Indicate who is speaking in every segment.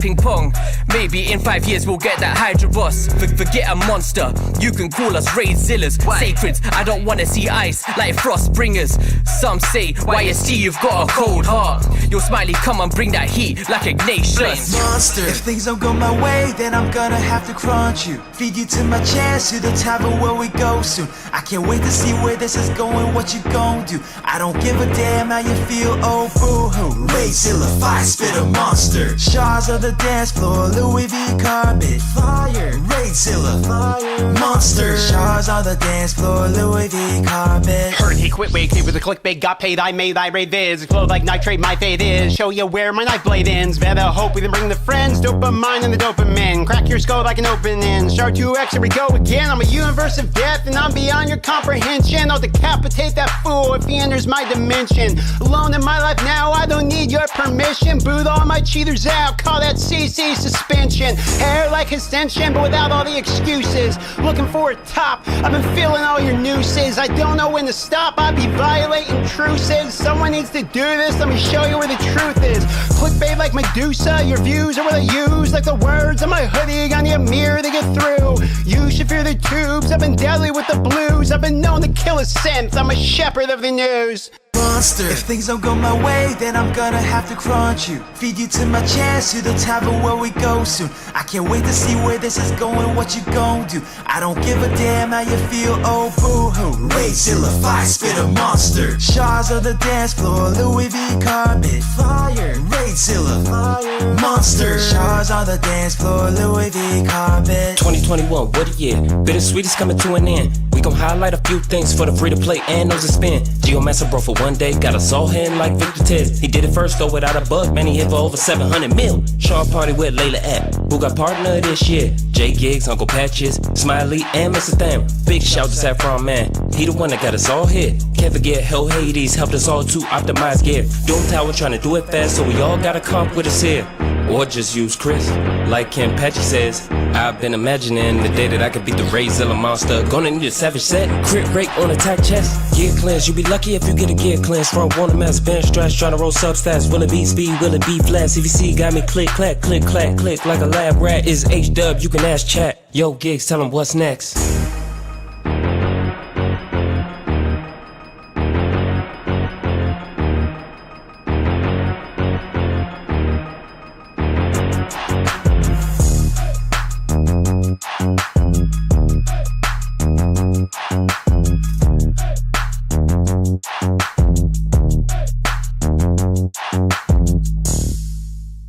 Speaker 1: ping pong. Maybe in 5 years we'll get that Hydra boss. Forget a monster, you can call us Raidzillas. Sacreds, I don't wanna see ice like frost bringers. Some say, YST, you've got a cold heart. Yo, Smiley, come on, bring that heat like Ignatius.
Speaker 2: Monster, if things don't go my way, then I'm gonna have to crunch you. Feed you to my chest, to the tavern where we go soon. I can't wait to see where this is going, what you gon' do. I don't give a damn how you feel, oh boo-hoo. Raidzilla, fire spit a monster. Shards of the dance floor, Louis V carpet. Fire, Raidzilla, fire. Monster, shards on the dance floor, Louis V carpet.
Speaker 3: Heard he quit waiting with the clickbait, got paid, I made, I raid viz. Flow like nitrate, my fate is. Show you where my knife blade ends. Better hope we then bring the friends. Dopamine and the dopamine. Crack your skull like an opening. Shard 2X, here we go again. I'm a universe of death and I'm beyond your comprehension. I'll decapitate that fool if he enters my dimension. Alone in my life now, I don't need your permission. Boot all my cheaters out, call that CC suspension. Hair like extension, but without all the excuses. Looking for a top, I've been feeling all your nooses. I don't know when to stop, I be violating truces. Someone needs to do this, let me show you where the truth is. Clickbait like Medusa, your views are what I use. Like the words on my hoodie, I need a mirror to get through. You should fear the tubes, I've been deadly with the blues. I've been known to kill a synth, I'm a shepherd of the news.
Speaker 2: Monster, if things don't go my way, then I'm gonna have to crunch you. Feed you to my chest, to the tavern where we go soon. I can't wait to see where this is going, what you gon' do. I don't give a damn how you feel, oh boo-hoo. Raidzilla, fire spit a monster. Shards of the dance floor, Louis V carpet. Fire, Raidzilla, fire. Monster, shards on the dance floor, Louis V carpet.
Speaker 4: 2021, what a year. Bittersweet is coming to an end. We gon' highlight a few things for the free to play and no spin. Geomancer bro for one day, got us all hitting like Victor Tez. He did it first though without a bug, man, he hit for over 700 mil. Sean party with Layla at, who got partner this year? J Gigs, Uncle Patches, Smiley, and Mr. Tham. Big shout to Saffron Man, he the one that got us all hit. Can't forget Hell Hades, helped us all to optimize gear. Doom Tower trying to do it fast, so we all gotta comp with us here. Or just use Chris, like Kenpachi says. I've been imagining the day that I could beat the Raidzilla monster. Gonna need a savage set, crit rate on attack chest. Gear cleanse, you be lucky if you get a gear cleanse. Front one mass bench stretch, trying to roll subs fast. Will it be speed, will it be flat? CVC got me click, clack, click, clack, click like a lab rat. Is H-dub, you can ask chat. Yo Gigs, tell him what's next.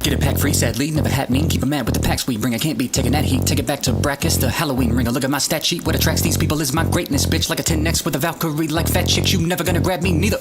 Speaker 5: Get a pack free, sadly, never had me. Keep 'em mad with the packs we bring. I can't be taking that heat. Take it back to brackets, the Halloween ringer. Look at my stat sheet. What attracts these people is my greatness, bitch. Like a 10x with a Valkyrie, like fat chicks. You never gonna grab me, neither.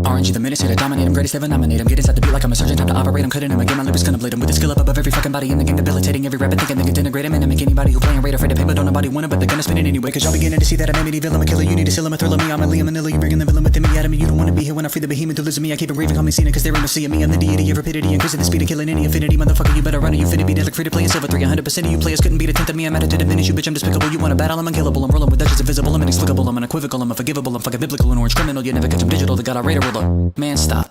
Speaker 5: RNG the menace here to dominate him, greatest ever nominate him. Get inside the beat like I'm a surgeon, time to operate. I'm cutting him again, my lip is gonna blade him. With the skill up above every fucking body in the game, debilitating every rapper thinking they can integrate him. And I make anybody who playing right afraid to pay, but don't nobody want it, but they're gonna spin it anyway. Cause y'all beginning to see that I'm a villain, I'm a killer. You need to seal him, a thriller me. I'm a Liam Manila, you bringing the villain within me out of me. You don't wanna be here when I free the behemoth who lives in me. I keep it raving, call me Cena, cause they're in the sea of me. I'm the deity of rapidity, increasing the speed of killing any affinity. Motherfucker, you better run or you finna be dead like free to play in silver 300% of you players couldn't beat a tenth of me. I'm at it to diminish you, bitch, I'm despicable. You wanna battle, I'm unkillable. I'm rolling with Dutch, invisible, I'm inexplicable. I'm unequivocal, I'm unforgivable, I'm fucking biblical, an orange criminal. You never catch him digital, the god I rate a ruler. Man, stop.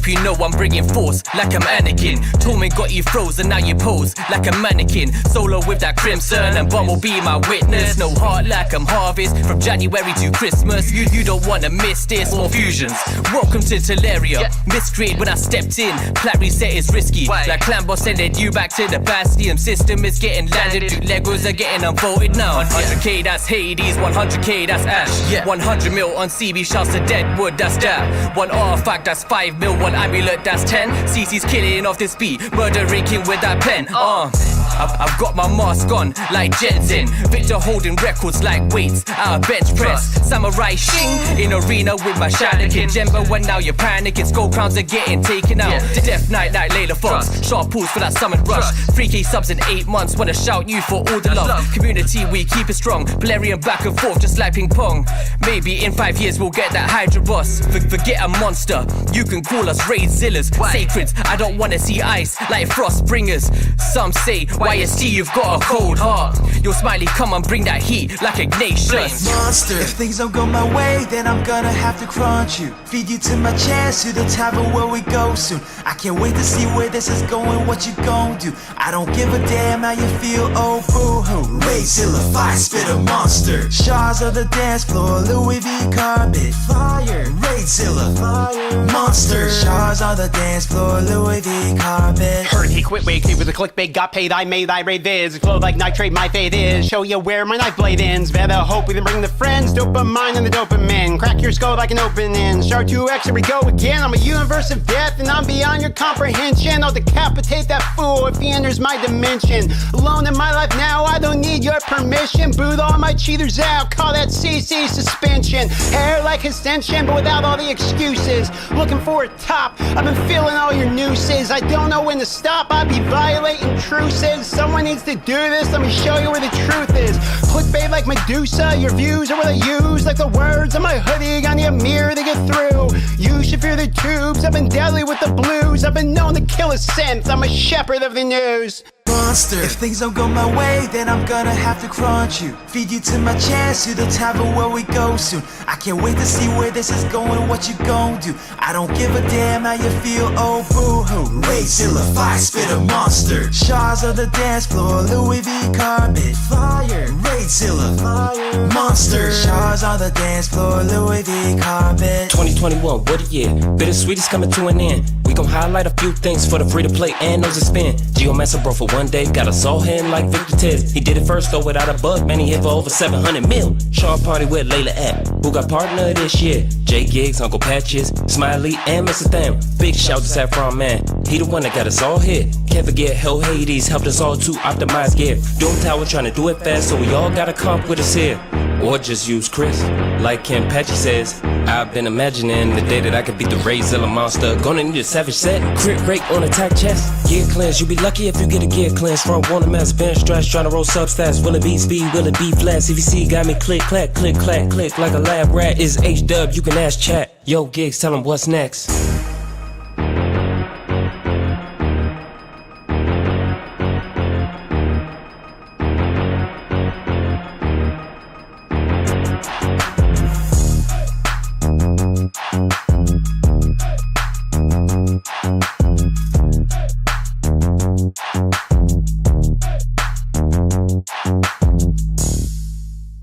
Speaker 1: deep, you know I'm bringing force like I'm Anakin. Torment got you frozen, now you pose like a mannequin. Solo with that crimson and Bumblebee my witness. No heart like I'm Harvest, from January to Christmas. You don't wanna miss this, more fusions. Welcome to Teleria, miscreate when I stepped in. Plat reset is risky, like Clambo sending you back to the Bastion. System is getting landed, dude, Legos are getting unfolded now. 100k that's Hades, 100k that's Ash. 100 mil on CB shouts to Deadwood, that's that. One artifact that's 5 mil, one amulet that's 10. CC's killing off this beat, murder raking with that pen. I've got my mask on like Jensen. Victor holding records like weights out of bench press. Samurai Shing in arena with my Shanakin. Jemba when now you're panicking. Skull crowns are getting taken out. Death Knight like Layla Fox. Sharp pulls for that summon rush. 3k subs in 8 months. Wanna shout you for all the love. Community we keep it strong. Valerian back and forth just like ping pong. Maybe in 5 years we'll get that Hydra boss. Forget a monster. You can call us Raid Zillas. Sacreds. I don't wanna see ice like Frost Bringers. Some say YST you've got a cold heart. Your Smiley come and bring that heat like Ignatius.
Speaker 2: Monster. If things don't go my way, then I'm gonna have to crunch you. Feed you to my chest, to the tavern where we go soon. I can't wait to see where this is going, what you gon' do. I don't give a damn how you feel, oh boo-hoo. Rayzilla, fire spit a monster. Shards of the dance floor, Louis V carpet. Fire, Rayzilla, fire. Monster, shards on the dance floor, Louis V carpet.
Speaker 3: Heard he quit waking with a clickbait, got paid, I made, I raid viz. Flow like nitrate, my fate is. Show you where my knife blade ends. Better hope we then bring the friends. Dopamine and the dopamine. Crack your skull like an opening. Start 2x, here we go again. I'm a universe of death and I'm beyond your comprehension. I'll decapitate that fool if he enters my dimension. Alone in my life now, I don't need your permission. Boot all my cheaters out, call that CC suspension. Hair like extension, but without all the excuses. Looking for a top, I've been feeling all your nooses. I don't know when to stop, I be violating truces. Someone needs to do this, let me show you where the truth is. Clickbait like Medusa, your views are what I use. Like the words on my hoodie, I need a mirror to get through. You should fear the tubes, I've been deadly with the blues. I've been known to kill a synth, I'm a shepherd of the news.
Speaker 2: Monster. If things don't go my way, then I'm gonna have to crunch you. Feed you to my chest, to the tavern where we go soon. I can't wait to see where this is going, what you gon' do. I don't give a damn how you feel, oh boo-hoo. Rayzilla, fire spit a monster. Shards of the dance floor, Louis V carpet. Fire, Rayzilla, fire. Monster, shards on the dance floor, Louis V carpet.
Speaker 4: 2021, what a year. Bittersweet is coming to an end. We gon' highlight a few things for the free to play and those to spin. Geomancer bro for one day, got us all hitting like Victor Tez. He did it first though without a bug, man, he hit for over 700 mil. Sharp party with Layla at, who got partner this year. J Gigs, Uncle Patches, Smiley, and Mr. Tham. Big shout to Saffron Man, he the one that got us all hit. Can't forget Hell Hades, helped us all to optimize gear. Doom Tower trying to do it fast, so we all gotta comp with us here. Or just use Chris, like Kenpachi says. I've been imagining the day that I could beat the Rayzilla monster. Gonna need a savage set, crit rate on attack chest. Gear cleanse, you be lucky if you get a gear cleanse. Front one, a mass bench stress, trying to roll substats. Will it be speed, will it be flat? CVC got me click, clack, click, clack, click like a lab rat. Is H-dub, you can ask chat. Yo, Gigs, tell him what's next.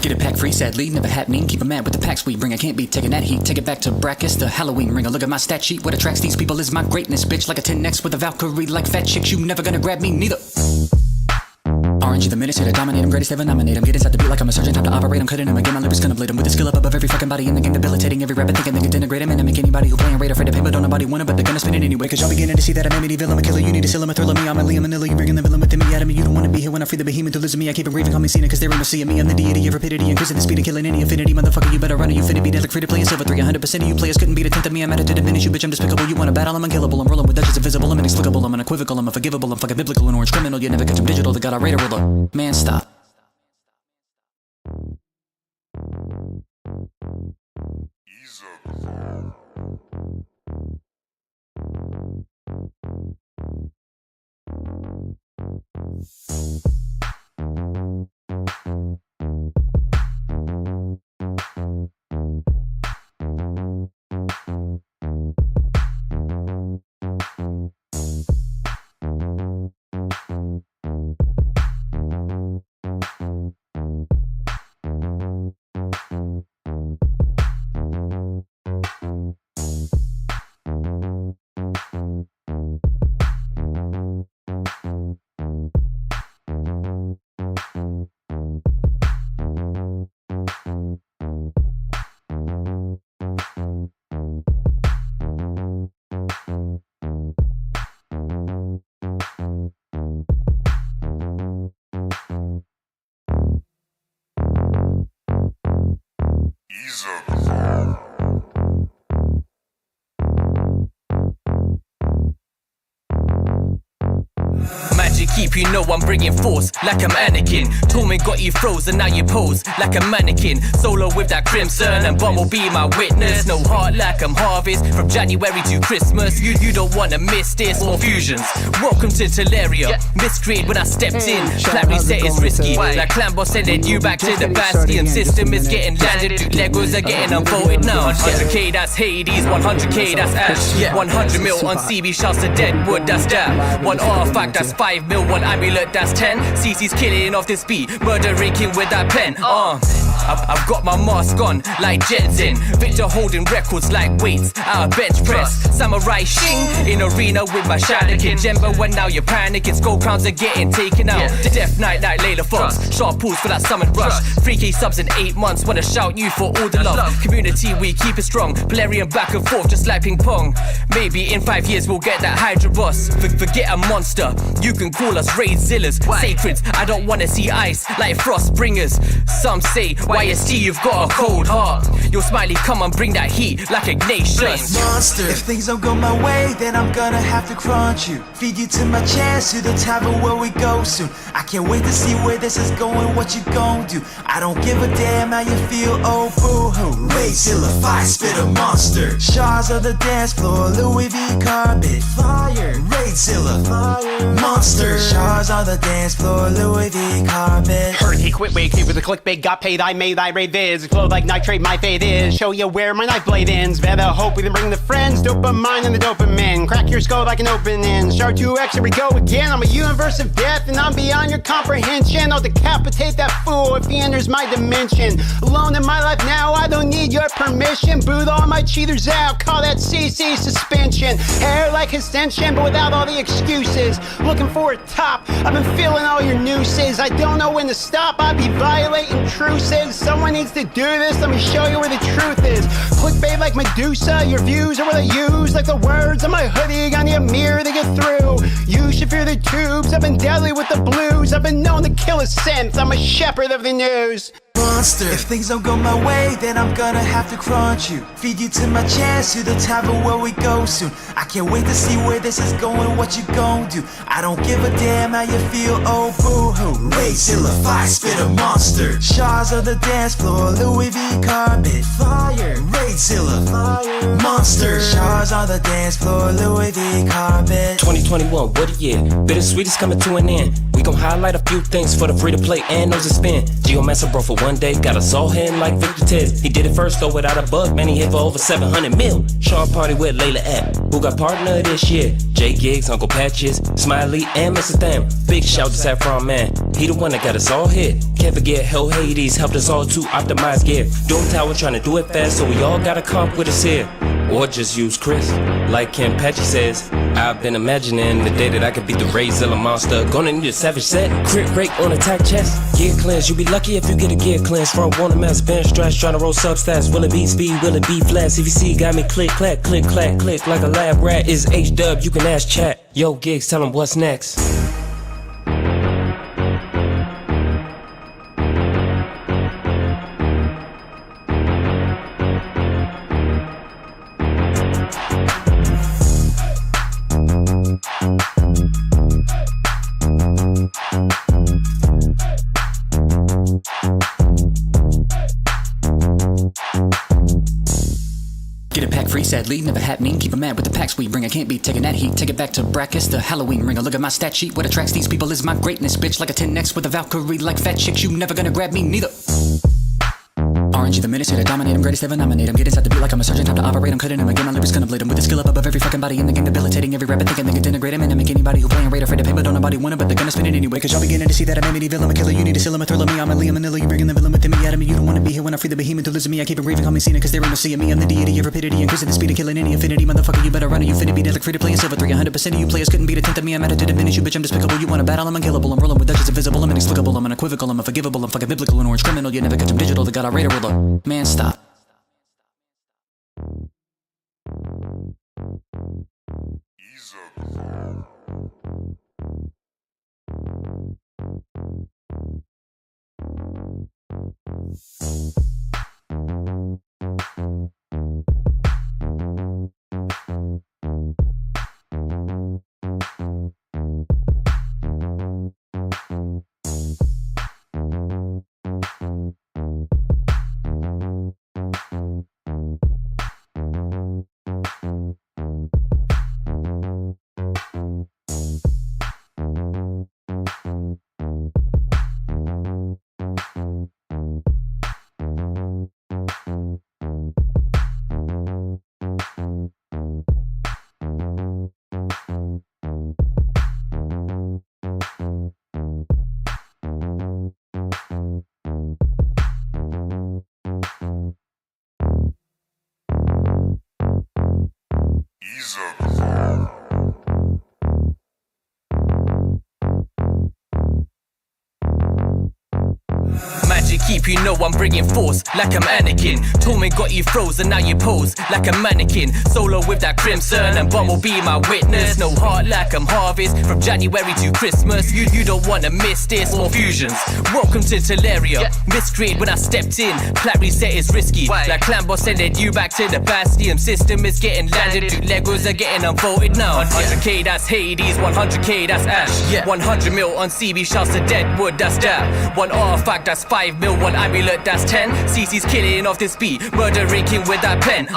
Speaker 5: Get a pack free, sadly, never happening. Keep 'em mad with the packs we bring. I can't be taking that heat. Take it back to brackets, the Halloween ringer. Look at my stat sheet. What attracts these people is my greatness, bitch. Like a 10x with a Valkyrie, like fat chicks. You never gonna grab me, neither. RNG the minutes here to dominate, I'm greatest ever nominate. I'm getting inside the beat like I'm a surgeon, time to operate. I'm cutting him again, my lyrics gonna blade him with the skill up above every fucking body in the game, debilitating every rapper thinking they can integrate him and make anybody who playing right afraid to pay, but don't nobody want it, but they're gonna spin it anyway. Cause y'all beginning to see that I'm Amityville, I'm a killer, you need to seal him, a thriller me. I'm a Liam Manila, you bringing the villain within me out of me. You don't wanna be here when I free the behemoth to listen to me. I keep it raving, call me Cena, cause they're in the sea of me. I'm the deity of rapidity, increasing the speed of killing any affinity. Motherfucker, you better run it, you finna be dead like free to play in silver 300% of you players couldn't beat a tenth of me. I'm at it to diminish you, bitch, I'm despicable. You wanna battle, I'm unkillable. I'm rolling with Dutch, invisible, I'm inexplicable, I'm unequivocal, I'm unforgivable, I'm fucking biblical, an orange criminal. You never catch him digital, they got our radar roller. Man, stop.
Speaker 1: Magic keep, you know I'm bringing force like I'm Anakin. Torment got you frozen, now you pose like a mannequin. Solo with that crimson and Bumblebee my witness. No heart like I'm Harvest, from January to Christmas. You don't wanna miss this, more fusions. Welcome to Teleria, miscreate when I stepped in. Flat reset is risky, like Clambo sending you back to the Bastion. System is getting landed, Legos are getting unfolded now. 100k that's Hades, 100k that's Ash. 100 mil on CB shouts to Deadwood, that's that. One artifact that's 5 mil, one amulet that's 10. CC's killing off this beat, murder raking with that pen. I've got my mask on like Jetson. Victor holding records like weights out of bench press. Samurai Shing in arena with my Shadakin. Jemba when now you're panicking. Skull crowns are getting taken out. Death Knight like Layla Fox. Sharp pulls for that summon rush. 3k subs in 8 months. Wanna shout you for all the love. Community we keep it strong. Polarian back and forth just like ping pong. Maybe in 5 years we'll get that Hydra boss. Forget a monster. You can call us Raidzillas. Sacreds, I don't wanna see ice like frost bringers. Some say YST you've got a cold heart. Your smiley come and bring that heat like Ignatius.
Speaker 2: Monster. If things don't go my way, then I'm gonna have to crunch you. Feed you to my chest, to the tavern where we go soon. I can't wait to see where this is going, what you gon' do. I don't give a damn how you feel, oh boo-hoo. Raidzilla, fire spit a monster. Shards of the dance floor, Louis V carpet. Fire, Raidzilla, fire. Monster. Shards on the dance floor, Louis V carpet.
Speaker 3: Heard he quit wake with the clickbait, got paid, I made I raid vids. Flow like nitrate, my fate is. Show you where my knife blade ends. Better hope we then bring the friends. Dopamine and the dopamine. Crack your skull like an opening. Start 2x, here we go again. I'm a universe of death and I'm beyond your comprehension. I'll decapitate that fool if he enters my dimension. Alone in my life now, I don't need your permission. Boot all my cheaters out, call that CC suspension. Hair like extension, but without all the excuses. Looking for a top, I've been feeling all your nooses. I don't know when to stop, I'll be violating truces. Someone needs to do this, let me show you where the truth is. Clickbait like Medusa, your views are what I use. Like the words on my hoodie, I need a mirror to get through. You should fear the tubes, I've been deadly with the blues. I've been known to kill a synth, I'm a shepherd of the news.
Speaker 2: Monster. If things don't go my way, then I'm gonna have to crunch you. Feed you to my chest, to the tavern where we go soon. I can't wait to see where this is going, what you gon' do. I don't give a damn how you feel, oh boo-hoo. Raidzilla, fire spit a monster. Shards of the dance floor, Louis V carpet. Fire, Raidzilla, fire. Monster. Shards on the dance floor, Louis V carpet.
Speaker 4: 2021, what a year. Bittersweet is coming to an end. We gon' highlight a few things for the free to play and those that spin. Geomancer bro for one day, got us all hitting like Victor Tez. He did it first though without a bug, man, he hit for over 700 mil. Sharp party with Layla at, who got partner this year. J Gigs, Uncle Patches, Smiley, and Mr. Tham. Big shout to Saffron Man, he the one that got us all hit. Can't forget Hell Hades, helped us all to optimize gear. Doom Tower trying to do it fast, so we all got a comp with us here. Or just use Chris, like Kenpachi says. I've been imagining the day that I could beat the Raidzilla monster. Gonna need a savage set, crit rate on attack chest. Gear cleanse, you be lucky if you get a gear cleanse. Front one mass bench stress, trying to roll substats. Will it be speed, will it be flat? CVC got me click, clack, click, clack, click. Like a lab rat is H-dub, you can ask chat. Yo Gigs, tell him what's next.
Speaker 5: Get a pack free, sadly, never happening. Keep 'em mad with the packs we bring. I can't be taking that heat. Take it back to brackets, the Halloween ring. Look at my stat sheet. What attracts these people is my greatness, bitch. Like a 10x with a Valkyrie, like fat chicks. You never gonna grab me, neither. RNG the menace here to dominate, I'm greatest ever nominate. I'm getting inside the beat like I'm a surgeon, time to operate. I'm cutting him again, my lyrics gonna blade him with the skill up above every fucking body in the game, debilitating every rapper thinking they can integrate him and make anybody who playing right afraid of pain, but don't nobody want it, but they're gonna spin it anyway. Cause y'all beginning to see that I'm Amityville, I'm a killer, you need to seal him, a thriller me. I'm a Liam Manila, you bringing the villain within me out of me. You don't wanna be here when I free the behemoth to listen me. I keep it raving, call me Cena, cause they're in the sea of me. I'm the deity of rapidity, increasing the speed of killing any infinity. Motherfucker, you better run it, you finna be dead like free to play in silver 300% of you players couldn't beat a tenth of me. I'm at it to diminish you, bitch, I'm despicable. You wanna battle, I'm unkillable, I'm rolling with Dutch, invisible, I'm inexplicable, I'm unequivocal, I'm unforgivable, I'm fucking biblical, an orange criminal, you never catch him digital, they got our radar ruler. Man, stop.
Speaker 1: Magic keep, you know I'm bringing force like I'm Anakin. Torment got you frozen, now you pose like a mannequin. Solo with that crimson and Bumblebee my witness. No heart like I'm Harvest, from January to Christmas. You don't wanna miss this, more fusions. Welcome to Teleria, miscreate when I stepped in. Plat reset is risky, like Clambo sending you back to the Bastion. System is getting landed, Legos are getting unfolded now. 100k that's Hades, 100k that's Ash. 100 mil on CB shouts to Deadwood, that's that. One artifact that's 5 mil, one amulet that's 10. CC's killing off this beat, murdering king with that pen.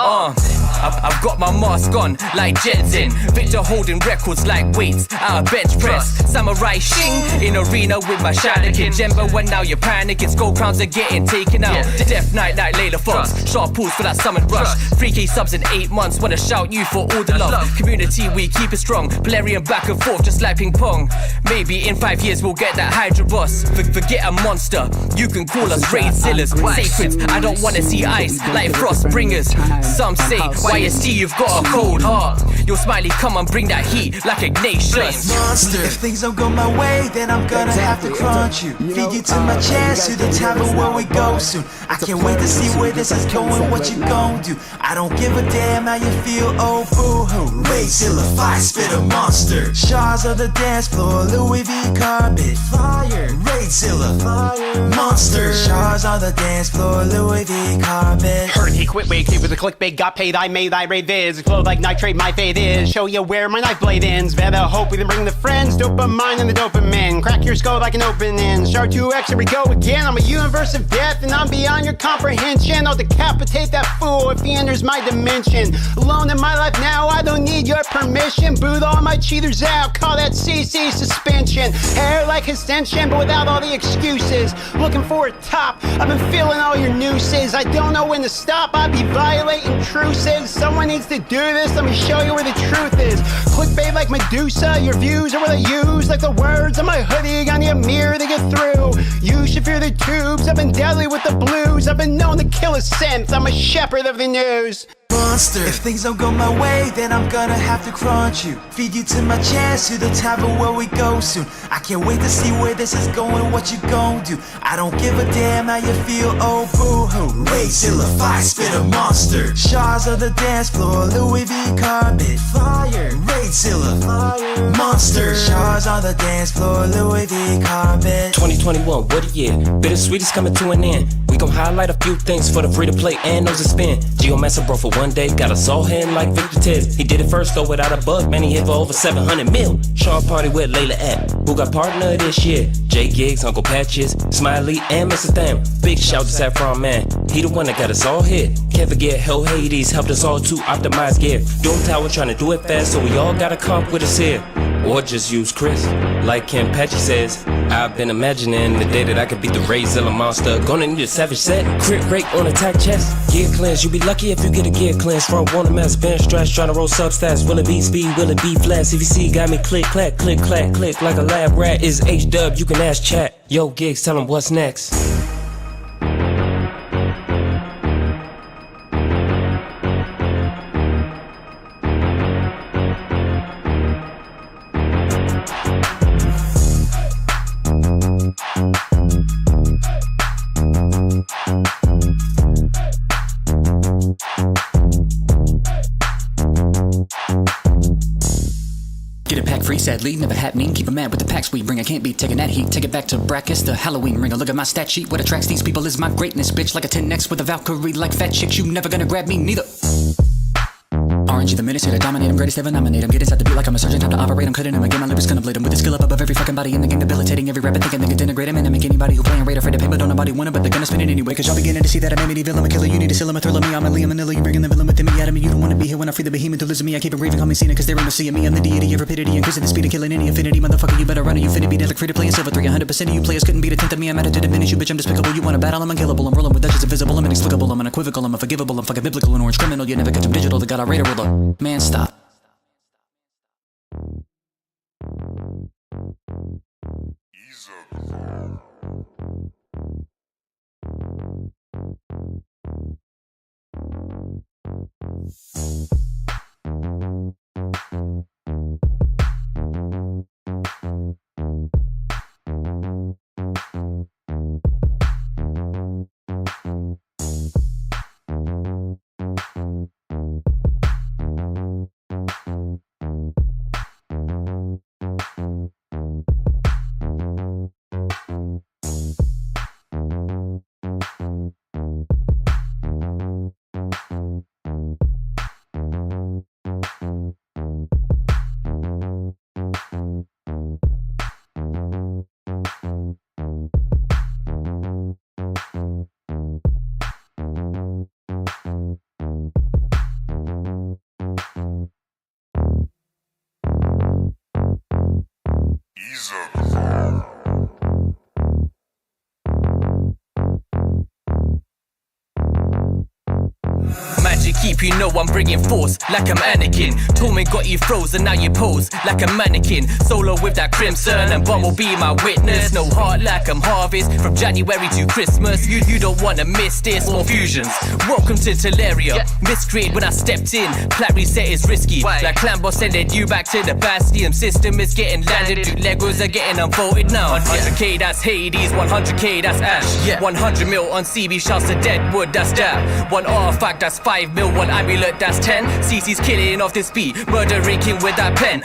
Speaker 1: I've got my mask on like Jetson. Victor holding records like weights out of bench press. Samurai Shing in arena with my shadow kid. Jemba when now you're panicking. Skull crowns are getting taken out. Death Knight like Layla Fox. Sharp pulls for that summon rush. 3k subs in 8 months. Wanna shout you for all the love. Community we keep it strong. Valerian back and forth just like ping pong. Maybe in 5 years we'll get that Hydra boss. Forget a monster. You can call us raid zillas. Sacreds, I don't wanna see ice like frost bringers. Some say YST you've got a cold heart. Yo Smiley come and bring that heat like Ignatius.
Speaker 2: Monster. If things don't go my way, then I'm gonna have to crunch you. Feed you to my chest, to the tavern where we go soon. I can't wait to see where this is going, what you gon' do. I don't give a damn how you feel, oh boo-hoo. Rayzilla, fire spit a monster. Shards of the dance floor, Louis V carpet. Fire, Rayzilla, fire. Monster. Shards on the dance floor, Louis V carpet.
Speaker 3: Heard he quit wait with a clickbait, got paid, I made, I raid viz. Flow like nitrate, my fate is. Show you where my knife blade ends. Better hope we then bring the friends. Dopamine and the dopamine. Crack your skull like an opening. Shard 2X, here we go again. I'm a universe of death and I'm beyond your comprehension. I'll decapitate that fool if he enters my dimension. Alone in my life now, I don't need your permission. Boot all my cheaters out, call that CC suspension. Hair like extension, but without all the excuses. Looking for a top, I've been feeling all your nooses. I don't know when to stop, I be violating truces. Someone needs to do this, let me show you where the truth is. Clickbait like Medusa, your views are what I use. Like the words on my hoodie, I need a mirror to get through. You should fear the tubes, I've been deadly with the blues. I've been known to kill a synth, I'm a shepherd of the news.
Speaker 2: Monster. If things don't go my way, then I'm gonna have to crunch you. Feed you to my chest, to the tavern where we go soon. I can't wait to see where this is going, what you gon' do. I don't give a damn how you feel, oh boo-hoo. Rayzilla, fire spit a monster. Shards of the dance floor, Louis V carpet. Fire, Rayzilla, fire. Monster. Shards on the dance floor, Louis V carpet.
Speaker 4: 2021, what a year. Bittersweet is coming to an end. We gon' highlight a few things for the free to play and those that spin. Geomancer bro for one day, got us all hitting like Victor Tez. He did it first though without a bug, man he hit for over 700 mil. Sharp party with Layla at, who got partner this year. J Gigs, Uncle Patches, Smiley and Mr. Tham. Big shout to Saffron man, he the one that got us all hit. Can't forget Hell Hades helped us all to optimize gear. Doom Tower trying to do it fast, so we all gotta comp with us here. Or just use Chris, like Kenpachi says. I've been imagining the day that I could beat the Rayzilla monster. Gonna need a savage set, crit rate on attack chest. Gear cleanse, you be lucky if you get a gear cleanse. Front one mass bench stress, trying to roll substats. Will it be speed, will it be flat? CVC got me click, clack, click, clack, click like a lab rat. Is H-dub, you can ask chat. Yo Gigs, tell him what's next.
Speaker 5: Get a pack free, sadly, never had me. Keep 'em mad with the packs we bring. I can't be taking that heat. Take it back to brackets, the Halloween ringer. Look at my stat sheet. What attracts these people is my greatness, bitch. Like a 10x with a Valkyrie, like fat chicks. You never gonna grab me, neither. RNG the menace here to dominate, I'm greatest ever nominate. I'm getting set to be like I'm a surgeon, time to operate. I'm cutting him, I get my lyrics gonna blade him with the skill up above every fucking body in the game, debilitating every rapper thinking they can denigrate him. And I make anybody who playing rate afraid to pay, but don't nobody want it, but they're gonna spin it anyway. Cause y'all beginning to see that I'm a medieval, I'm a killer. You need to seal him, a thriller me. I'm a Liam Manila, you bringing the villain within me out of me. You don't wanna be here when I free the behemoth to listen to me. I keep it raving, call me Cena, cause they're in the sea of me. I'm the deity of rapidity, increasing the speed of killing any affinity. Motherfucker, you better run it, you finna be dead like free to play in silver 300% of you players couldn't beat a tenth of me. I'm at it to diminish you, bitch, I'm despicable. You wanna battle, I'm unkillable. I'm rolling with edges invisible, I'm inexplicable, I'm unequivocal, I'm unforgivable, I'm fucking biblical, an orange criminal. You never catch him digital, the god I radar roller. Man, stop.
Speaker 1: Magic keep, you know I'm bringing force like I'm Anakin. Torment got you frozen, now you pose like a mannequin. Solo with that crimson and Bumblebee my witness. No heart like I'm Harvest from January to Christmas. You don't wanna miss this, more fusions. Welcome to Teleria. Miscreate when I stepped in. Plat reset is risky. Like Clambo sending you back to the Bastion. System is getting landed. Legos are getting unfolded now. 100k that's Hades, 100k that's Ash. 100 mil on CB shots to Deadwood, that's that. One artifact that's 5 mil, one amulet that's 10. CC's killing off this beat, murder raking with that pen.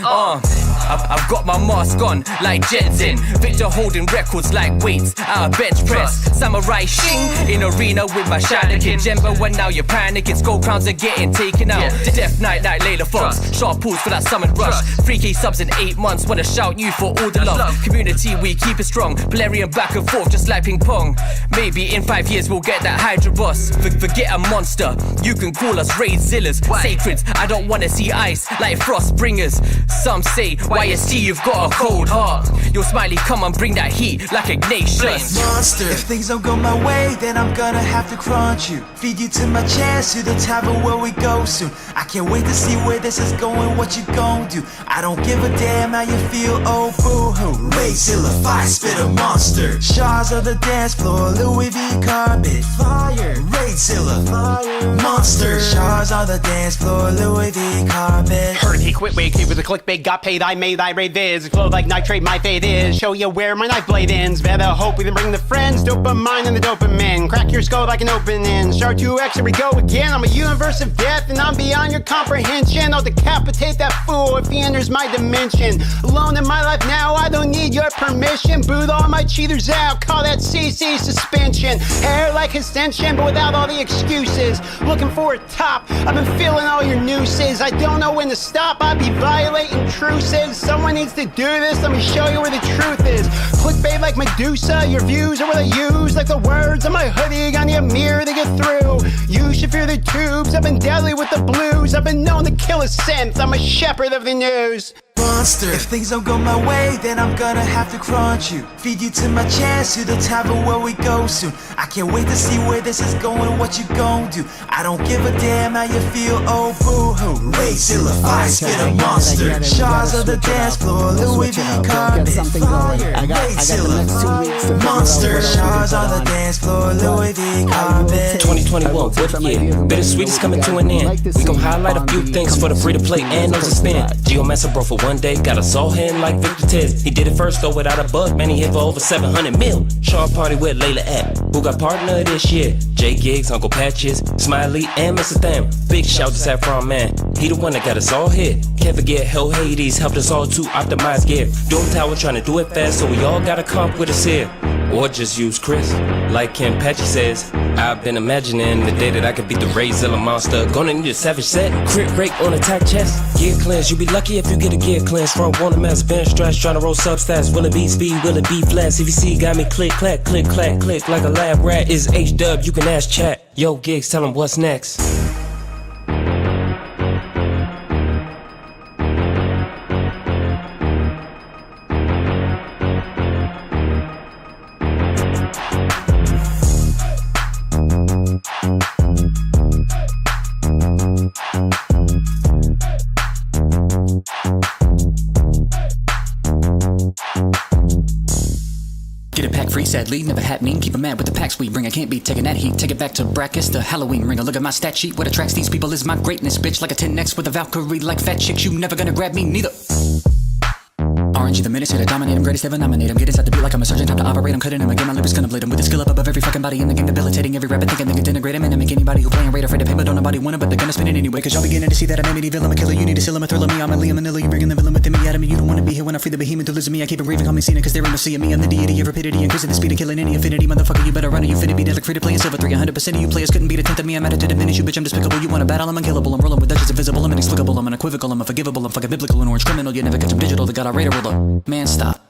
Speaker 1: I've got my mask on like Jensen. Victor holding records like weights out of bench press. Samurai shing in arena with my shadow kid. Jemba when now you're panicking. Skull crowns are getting taken out. Death Knight like Layla Fox. Sharp pulls for that summon rush. 3k subs in 8 months. Wanna shout you for all the love. Community we keep it strong. Valerian back and forth just like ping pong. Maybe in 5 years we'll get that Hydra boss. Forget a monster. You can call us Raid-Zillas. Sacreds, I don't wanna see ice like frost bringers. Some say YST you've got a cold heart. Yo Smiley come and bring that heat like Ignatius.
Speaker 2: Monster. If things don't go my way, then I'm gonna have to crunch you. Feed you to my chest, to the tavern where we go soon. I can't wait to see where this is going, what you gon' do. I don't give a damn how you feel, oh boo-hoo. Raidzilla, fire spit a monster. Shards of the dance floor, Louis V carpet. Fire, Raidzilla, fire. Monster, shards on the dance floor, Louis V carpet.
Speaker 3: Heard he quit wake with a clickbait, got paid, I made, I raid viz. Flow like nitrate, my fate is. Show you where my knife blade ends. Better hope we then bring the friends. Dopamine and the dopamine. Crack your skull like an opening. Shard 2X, here we go again. I'm a universe of death and I'm beyond your comprehension. I'll decapitate that fool if he enters my dimension. Alone in my life now, I don't need your permission. Boot all my cheaters out, call that CC suspension. Hair like extension, but without all the excuses. Looking for a top, I've been feeling all your nooses. I don't know when to stop, I be violating truces. Someone needs to do this, let me show you where the truth is. Clickbait like Medusa, your views are what I use. Like the words on my hoodie, got a mirror to get through. You should fear the tubes, I've been deadly with the blues. I've been known to kill a synth, I'm a shepherd of the news.
Speaker 2: Monster. If things don't go my way, then I'm gonna have to crunch you. Feed you to my chest, to the tavern where we go soon. I can't wait to see where this is going, what you gon' do. I don't give a damn how you feel, oh boo-hoo. Raidzilla, fire spit a monster. Shards of the dance floor, Louis V carpet. Fire, Raidzilla, monster. Shards on the dance floor, Louis V carpet.
Speaker 4: 2021, what year? Bittersweet is coming to an end. We gon' highlight a few things for the free to play and no spin. Geomancer bro for one day, got us all hitting like Victor Tez. He did it first though without a buck, man he hit for over 700 mil. Sharp party with Layla at, who got partner this year? J Gigs, Uncle Patches, Smiley, and Mr. Tham. Big shout to Saffron Man, he the one that got us all hit. Can't forget Hell Hades helped us all to optimize gear. Doom Tower trying to do it fast, so we all gotta comp with us here. Or just use Chris, like Kenpachi says. I've been imagining the day that I could beat the Raidzilla monster. Gonna need a savage set, crit rate on attack chest. Gear cleanse, you be lucky if you get a gear cleanse. Front one, a mass bench stress, trying to roll substats. Will it be speed, will it be flat? CVC got me click, clack, click, clack, click like a lab rat. Is H-dub, you can ask chat. Yo, Gigs, tell him what's next.
Speaker 5: Get a pack free, sadly, never happening. Keep 'em mad with the packs we bring. I can't be taking that heat. Take it back to brackets, the Halloween ring. Look at my stat sheet. What attracts these people is my greatness, bitch. Like a 10x with a Valkyrie, like fat chicks. You never gonna grab me, neither. RNG the menace, here to dominate him, greatest ever nominate him. Get inside the beat like I'm a surgeon, time to operate. I'm cutting him, I get my lips gonna blade him with the skill up above every fucking body in the game, debilitating every rapper thinking they can integrate him and make anybody who playing raid afraid to pay, but don't nobody want it, but they're gonna spin it anyway. Cause y'all beginning to see that I'm a villain, I'm a killer. You need to seal him, a thriller me. I'm a Liam Manila, you bringing the villain within me out of me. You don't wanna be here when I free the behemoth who lives in me. I keep it raving, call me Cena, cause they're in the sea of me. I'm the deity of rapidity, increasing the speed of killing any affinity. Motherfucker, you better run or you finna be dead like free to play in silver 300% of you players couldn't beat a tenth of me. I'm at it to diminish you, bitch. I'm despicable. You wanna battle, I'm unkillable. I'm rolling with Dutches invisible. I'm inexplicable. I'm unequivocal. I'm unforgivable. I'm fucking biblical. An orange criminal. You never catch him digital. The god I radar roller. Man, stop.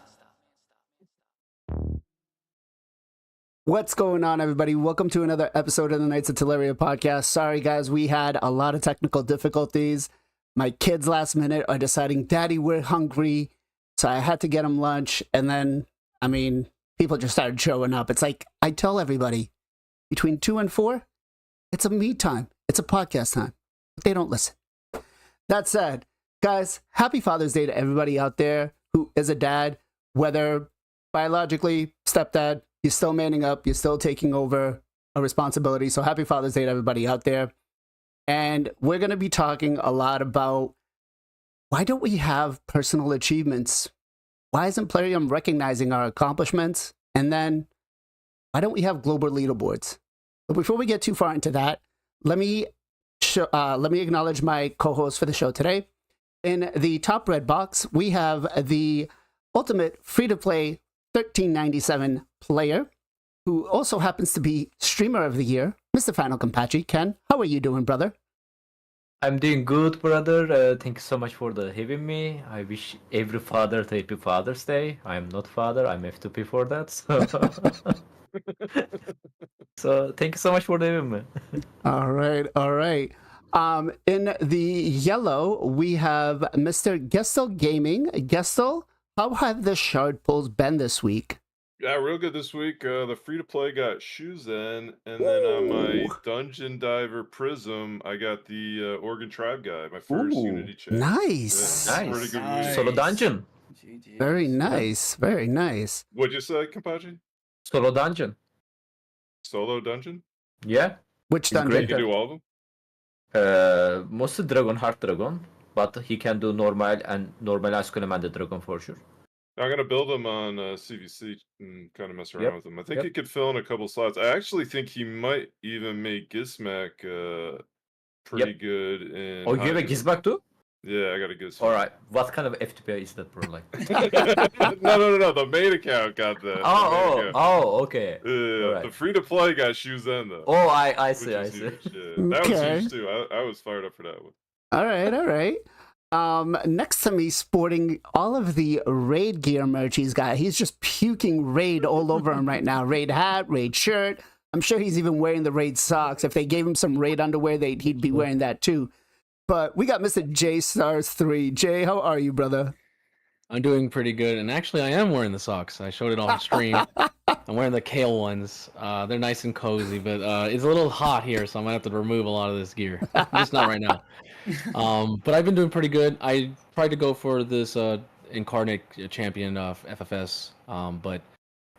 Speaker 6: What's going on, everybody? Welcome to another episode of the Knights of Teleria podcast. Sorry, guys, we had a lot of technical difficulties. My kids last minute are deciding, Daddy, we're hungry. So I had to get him lunch. And then, I mean, people just started showing up. It's like, I tell everybody, between 2 and 4, it's a me time. It's a podcast time. But they don't listen. That said, guys, happy Father's Day to everybody out there who is a dad, whether biologically, stepdad, you're still manning up, you're still taking over a responsibility. So happy Father's Day to everybody out there. And we're going to be talking a lot about why don't we have personal achievements? Why isn't Plarium recognizing our accomplishments? And then why don't we have global leaderboards? But before we get too far into that, let me acknowledge my co-host for the show today. In the top red box, we have the ultimate free-to-play $13.97 player, who also happens to be Streamer of the Year, Mr. FinalKenpachi. Ken, how are you doing, brother?
Speaker 7: I'm doing good, brother. Thank you so much for having me. I wish every father a happy Father's Day. I'm not father. I'm F2P for that. So thank you so much for having me.
Speaker 6: All right, all right. In the yellow, we have Mr. Gestal Gaming. Gestal, how have the shard pulls been this week?
Speaker 8: Yeah, real good this week. The free-to-play got Shuzen, and then on my Dungeon Diver Prism, I got the Oregon Tribe guy, my first Unity check.
Speaker 6: Nice.
Speaker 8: Yeah,
Speaker 7: Nice.
Speaker 8: pretty good week.
Speaker 7: Solo dungeon.
Speaker 6: Very nice. Very nice.
Speaker 8: What'd you say, Kenpachi?
Speaker 7: Solo dungeon.
Speaker 8: Solo dungeon?
Speaker 7: Yeah.
Speaker 6: Which
Speaker 7: It's
Speaker 6: dungeon?
Speaker 8: You
Speaker 7: great.
Speaker 8: can do all of them?
Speaker 7: Mostly dragon, hard dragon, but he can do normal and normal ice cream and the dragon for sure.
Speaker 8: I'm gonna build him on CVC and kind of mess around
Speaker 7: Yep,
Speaker 8: with him. I think
Speaker 7: yep.
Speaker 8: he could fill in a couple slots. I actually think he might even make Gizmac pretty good in.
Speaker 7: Oh, you have a
Speaker 8: high-
Speaker 7: Gizback too?
Speaker 8: Yeah, I got a Gizmac.
Speaker 7: All right. What kind of FTP is that, bro? Like.
Speaker 8: no. The main account got that.
Speaker 7: Okay.
Speaker 8: Yeah,
Speaker 7: Alright.
Speaker 8: the free-to-play got Shuzen though.
Speaker 7: Oh, I
Speaker 8: which
Speaker 7: see.
Speaker 8: is
Speaker 7: See.
Speaker 8: huge, yeah. That was
Speaker 6: Okay.
Speaker 8: huge too. I was fired up for that one.
Speaker 6: All right, all right. Next to me, sporting all of the Raid gear merch he's got. He's just puking Raid all over him right now. Raid hat, Raid shirt. I'm sure he's even wearing the Raid socks. If they gave him some Raid underwear, he'd be wearing that too. But we got Mr. J Stars 3. Jay, how are you, brother?
Speaker 9: I'm doing pretty good, and actually, I am wearing the socks. I showed it on stream. I'm wearing the Kale ones. They're nice and cozy, but it's a little hot here, so I'm gonna have to remove a lot of this gear. Just not right now. But I've been doing pretty good. I tried to go for this Incarnate Champion FFS, but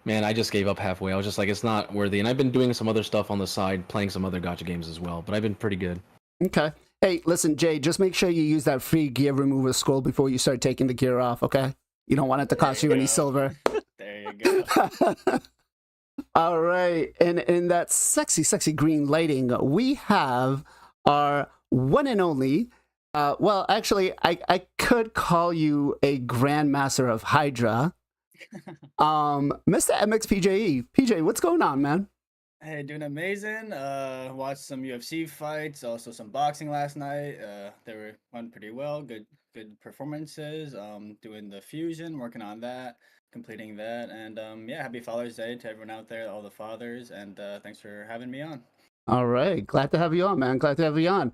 Speaker 9: man, I just gave up halfway. I was just like, it's not worthy. And I've been doing some other stuff on the side, playing some other gacha games as well. But I've been pretty good.
Speaker 6: Okay. Hey, listen, Jay, just make sure you use that free gear remover scroll before you start taking the gear off, okay? You don't want it to cost you any silver.
Speaker 10: There you go.
Speaker 6: All right. And in that sexy, sexy green lighting, we have our one and only, well, actually, I could call you a Grandmaster of Hydra, Mr. MXPJE. PJ, what's going on, man?
Speaker 10: Hey, doing amazing. Watched some UFC fights, also some boxing last night. They went pretty well. Good performances. Doing the fusion, working on that, completing that, and yeah, happy Father's Day to everyone out there, all the fathers, and thanks for having me on.
Speaker 6: All right, glad to have you on, man. Glad to have you on.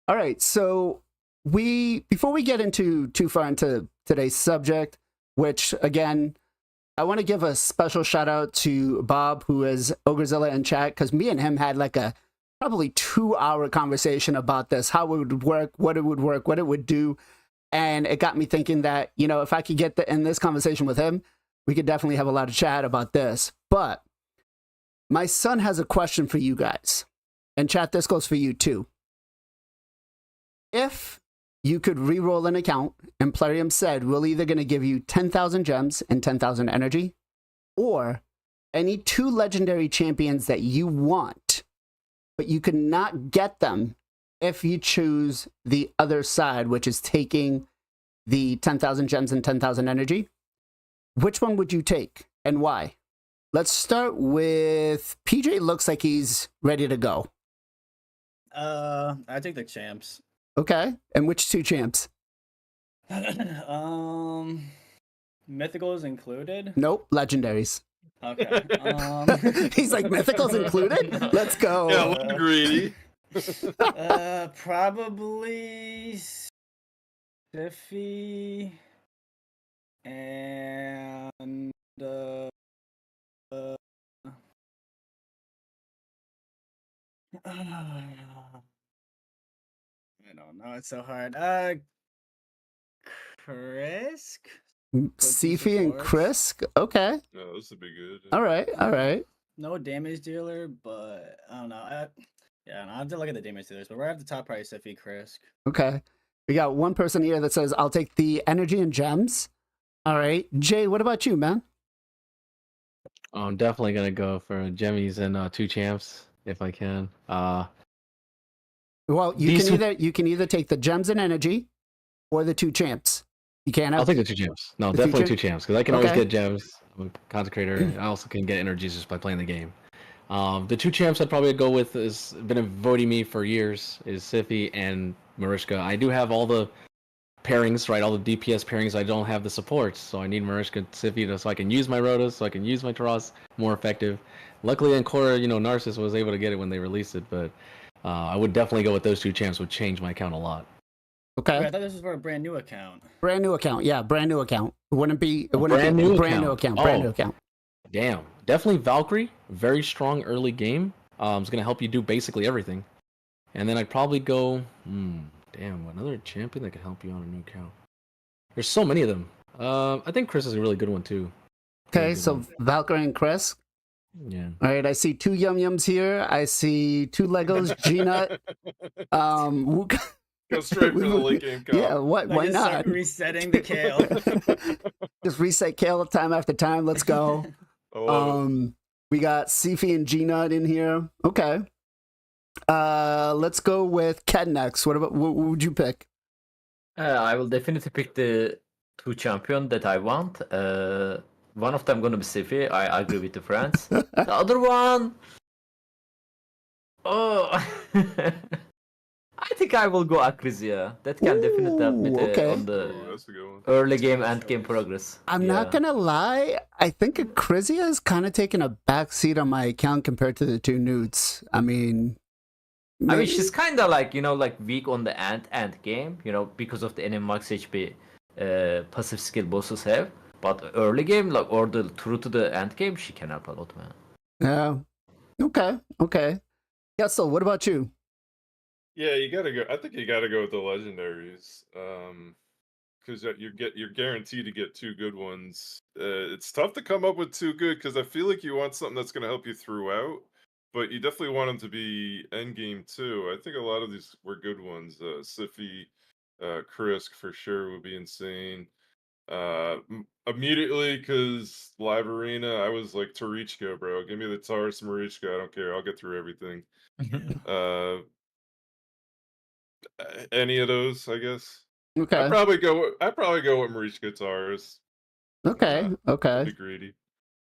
Speaker 6: All right, so before we get into too far into today's subject, which again, I want to give a special shout out to Bob, who is Ogrezilla in chat, because me and him had like a probably 2-hour conversation about this, how it would work, what it would do. And it got me thinking that, you know, if I could get in this conversation with him, we could definitely have a lot of chat about this. But my son has a question for you guys. And chat, this goes for you too. If you could re-roll an account, and Plarium said, we're either going to give you 10,000 gems and 10,000 energy, or any 2 legendary champions that you want, but you could not get them if you choose the other side, which is taking the 10,000 gems and 10,000 energy, which one would you take and why? Let's start with PJ. Looks like he's ready to go.
Speaker 10: I take the champs.
Speaker 6: Okay. And which 2 champs?
Speaker 10: Mythicals included.
Speaker 6: Nope. Legendaries.
Speaker 10: Okay.
Speaker 6: He's like, mythicals included? Let's go.
Speaker 8: Yeah, a little greedy.
Speaker 10: Probably Siffy. And I don't know. It's so hard. Krisk?
Speaker 6: Sifi and Krisk? Okay.
Speaker 8: No, this would be good.
Speaker 6: All right. All right.
Speaker 10: No damage dealer, but I don't know. Yeah, I have to look at the damage dealers, but we're at the top price, Sifi, Krisk.
Speaker 6: Okay. We got one person here that says, I'll take the energy and gems. All right. Jay, what about you, man?
Speaker 9: I'm definitely gonna go for Jemmies and 2 champs if I can.
Speaker 6: Well, you can either take the gems and energy or the 2 champs. You can't have...
Speaker 9: I'll take the 2 champs. No,
Speaker 6: the
Speaker 9: definitely 2
Speaker 6: 2
Speaker 9: champs because I can always
Speaker 6: Okay.
Speaker 9: get gems. I'm a consecrator. I also can get energies just by playing the game. The 2 champs I'd probably go with is been avoiding me for years is Sifi and Marishka. I do have all the pairings, right? All the DPS pairings. I don't have the supports, so I need Marishka and Sifi so I can use my Rotos, so I can use my Taras more effective. Luckily, Ancora, Narcissus was able to get it when they released it, but I would definitely go with those 2 champs. Would change my account a lot.
Speaker 6: Okay.
Speaker 10: Wait, I thought this was for a brand new account.
Speaker 6: Brand new account. Yeah, brand new account. It wouldn't be
Speaker 9: brand new
Speaker 6: brand new
Speaker 9: account.
Speaker 6: account. Brand new account.
Speaker 9: Damn. Definitely Valkyrie. Very strong early game. It's going to help you do basically everything. And then I'd probably go... damn, another champion that could help you on a new account. There's so many of them. I think Chris is a really good one, too.
Speaker 6: Okay, so Valkyrie and Chris.
Speaker 9: Yeah.
Speaker 6: All right, I see 2 Yum Yums here. I see 2 Legos, G-Nut.
Speaker 8: Go straight for the late game comp.
Speaker 6: Yeah, why
Speaker 10: Just
Speaker 6: not?
Speaker 10: start resetting the Kale.
Speaker 6: Just reset Kale time after time. Let's go. We got Sifi and G-Nut in here. Okay. Let's go with Ken next. What would you pick?
Speaker 7: I will definitely pick the 2 champion that I want. One of them gonna be Sifi. I agree with the friends. The other one, I think I will go Akrisia. That can definitely help me on the
Speaker 8: That's a good one.
Speaker 7: early game and game progress.
Speaker 6: I'm not gonna lie. I think Akrisia is kind of taking a backseat on my account compared to the 2 nudes. I mean,
Speaker 7: she's kind of like weak on the end game, because of the enemy max HP passive skill bosses have. But early game, or through to the end game, she can help a lot, man.
Speaker 6: Yeah. Okay. Gestal, what about you?
Speaker 8: Yeah, you gotta go. I think you gotta go with the legendaries, because you're guaranteed to get 2 good ones. It's tough to come up with 2 good because I feel like you want something that's gonna help you throughout, but you definitely want them to be end game too. I think a lot of these were good ones. Sifi, Krisk for sure would be insane. Immediately because live arena, I was like Tarichka, bro. Give me the Taurus Marichka. I don't care. I'll get through everything. Any of those, I guess.
Speaker 6: Okay.
Speaker 8: I'd probably go with Marichka Taurus.
Speaker 6: Okay.
Speaker 8: Be greedy.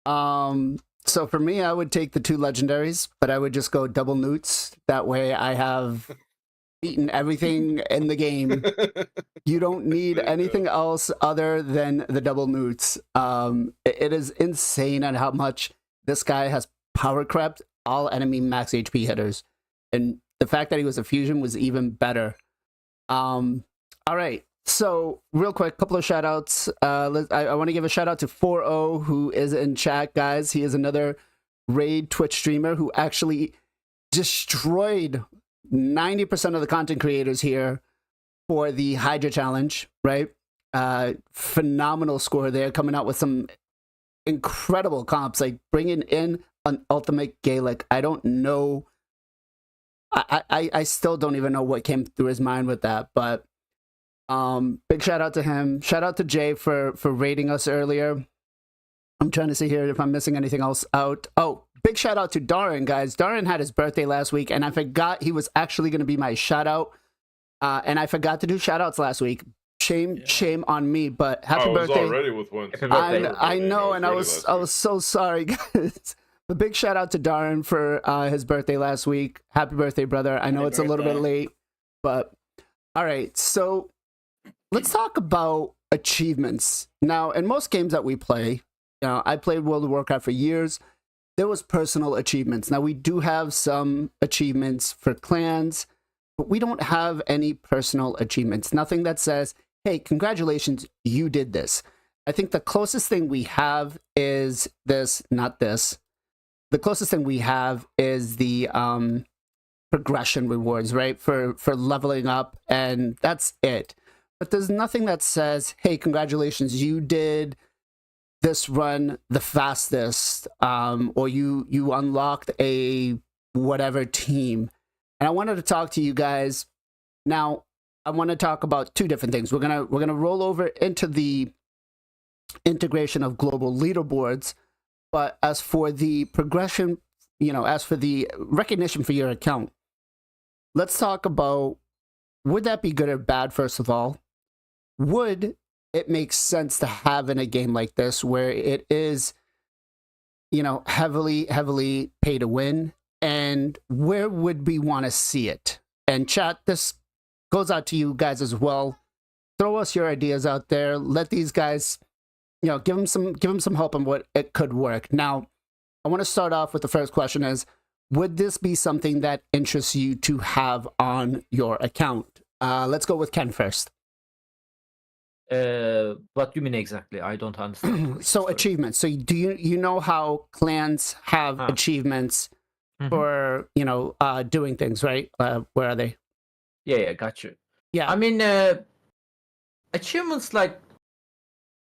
Speaker 6: So for me, I would take the 2 legendaries, but I would just go double newts. That way I have beaten everything in the game. You don't need anything else other than the double newts. It is insane on how much this guy has power crept all enemy max HP hitters. And the fact that he was a fusion was even better. All right. So real quick, couple of shout outs. I want to give a shout out to 4O who is in chat, guys. He is another raid Twitch streamer who actually destroyed 90% of the content creators here for the Hydra challenge, right? Phenomenal score there, coming out with some incredible comps, like bringing in an ultimate Gaelic. I don't know. I still don't even know what came through his mind with that, but big shout out to him. Shout out to Jay for rating us earlier. I'm trying to see here if I'm missing anything else out. Oh, big shout out to Darren, guys. Darren had his birthday last week, and I forgot he was actually going to be my shout out. And I forgot to do shout outs last week. Shame on me, but happy birthday.
Speaker 8: I was already with one.
Speaker 6: I know, and I was so sorry, guys. But big shout out to Darren for his birthday last week. Happy birthday, brother. I know it's a little bit late, but all right. So let's talk about achievements. Now, in most games that we play, I played World of Warcraft for years. There was personal achievements. Now, we do have some achievements for clans, but we don't have any personal achievements. Nothing that says, hey, congratulations, you did this. I think the closest thing we have is this, not this. The closest thing we have is the progression rewards, right? For leveling up, and that's it. But there's nothing that says, hey, congratulations, you did this run the fastest, or you unlocked a whatever team. And I wanted to talk to you guys. Now, I want to talk about two different things. We're gonna roll over into the integration of global leaderboards, but as for the progression, as for the recognition for your account, let's talk about, would that be good or bad, first of all? Would it make sense to have in a game like this where it is, heavily pay to win? And where would we want to see it? And chat, this goes out to you guys as well. Throw us your ideas out there. Let these guys, give them some help on what it could work. Now, I want to start off with the first question is, would this be something that interests you to have on your account? Let's go with Ken first.
Speaker 7: What do you mean exactly? I don't understand.
Speaker 6: So achievements. So do you know how clans have achievements for doing things, right? Where are they?
Speaker 7: Yeah, got you.
Speaker 6: Yeah,
Speaker 7: I mean, achievements, like,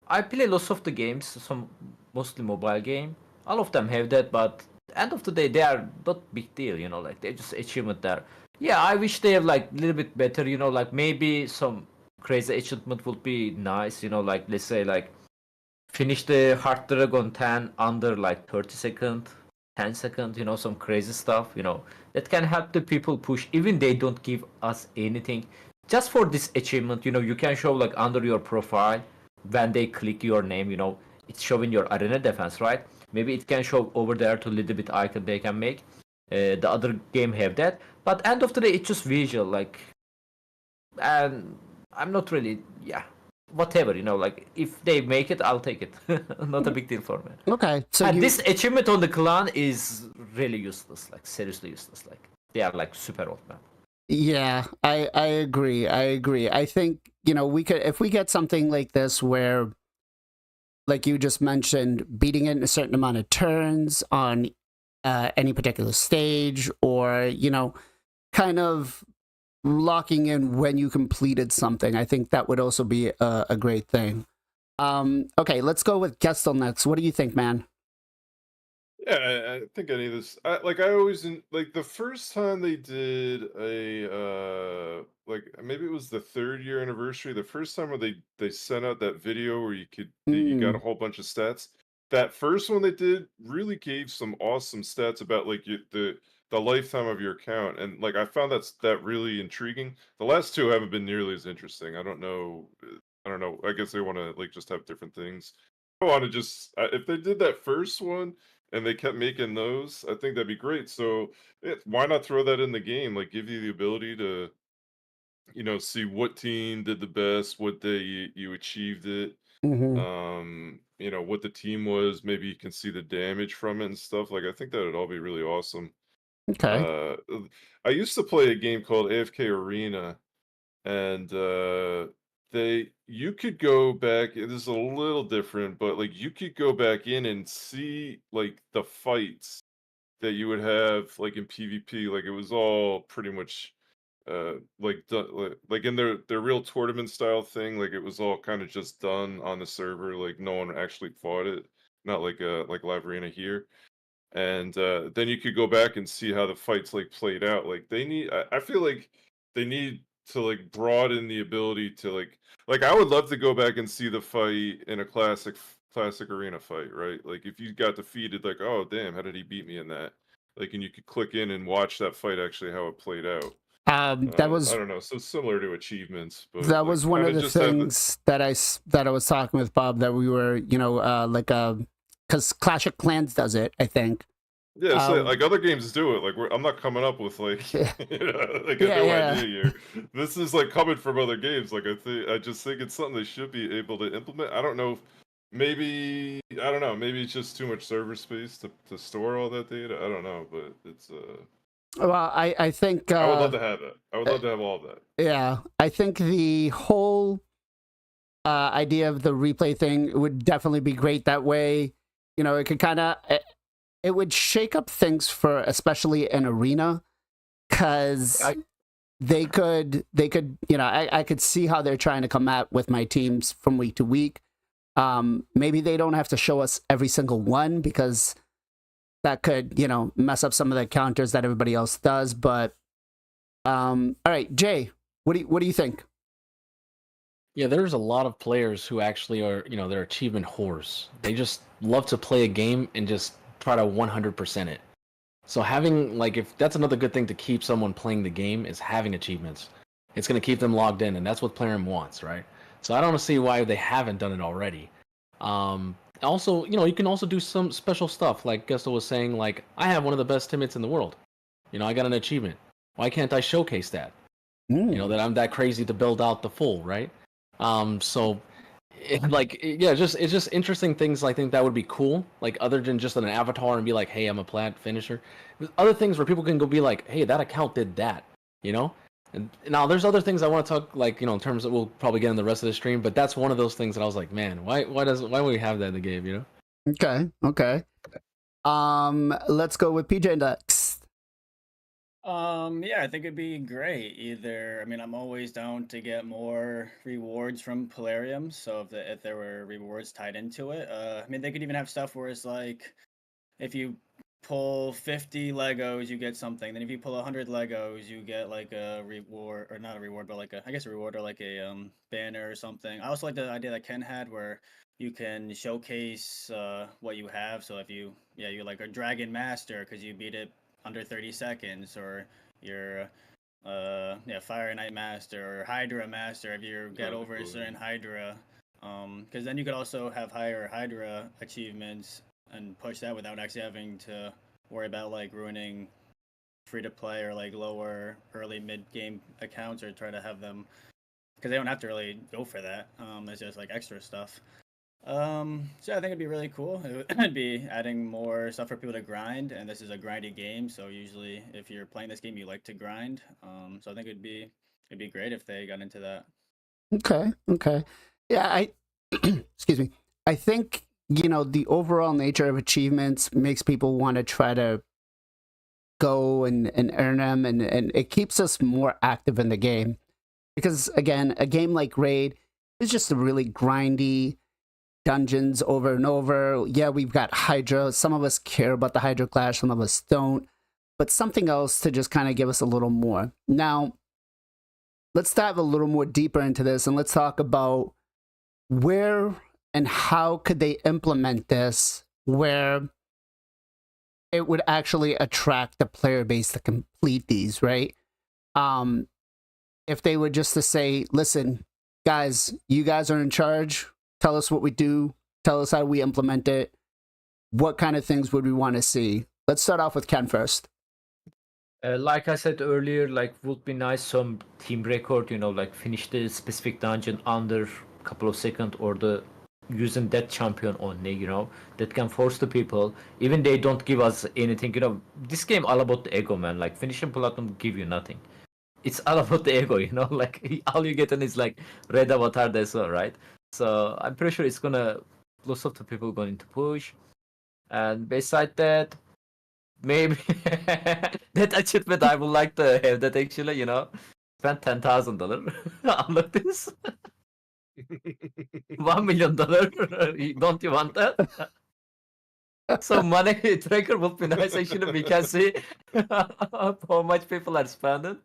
Speaker 7: I play lots of the games, some mostly mobile game. All of them have that, but end of the day, they are not big deal, like they're just achievement there. Yeah, I wish they have like a little bit better, like maybe some crazy achievement would be nice, like let's say like finish the Heart Dragon 10 under like 30 seconds, 10 seconds, some crazy stuff, that can help the people push, even they don't give us anything. Just for this achievement, you can show like under your profile when they click your name, it's showing your arena defense, right? Maybe it can show over there to a little bit icon they can make. The other game have that, but end of the day, it's just visual, like, and I'm not really, whatever, like, if they make it, I'll take it. Not a big deal for me.
Speaker 6: Okay, so
Speaker 7: and this achievement on the clan is really useless, like, seriously useless, like, they are, like, super old, man.
Speaker 6: Yeah, I agree. I think, we could, if we get something like this where, like you just mentioned, beating it in a certain amount of turns on any particular stage, or, kind of locking in when you completed something, I think that would also be a great thing. Okay, let's go with Gestal next. What do you think, man?
Speaker 8: Yeah, I think any of this. I always like the first time they did a like maybe it was the 3rd-year anniversary. The first time where they sent out that video where you got a whole bunch of stats. That first one they did really gave some awesome stats about like the lifetime of your account, and like I found that really intriguing. The last two haven't been nearly as interesting. I don't know. I guess they want to like just have different things. I want to just if they did that first one and they kept making those, I think that'd be great. So why not throw that in the game? Like give you the ability to, see what team did the best, what day you achieved it, what the team was. Maybe you can see the damage from it and stuff. Like I think that would all be really awesome.
Speaker 6: Okay.
Speaker 8: I used to play a game called AFK Arena, and you could go back. This is a little different, but like you could go back in and see like the fights that you would have like in PvP. Like it was all pretty much like in their real tournament style thing. Like it was all kind of just done on the server. Like no one actually fought it, not like live arena here. And then you could go back and see how the fights like played out. Like I feel like they need to like broaden the ability to like I would love to go back and see the fight in a classic arena fight, right? Like if you got defeated, like, oh damn, how did he beat me in that? Like, and you could click in and watch that fight actually how it played out.
Speaker 6: That was
Speaker 8: I don't know, so similar to achievements, but
Speaker 6: that
Speaker 8: like,
Speaker 6: was one of the things that I was talking with Bob, that we were, because Clash of Clans does it, I think.
Speaker 8: Yeah, so like other games do it. Like I'm not coming up with like like a new idea here. This is like coming from other games. Like I just think it's something they should be able to implement. I don't know. Maybe I don't know. Maybe it's just too much server space to store all that data. I don't know, but it's
Speaker 6: Well, I think
Speaker 8: I would love to have that. I would love to have all of that.
Speaker 6: Yeah, I think the whole idea of the replay thing would definitely be great that way. You know, it could kind of it would shake up things for especially an arena, because they could you know, I could see how they're trying to come at with my teams from week to week. Maybe they don't have to show us every single one, because that could, you know, mess up some of the counters that everybody else does. But all right, Jay, what do you think?
Speaker 9: Yeah, there's a lot of players who actually are, you know, they're achievement whores. They just love to play a game and just try to 100% it. So having, like, if that's another good thing to keep someone playing the game is having achievements. It's going to keep them logged in, and that's what Plarium wants, right? So I don't see why they haven't done it already. Also, you know, you can also do some special stuff, like Gestal was saying, like, I have one of the best teammates in the world. You know, I got an achievement. Why can't I showcase that? You know, that I'm that crazy to build out the full, right? So, it's just interesting things. I think that would be cool. Like, other than just an avatar and be like, hey, I'm a plat finisher. There's other things where people can go be like, hey, that account did that, you know? And now there's other things I want to talk, like, you know, in terms of, we'll probably get in the rest of the stream, but that's one of those things that I was like, man, why would we have that in the game, you know?
Speaker 6: Okay. Let's go with PJ next.
Speaker 10: Yeah, I think it'd be great. Either, I mean, I'm always down to get more rewards from Polarium. So if there were rewards tied into it, I mean, they could even have stuff where it's like, if you pull 50 Legos, you get something. Then if you pull 100 Legos, you get like a reward, or not a reward, but like I guess a reward, or like a banner or something. I also like the idea that Ken had where you can showcase what you have. So if you like a Dragon Master because you beat it under 30 seconds, or your Fire Knight Master or Hydra Master if you get over a certain Hydra. Because then you could also have higher Hydra achievements and push that without actually having to worry about like ruining free to play or like lower early mid game accounts, or try to have them, because they don't have to really go for that. It's just like extra stuff. So I think it'd be really cool. It'd be adding more stuff for people to grind, and this is a grindy game, so usually if you're playing this game, you like to grind. So I think it'd be great if they got into that.
Speaker 6: Okay. Yeah, I excuse me. I think, you know, the overall nature of achievements makes people want to try to go and earn them, and it keeps us more active in the game. Because again, a game like Raid is just a really grindy dungeons over and over. Yeah, we've got Hydra. Some of us care about the Hydra Clash, some of us don't. But something else to just kind of give us a little more. Now, let's dive a little more deeper into this, and let's talk about where and how could they implement this where it would actually attract the player base to complete these, right? If they were just to say, listen, guys, you guys are in charge. Tell us what we do. Tell us how we implement it. What kind of things would we want to see? Let's start off with Ken first.
Speaker 7: Like I said earlier, like would be nice some team record, you know, like finish the specific dungeon under a couple of seconds, or the using that champion only, you know, that can force the people, even they don't give us anything, you know. This game all about the ego, man. Like finishing platinum give you nothing. It's all about the ego, you know. Like all you get in is like red avatar, that's all, right? So I'm pretty sure it's gonna, lots of the people going to push. And beside that, maybe that achievement I would like to have that actually, you know, spend $10,000 on this. $1 million. Don't you want that? So money tracker would be nice. Actually, we can see how much people are spending.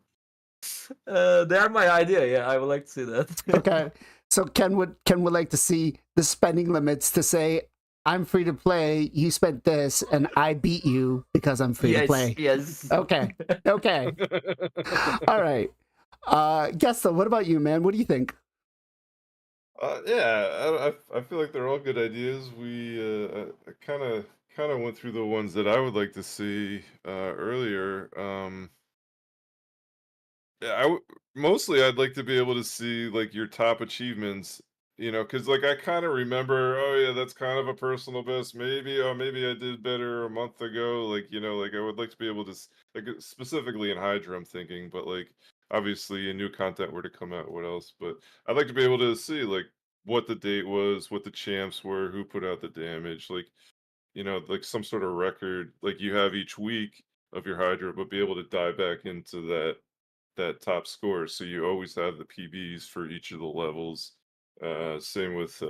Speaker 7: They are my idea. Yeah, I would like to see that.
Speaker 6: Okay, so Ken would like to see the spending limits to say, I'm free to play, you spent this, and I beat you because I'm free to play.
Speaker 7: Yes.
Speaker 6: Okay. All right. Gestal, what about you, man? What do you think?
Speaker 8: Yeah, I feel like they're all good ideas. We I kind of went through the ones that I would like to see earlier. Yeah, mostly I'd like to be able to see like your top achievements, you know, because like I kind of remember, oh yeah, that's kind of a personal best. Maybe, oh maybe I did better a month ago. Like, you know, like I would like to be able to like specifically in Hydra, I'm thinking, but like obviously a new content were to come out, what else? But I'd like to be able to see like what the date was, what the champs were, who put out the damage, like, like some sort of record like you have each week of your Hydra, but be able to dive back into that top score, so you always have the PBs for each of the levels. Same with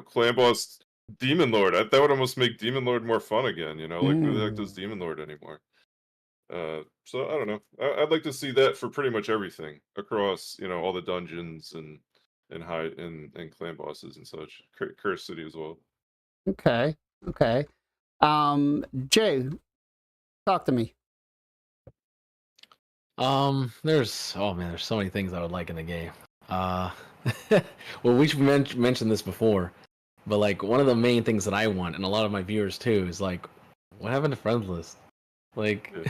Speaker 8: Clan Boss Demon Lord. That would almost make Demon Lord more fun again. Like who the heck does Demon Lord anymore? So I don't know. I'd like to see that for pretty much everything across all the dungeons and high and clan bosses and such. Curse City as well.
Speaker 6: Okay. Okay. Jay, talk to me.
Speaker 9: There's so many things I would like in the game. Well, we've mentioned this before, but like one of the main things that I want, and a lot of my viewers too, is like, what happened to friends list? Like,
Speaker 8: Yeah.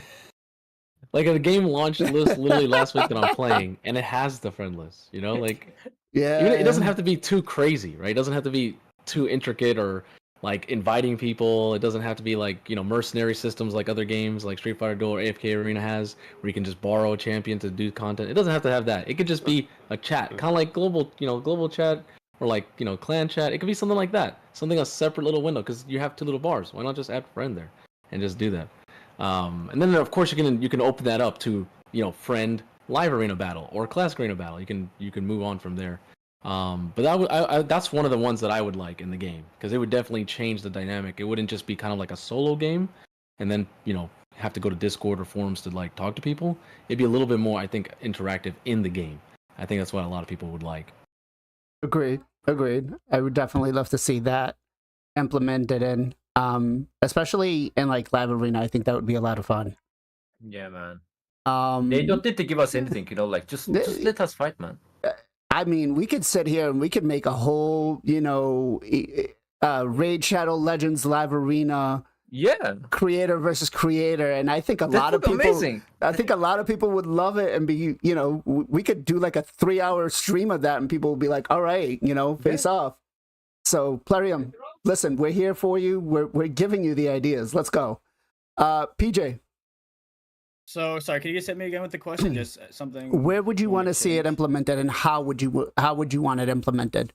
Speaker 9: like a game launched literally last week that I'm playing, and it has the friend list. Like,
Speaker 6: Yeah.
Speaker 9: it doesn't have to be too crazy, right? It doesn't have to be too intricate or like inviting people. It doesn't have to be like mercenary systems like other games like Street Fighter Duel or AFK Arena has, where you can just borrow a champion to do content. It doesn't have to have that. It could just be a chat, kind of like global chat or like clan chat. It could be something like that, a separate little window, because you have two little bars. Why not just add friend there and just do that? And then of course you can open that up to friend live arena battle or classic arena battle. You can move on from there. But that's one of the ones that I would like in the game, because it would definitely change the dynamic. It wouldn't just be kind of like a solo game and then have to go to Discord or forums to like talk to people. It'd be a little bit more, I think, interactive in the game. I think that's what a lot of people would like.
Speaker 6: Agreed. I would definitely love to see that implemented in, especially in like live arena. I think that would be a lot of fun.
Speaker 7: Yeah, man. They don't need to give us anything, like just let us fight, man.
Speaker 6: I mean, we could sit here and we could make a whole, Raid Shadow Legends live arena.
Speaker 7: Yeah.
Speaker 6: Creator versus creator, and I think a lot of people.
Speaker 7: Amazing.
Speaker 6: I think a lot of people would love it and be, we could do like a 3-hour stream of that, and people would be like, "All right, face off." So, Plerium, listen, we're here for you. We're giving you the ideas. Let's go, PJ.
Speaker 10: So sorry, can you just hit me again with the question? Just something.
Speaker 6: Where would you want to see it implemented, and how would you want it implemented?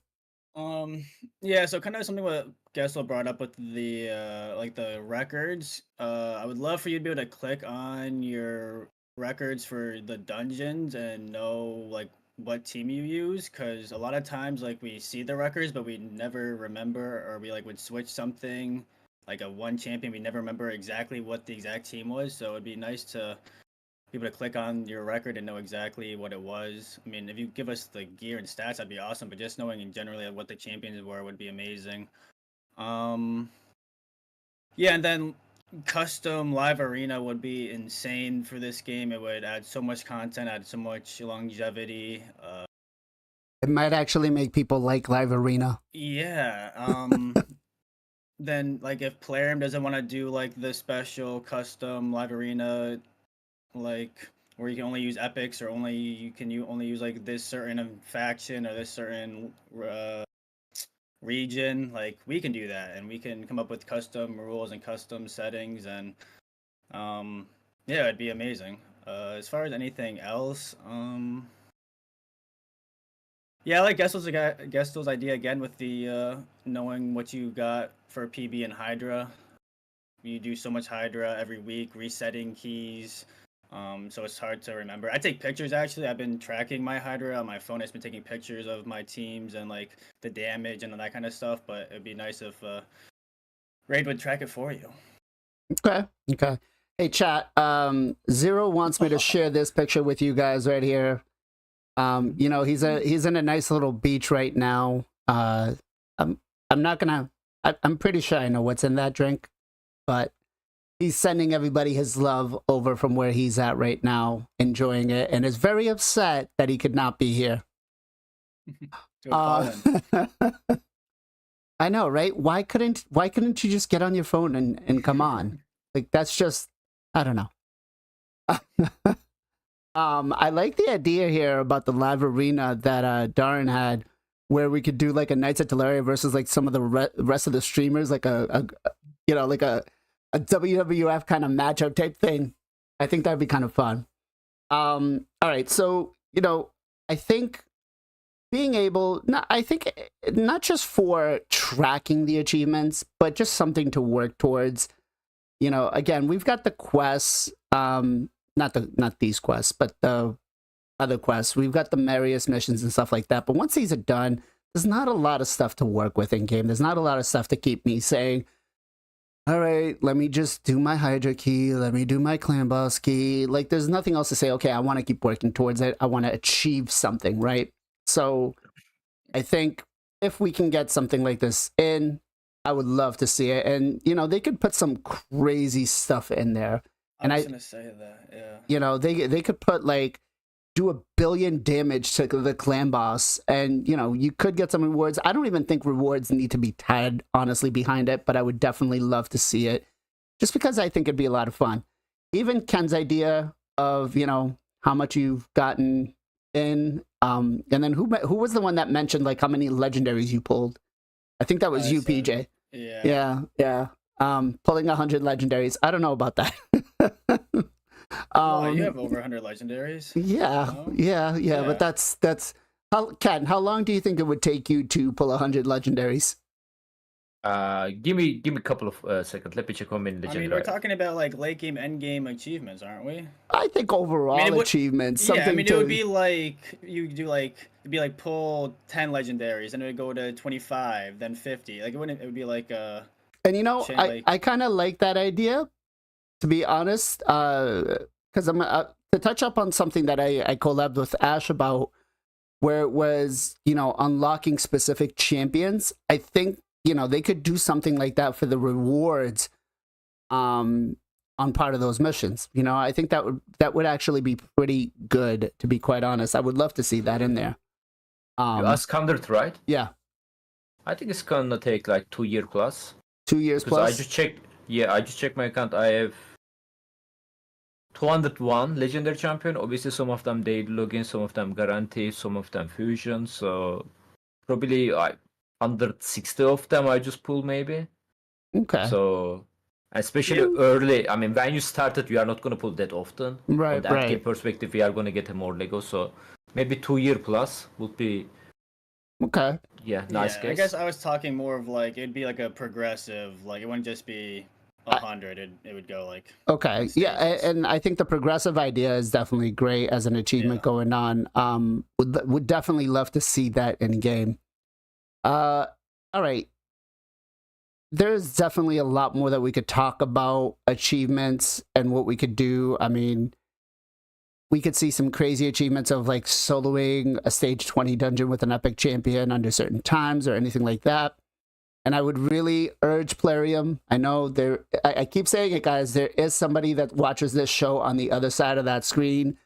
Speaker 10: Yeah, so kind of something what Gestal brought up with the like the records. I would love for you to be able to click on your records for the dungeons and know like what team you use, because a lot of times like we see the records but we never remember, or we like would switch something like a one champion, we never remember exactly what the exact team was. So it'd be nice to be able to click on your record and know exactly what it was. I mean, if you give us the gear and stats, that'd be awesome, but just knowing in generally what the champions were would be amazing. Yeah, and then custom live arena would be insane for this game. It would add so much content, add so much longevity.
Speaker 6: It might actually make people like live arena.
Speaker 10: Yeah. Then like if Plarium doesn't want to do like the special custom live arena, like where you can only use epics, or only use like this certain faction or this certain region, like we can do that, and we can come up with custom rules and custom settings, and yeah, it'd be amazing. As far as anything else, yeah, I like Gestal's idea again with the knowing what you got for PB and Hydra. You do so much Hydra every week, resetting keys. So it's hard to remember. I take pictures, actually. I've been tracking my Hydra on my phone. I've been taking pictures of my teams and like the damage and that kind of stuff, but it'd be nice if Raid would track it for you.
Speaker 6: Okay. Hey chat, Zero wants me to share this picture with you guys right here. He's in a nice little beach right now. I'm pretty sure I know what's in that drink, but he's sending everybody his love over from where he's at right now, enjoying it, and is very upset that he could not be here. I know, right? Why couldn't you just get on your phone and come on? Like, that's just, I don't know. I like the idea here about the live arena that Darren had, where we could do like a Knights of Teleria versus like some of the rest of the streamers, like a WWF kind of matchup type thing. I think that'd be kind of fun. All right, so I think being able, I think, not just for tracking the achievements, but just something to work towards. You know, again, we've got the quests, not these quests, but the other quests. We've got the Marius missions and stuff like that. But once these are done, there's not a lot of stuff to work with in game. There's not a lot of stuff to keep me saying, all right, let me just do my Hydra key. Let me do my clan boss key. Like, there's nothing else to say, okay, I want to keep working towards it. I want to achieve something, right? So I think if we can get something like this in, I would love to see it. And, you know, they could put some crazy stuff in there. And
Speaker 10: I was going to say that, yeah.
Speaker 6: You know, they could put, like, do 1 billion damage to the clan boss, and you know, you could get some rewards. I don't even think rewards need to be tied honestly behind it, but I would definitely love to see it, just because I think it'd be a lot of fun. Even Ken's idea of, you know, how much you've gotten in, and then who was the one that mentioned like how many legendaries you pulled? I think that was you, PJ. Yeah. Pulling 100 legendaries. I don't know about that.
Speaker 10: You have over 100 legendaries.
Speaker 6: Yeah. But that's Ken. How long do you think it would take you to pull 100 legendaries?
Speaker 7: Give me a couple of seconds. Let me check how many legendaries.
Speaker 10: I mean, we're talking about like late game, end game achievements, aren't we?
Speaker 6: I think overall achievements.
Speaker 10: Yeah, I mean, it would be like it'd be like pull 10 legendaries, and it would go to 25, then 50. Like it would be like
Speaker 6: And you know, I kind of like that idea, to be honest, because I'm to touch up on something that I collabed with Ash about, where it was, you know, unlocking specific champions. I think, you know, they could do something like that for the rewards on part of those missions. You know, I think that would actually be pretty good, to be quite honest. I would love to see that in there.
Speaker 7: You asked 100, right?
Speaker 6: Yeah.
Speaker 7: I think it's gonna take like 2 years plus.
Speaker 6: 2 years plus?
Speaker 7: I just checked my account. I have 201 legendary champion. Obviously, some of them they login, some of them guarantee, some of them fusion. So probably 160 of them I just pull maybe.
Speaker 6: Okay.
Speaker 7: So especially early. I mean, when you started, you are not gonna pull that often.
Speaker 6: Right.
Speaker 7: From that game perspective, we are gonna get a more Lego. So maybe 2 year plus would be.
Speaker 6: Okay.
Speaker 7: Yeah, nice guess.
Speaker 10: I guess I was talking more of like it'd be like a progressive, like it wouldn't just be 100. It would go like.
Speaker 6: Okay. Yeah, and I think the progressive idea is definitely great as an achievement going on. Would definitely love to see that in game. All right. There's definitely a lot more that we could talk about achievements and what we could do. I mean, we could see some crazy achievements of like soloing a stage 20 dungeon with an epic champion under certain times or anything like that. And I would really urge Plarium. I know I keep saying it, guys, there is somebody that watches this show on the other side of that screen,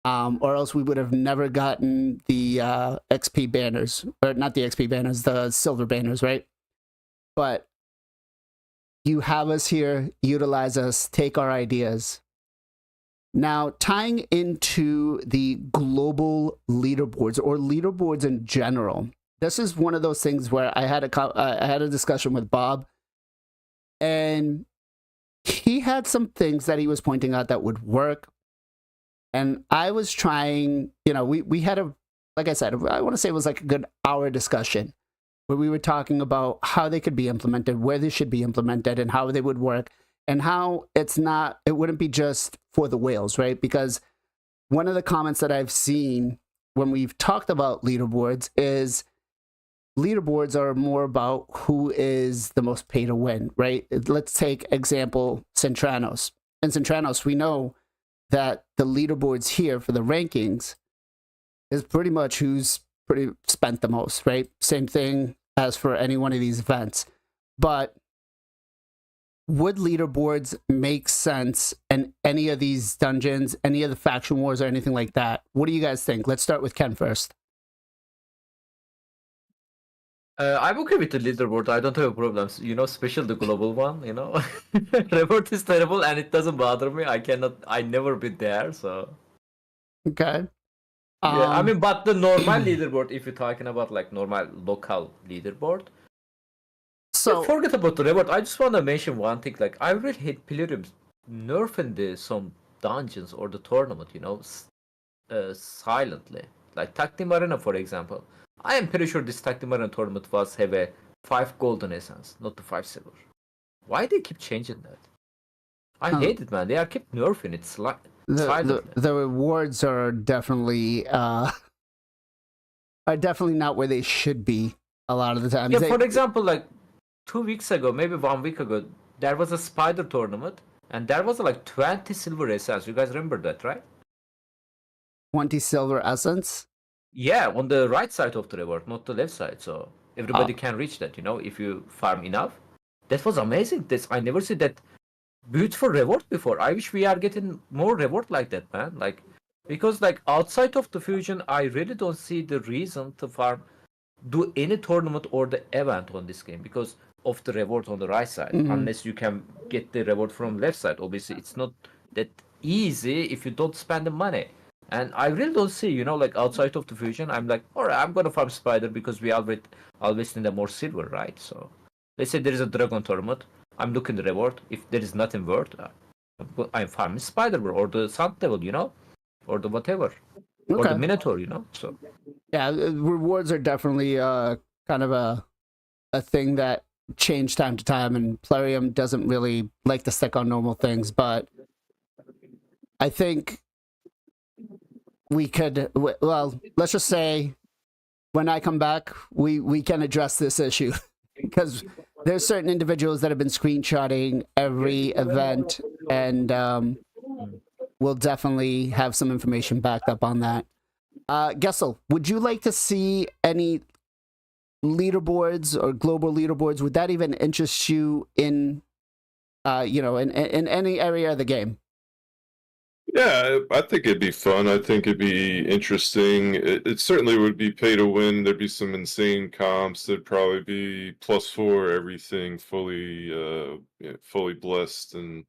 Speaker 6: or else we would have never gotten the XP banners, or not the XP banners, the silver banners, right? But you have us here, utilize us, take our ideas. Now, tying into the global leaderboards or leaderboards in general, this is one of those things where I had a discussion with Bob, and he had some things that he was pointing out that would work. And I was trying, you know, we had like I said, I want to say it was like a good hour discussion where we were talking about how they could be implemented, where they should be implemented, and how they would work. And how it wouldn't be just for the whales, right? Because one of the comments that I've seen when we've talked about leaderboards is leaderboards are more about who is the most pay to win, right? Let's take example Centranos. In Centranos, we know that the leaderboards here for the rankings is pretty much who's spent the most, right? Same thing as for any one of these events. But would leaderboards make sense in any of these dungeons, any of the faction wars or anything like that? What do you guys think? Let's start with Ken first.
Speaker 7: I'm okay with the leaderboard. I don't have problems. You know, especially the global one, you know. Reward is terrible and it doesn't bother me. I never been there, so.
Speaker 6: Okay.
Speaker 7: Yeah, I mean, but the normal leaderboard, if you're talking about like normal local leaderboard, so forget about the reward. I just want to mention one thing. Like, I really hate Plarium nerfing some dungeons or the tournament, you know, silently. Like Tag Team Arena, for example. I am pretty sure this Tag Team Arena tournament was have a 5 golden essence, not the 5 silver. Why they keep changing that? I hate it, man. They are keep nerfing it silently.
Speaker 6: The rewards are definitely not where they should be a lot of the times.
Speaker 7: Yeah, for example, like 2 weeks ago, maybe 1 week ago, there was a spider tournament, and there was like 20 silver essence. You guys remember that, right?
Speaker 6: 20 silver essence?
Speaker 7: Yeah, on the right side of the reward, not the left side. So everybody can reach that, if you farm enough. That was amazing. I never see that beautiful reward before. I wish we are getting more reward like that, man. Like, because like outside of the fusion, I really don't see the reason to farm, do any tournament or the event on this game because of the reward on the right side. Unless you can get the reward from left side. Obviously, it's not that easy if you don't spend the money. And I really don't see, like outside of the fusion, I'm like, all right, I'm gonna farm spider because we always need a more silver, right? So let's say there is a dragon tournament. I'm looking the reward. If there is nothing worth, I'm farming spider or the sun devil, or the whatever, or the minotaur, So
Speaker 6: yeah, rewards are definitely kind of a thing that change time to time, and Plarium doesn't really like to stick on normal things, but I think we could, well, let's just say when I come back, we can address this issue because there's certain individuals that have been screenshotting every event, and we'll definitely have some information backed up on that. Gestal, would you like to see any leaderboards or global leaderboards? Would that even interest you in, in any area of the game?
Speaker 8: Yeah, I think it'd be fun. I think it'd be interesting. It certainly would be pay to win. There'd be some insane comps. There'd probably be +4 everything, fully blessed and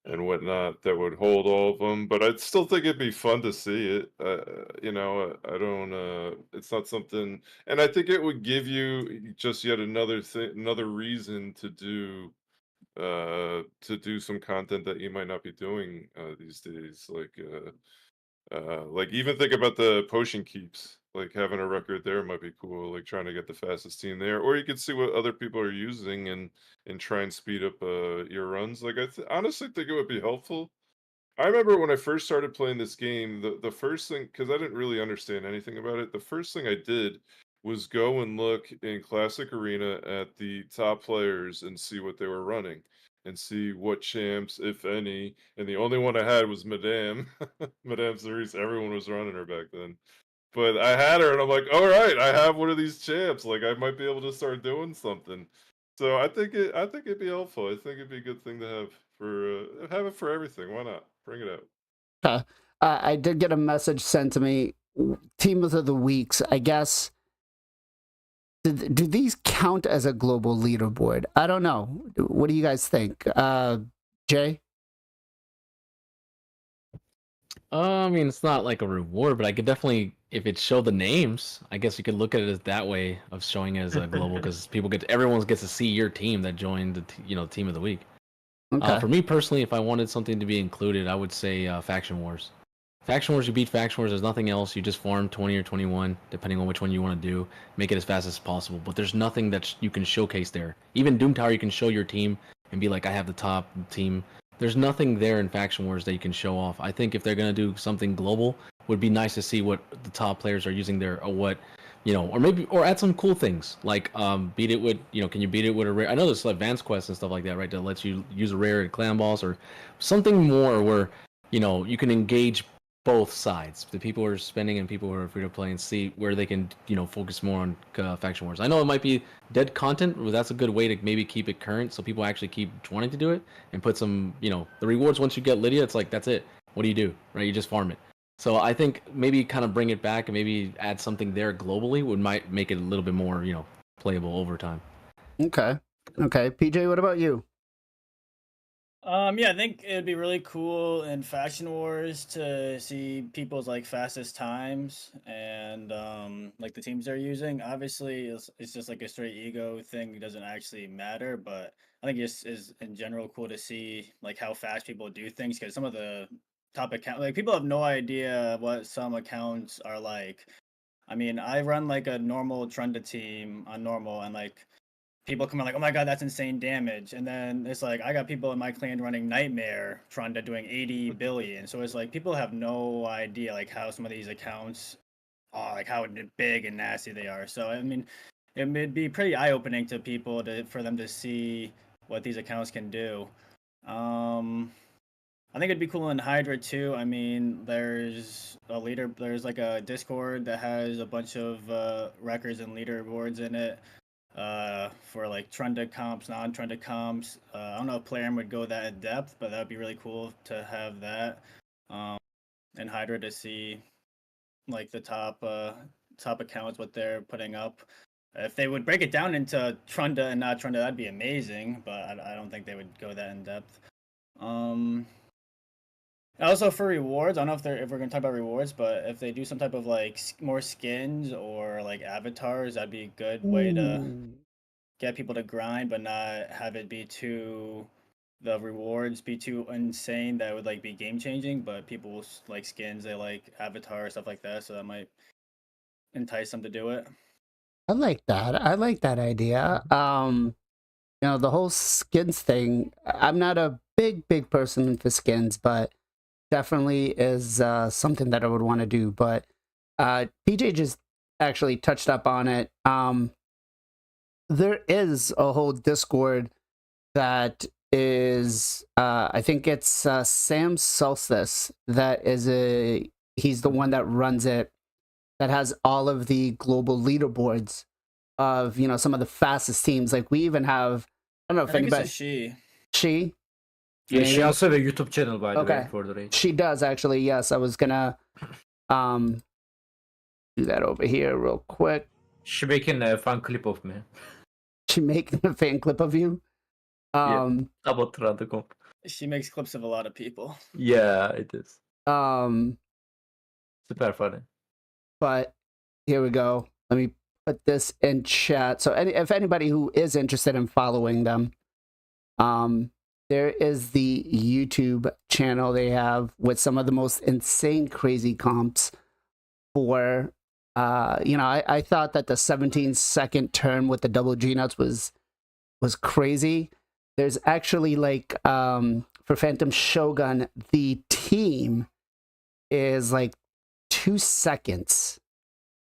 Speaker 8: whatnot that would hold all of them. But I'd still think it'd be fun to see it. I don't. It's not something, and I think it would give you just yet another reason to do some content that you might not be doing these days, like even think about the potion keeps, like having a record there might be cool, like trying to get the fastest team there, or you could see what other people are using and try and speed up your runs. Like honestly think it would be helpful. I remember when I first started playing this game, the first thing, because I didn't really understand anything about it, the first thing I did was go and look in Classic Arena at the top players and see what they were running and see what champs, if any. And the only one I had was Madame. Madame Cerise. Everyone was running her back then. But I had her and I'm like, all right, I have one of these champs. Like I might be able to start doing something. So I think it'd be helpful. I think it'd be a good thing to have it for everything. Why not? Bring it out.
Speaker 6: I did get a message sent to me. Teams of the weeks, I guess. Do these count as a global leaderboard? I don't know. What do you guys think? Jay?
Speaker 9: I mean, it's not like a reward, but I could definitely, if it showed the names, I guess you could look at it as that way of showing it as a global, because everyone gets to see your team that joined the team of the week.
Speaker 6: Okay.
Speaker 9: For me personally, if I wanted something to be included, I would say Faction Wars. Faction Wars, you beat Faction Wars, there's nothing else. You just farm 20 or 21, depending on which one you want to do. Make it as fast as possible. But there's nothing that you can showcase there. Even Doom Tower, you can show your team and be like, I have the top team. There's nothing there in Faction Wars that you can show off. I think if they're going to do something global, would be nice to see what the top players are using there, or what, or add some cool things, like beat it with, can you beat it with a rare? I know there's advanced quests and stuff like that, right, that lets you use a rare at clan boss, or something more where, you can engage both sides, the people who are spending and people who are free to play, and see where they can, focus more on Faction Wars. I know it might be dead content, but that's a good way to maybe keep it current, so people actually keep wanting to do it, and put some, the rewards once you get Lydia, it's like, that's it. What do you do, right? You just farm it. So I think maybe kind of bring it back and maybe add something there globally might make it a little bit more, playable over time.
Speaker 6: Okay. PJ, what about you?
Speaker 10: Yeah, I think it'd be really cool in Faction Wars to see people's like fastest times and like the teams they're using. Obviously, it's just like a straight ego thing. It doesn't actually matter, but I think it's is in general cool to see like how fast people do things, because some of the top account. Like people have no idea what some accounts are like. I mean, I run like a normal Trunda team on normal, and like people come in like, oh my god, that's insane damage. And then it's like I got people in my clan running Nightmare Trunda doing 80 billion. So it's like people have no idea like how some of these accounts are, like how big and nasty they are. So I mean, it would be pretty eye opening to people for them to see what these accounts can do. I think it'd be cool in Hydra too. I mean, there's like a Discord that has a bunch of records and leaderboards in it for like Trunda comps, non-Trunda comps. I don't know if Plarium would go that in depth, but that'd be really cool to have that. And Hydra to see like the top accounts, what they're putting up. If they would break it down into Trunda and not Trunda, that'd be amazing. But I don't think they would go that in depth. Also for rewards, I don't know if we're gonna talk about rewards, but if they do some type of like more skins or like avatars, that'd be a good way to get people to grind, but not have it be the rewards be too insane that would like be game changing. But people like skins, they like avatars, stuff like that, so that might entice them to do it.
Speaker 6: I like that. I like that idea. You know, the whole skins thing, I'm not a big person for skins, but definitely is something that I would want to do. But PJ just actually touched up on it. There is a whole Discord that is, I think it's Sam Solstice that is he's the one that runs it, that has all of the global leaderboards of, you know, some of the fastest teams. Like we even have, I don't know if anybody.
Speaker 10: It's a she.
Speaker 6: She?
Speaker 7: Yeah, she also have a YouTube channel, by the way,
Speaker 6: Okay.
Speaker 7: for the raid.
Speaker 6: She does actually, yes. I was gonna do that over here real quick.
Speaker 7: She making a fan clip of me.
Speaker 6: She making a fan clip of you?
Speaker 7: About Trunda comp.
Speaker 10: She makes clips of a lot of people.
Speaker 7: Yeah, it is. Super funny.
Speaker 6: But here we go. Let me put this in chat. So if anybody who is interested in following them, there is the YouTube channel they have with some of the most insane, crazy comps for, you know, I thought that the 17-second turn with the double G nuts was crazy. There's actually like, for Phantom Shogun, the team is like 2 seconds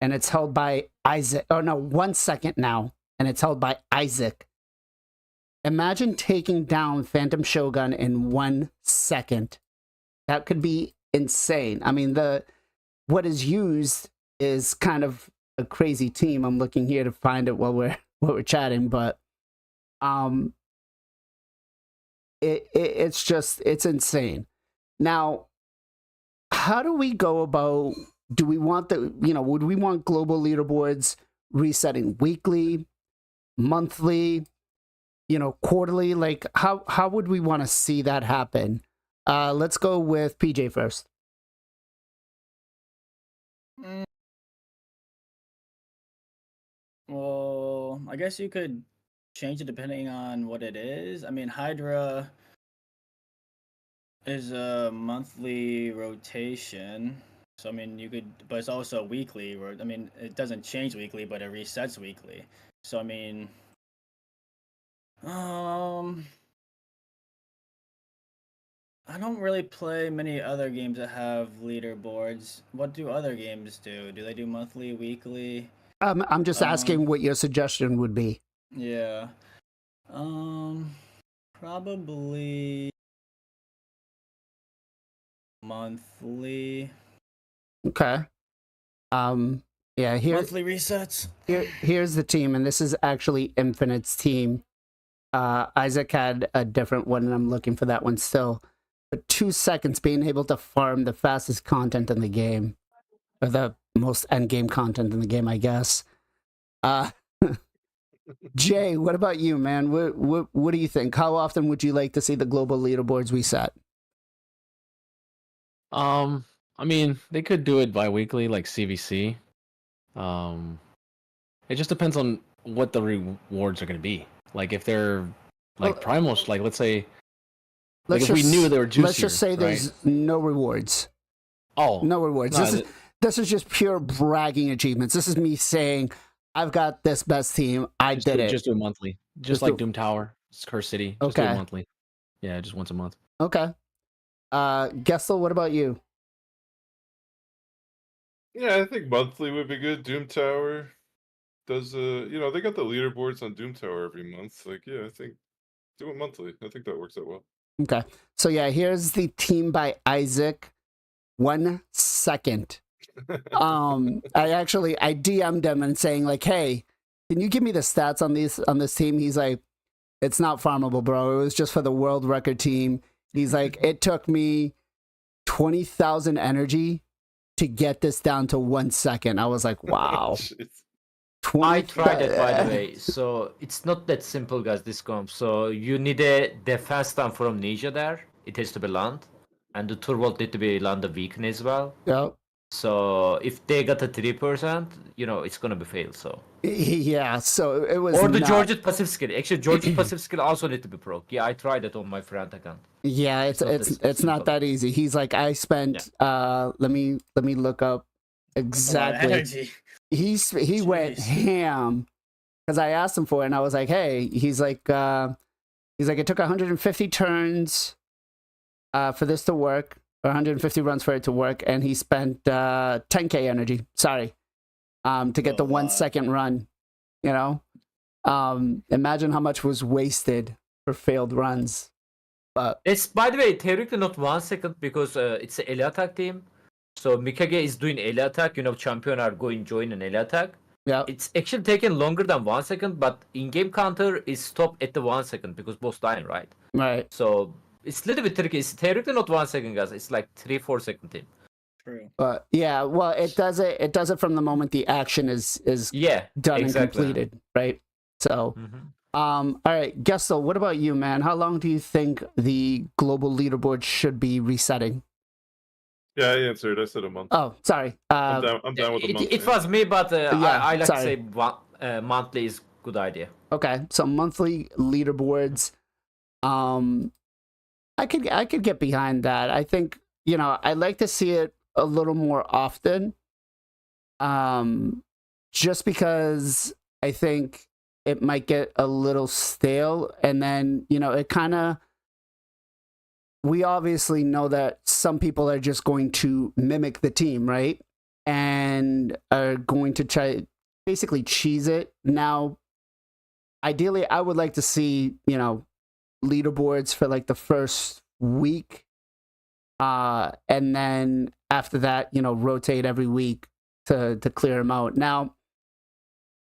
Speaker 6: and it's held by Isaac. Oh no, 1 second now, and it's held by Isaac. Imagine taking down Phantom Shogun in 1 second. That could be insane. I mean, what is used is kind of a crazy team. I'm looking here to find it while we're chatting, but it's insane. Now, how do we go about? Do we want would we want global leaderboards resetting weekly, monthly, quarterly? Like how would we want to see that happen? Let's go with PJ first.
Speaker 10: Well, I guess you could change it depending on what it is. I mean, Hydra is a monthly rotation. So I mean, you could, but it's also weekly. I mean, it doesn't change weekly, but it resets weekly. So I mean, I don't really play many other games that have leaderboards. What do other games do? Do they do monthly, weekly?
Speaker 6: I'm just asking what your suggestion would be.
Speaker 10: Yeah. Probably monthly.
Speaker 6: Okay. Yeah,
Speaker 10: monthly resets.
Speaker 6: Here's the team, and this is actually Infinite's team. Isaac had a different one, and I'm looking for that one still. But 2 seconds, being able to farm the fastest content in the game, or the most end game content in the game, I guess. Jay, what about you, man? What do you think? How often would you like to see the global leaderboards reset?
Speaker 9: I mean, they could do it bi-weekly, like CVC. It just depends on what the rewards are going to be. Like if they're like primals, like let's say Like if we knew they were juicier,
Speaker 6: let's just say
Speaker 9: right?
Speaker 6: there's no rewards.
Speaker 9: Oh,
Speaker 6: No rewards.
Speaker 9: no,
Speaker 6: This is just pure bragging achievements. This is me saying, I've got this best team. I did it.
Speaker 9: Just do it monthly. Just like Doom Tower, Curse City. Just do it monthly. Yeah, just once a month.
Speaker 6: Okay. Gestal, what about you?
Speaker 8: Yeah, I think monthly would be good. Doom Tower does they got the leaderboards on Doom Tower every month. Like, yeah, I think do it monthly. I think that works out well.
Speaker 6: Okay. So yeah, here's the team by Isaac. 1 second. I DM'd him and saying like, hey, can you give me the stats on this team? He's like, it's not farmable, bro. It was just for the world record team. He's like, it took me 20,000 energy to get this down to 1 second. I was like, wow.
Speaker 7: I tried it, by the way. So it's not that simple, guys, this comp. So you need a defense time from Ninja there. It has to be land. And the Turbolt need to be land a weaken as well.
Speaker 6: Yep.
Speaker 7: So if they got a 3%, it's gonna be failed. So
Speaker 6: yeah, so it was.
Speaker 7: Or the George's passive skill. Actually, George's passive skill also need to be broke. Yeah, I tried it on my friend account.
Speaker 6: Yeah, it's not that easy. He's like, I spent. Let me look up exactly. He went ham because I asked him for it, and I was like, hey, he's like, it took 150 turns for this to work, or 150 runs for it to work, and he spent 10k energy. Sorry, to get the 1 second run. Imagine how much was wasted for failed runs. But
Speaker 7: it's, by the way, theoretically not 1 second because it's an Elia attack team. So Mikage is doing Elia attack. Champion are going join an Elia attack.
Speaker 6: Yeah.
Speaker 7: It's actually taken longer than 1 second, but in-game counter is stopped at the 1 second because boss dying, right?
Speaker 6: Right.
Speaker 7: So it's a little bit tricky. It's theoretically not 1 second, guys. It's like 3-4 second team.
Speaker 10: True.
Speaker 6: But yeah, well, it does it from the moment the action is done and completed, right? So, all right, Gestal, what about you, man? How long do you think the global leaderboard should be resetting?
Speaker 8: Yeah, I answered. I said a month.
Speaker 6: Oh, sorry.
Speaker 8: I'm down with a month.
Speaker 7: It was me, but I like
Speaker 6: sorry.
Speaker 7: to say monthly is good idea.
Speaker 6: Okay, so monthly leaderboards. I could get behind that. I think I'd like to see it a little more often. Just because I think it might get a little stale, and then it kind of. We obviously know that some people are just going to mimic the team, right? And are going to try basically cheese it. Now, ideally, I would like to see, leaderboards for like the first week. And then after that, rotate every week to clear them out. Now,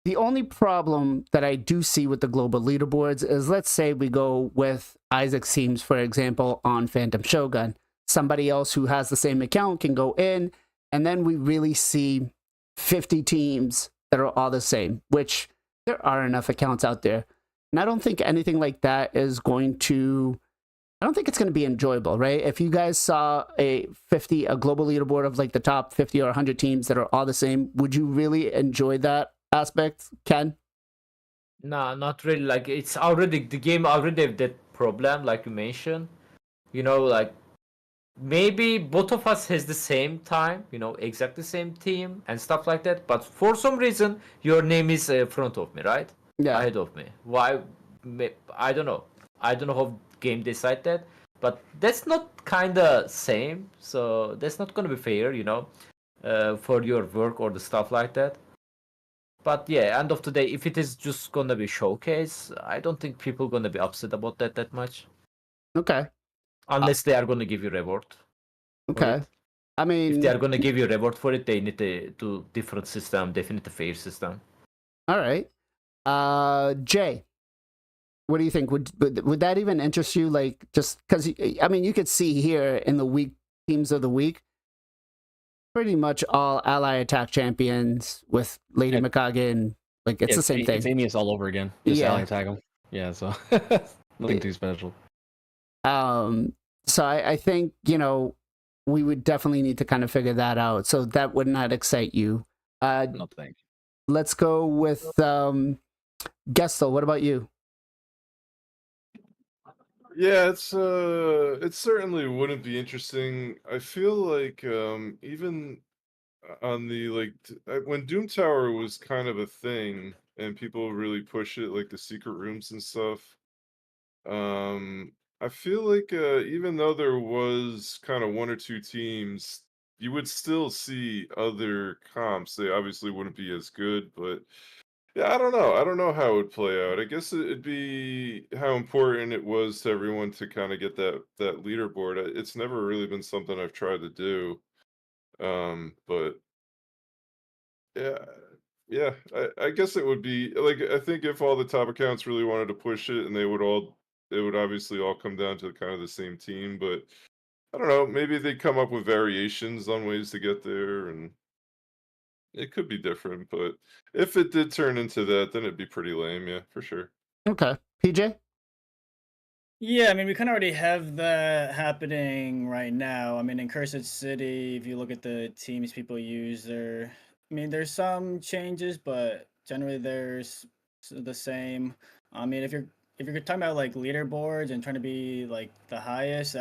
Speaker 6: the only problem that I do see with the global leaderboards is, let's say we go with Isaac's teams, for example, on Phantom Shogun. Somebody else who has the same account can go in, and then we really see 50 teams that are all the same, which there are enough accounts out there. And I don't think anything like that is going to... I don't think it's going to be enjoyable, right? If you guys saw a global leaderboard of like the top 50 or 100 teams that are all the same, would you really enjoy that aspect, Ken?
Speaker 7: No, not really. Like, it's already, the game already have that problem, like you mentioned. Like, maybe both of us has the same time, exactly same team and stuff like that. But for some reason, your name is in front of me, right?
Speaker 6: Yeah.
Speaker 7: Ahead of me. Why? I don't know. I don't know how game decide that. But that's not kind of same. So that's not going to be fair, for your work or the stuff like that. But yeah, end of the day, if it is just gonna be showcase, I don't think people gonna be upset about that much.
Speaker 6: Okay.
Speaker 7: Unless they are gonna give you reward.
Speaker 6: Okay. I mean,
Speaker 7: if they are gonna give you reward for it, they need to do different system, definitely fair system.
Speaker 6: All right. Jay, what do you think? Would that even interest you? Like, just because I mean, you could see here in the week teams of the week, pretty much all ally attack champions with Lady Mikage, and like it's the same thing.
Speaker 9: It's Amius all over again. Just ally attack them. Yeah, so nothing too special.
Speaker 6: So I think we would definitely need to kind of figure that out. So that would not excite you.
Speaker 9: No, thank you.
Speaker 6: Let's go with Gestal. What about you?
Speaker 8: Yeah, it certainly wouldn't be interesting. I feel like even on the when Doom Tower was kind of a thing and people really push it, like the secret rooms and stuff. I feel like even though there was kind of one or two teams, you would still see other comps. They obviously wouldn't be as good, but yeah, I don't know. I don't know how it would play out. I guess it'd be how important it was to everyone to kind of get that leaderboard. It's never really been something I've tried to do. But yeah, yeah. I guess it would be like I think if all the top accounts really wanted to push it, and they would obviously all come down to kind of the same team. But I don't know. Maybe they come up with variations on ways to get there, and it could be different. But if it did turn into that, then it'd be pretty lame. Yeah, for sure.
Speaker 6: Okay. PJ?
Speaker 10: Yeah, I mean, we kind of already have that happening right now. I mean, in Cursed City, if you look at the teams people use, I mean, there's some changes, but generally there's the same. I mean, if you're talking about like leaderboards and trying to be like the highest,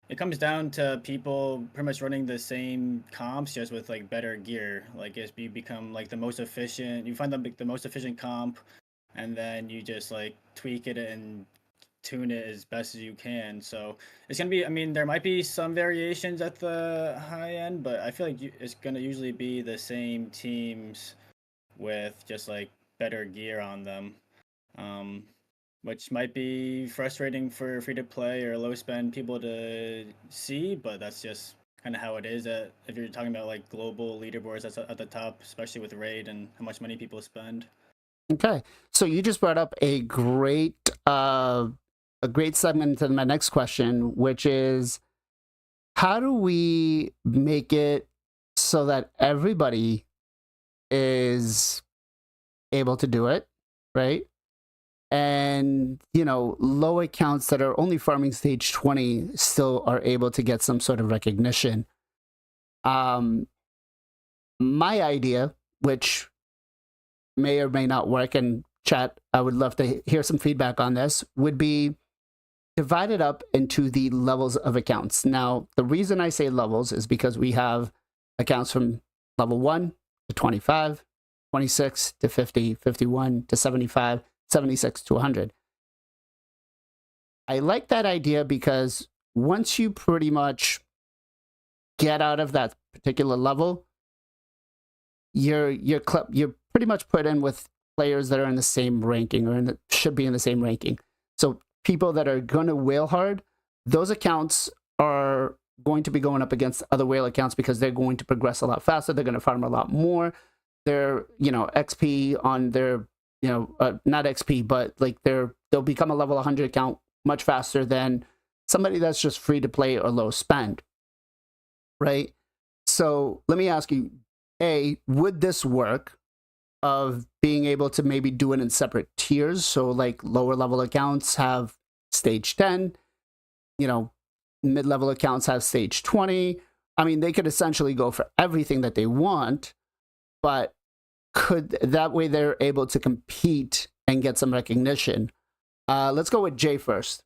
Speaker 10: it comes down to people pretty much running the same comps just with like better gear. Like as you become like the most efficient, you find the most efficient comp, and then you just like tweak it and tune it as best as you can. So it's gonna be. I mean, there might be some variations at the high end, but I feel like it's gonna usually be the same teams with just like better gear on them. Um, which might be frustrating for free to play or low spend people to see, but that's just kind of how it is. If you're talking about like global leaderboards, that's at the top, especially with Raid and how much money people spend.
Speaker 6: Okay. So you just brought up a great segment to my next question, which is how do we make it so that everybody is able to do it, right? And, you know, low accounts that are only farming stage 20 still are able to get some sort of recognition. My idea, which may or may not work, and chat, I would love to hear some feedback on this, would be divided up into the levels of accounts. Now, the reason I say levels is because we have accounts from level 1 to 25, 26 to 50, 51 to 75, 76 to 100. I like that idea because once you pretty much get out of that particular level, you're pretty much put in with players that are in the same ranking or should be in the same ranking. So people that are going to whale hard, those accounts are going to be going up against other whale accounts because they're going to progress a lot faster. They're going to farm a lot more. Their, you know, XP on their, you know, not XP, but like they'll become a level 100 account much faster than somebody that's just free to play or low spend, right? So let me ask you, would this work of being able to maybe do it in separate tiers? So like lower level accounts have stage 10, you know, mid-level accounts have stage 20. I mean, they could essentially go for everything that they want, but that way they're able to compete and get some recognition. Let's go with Jay first.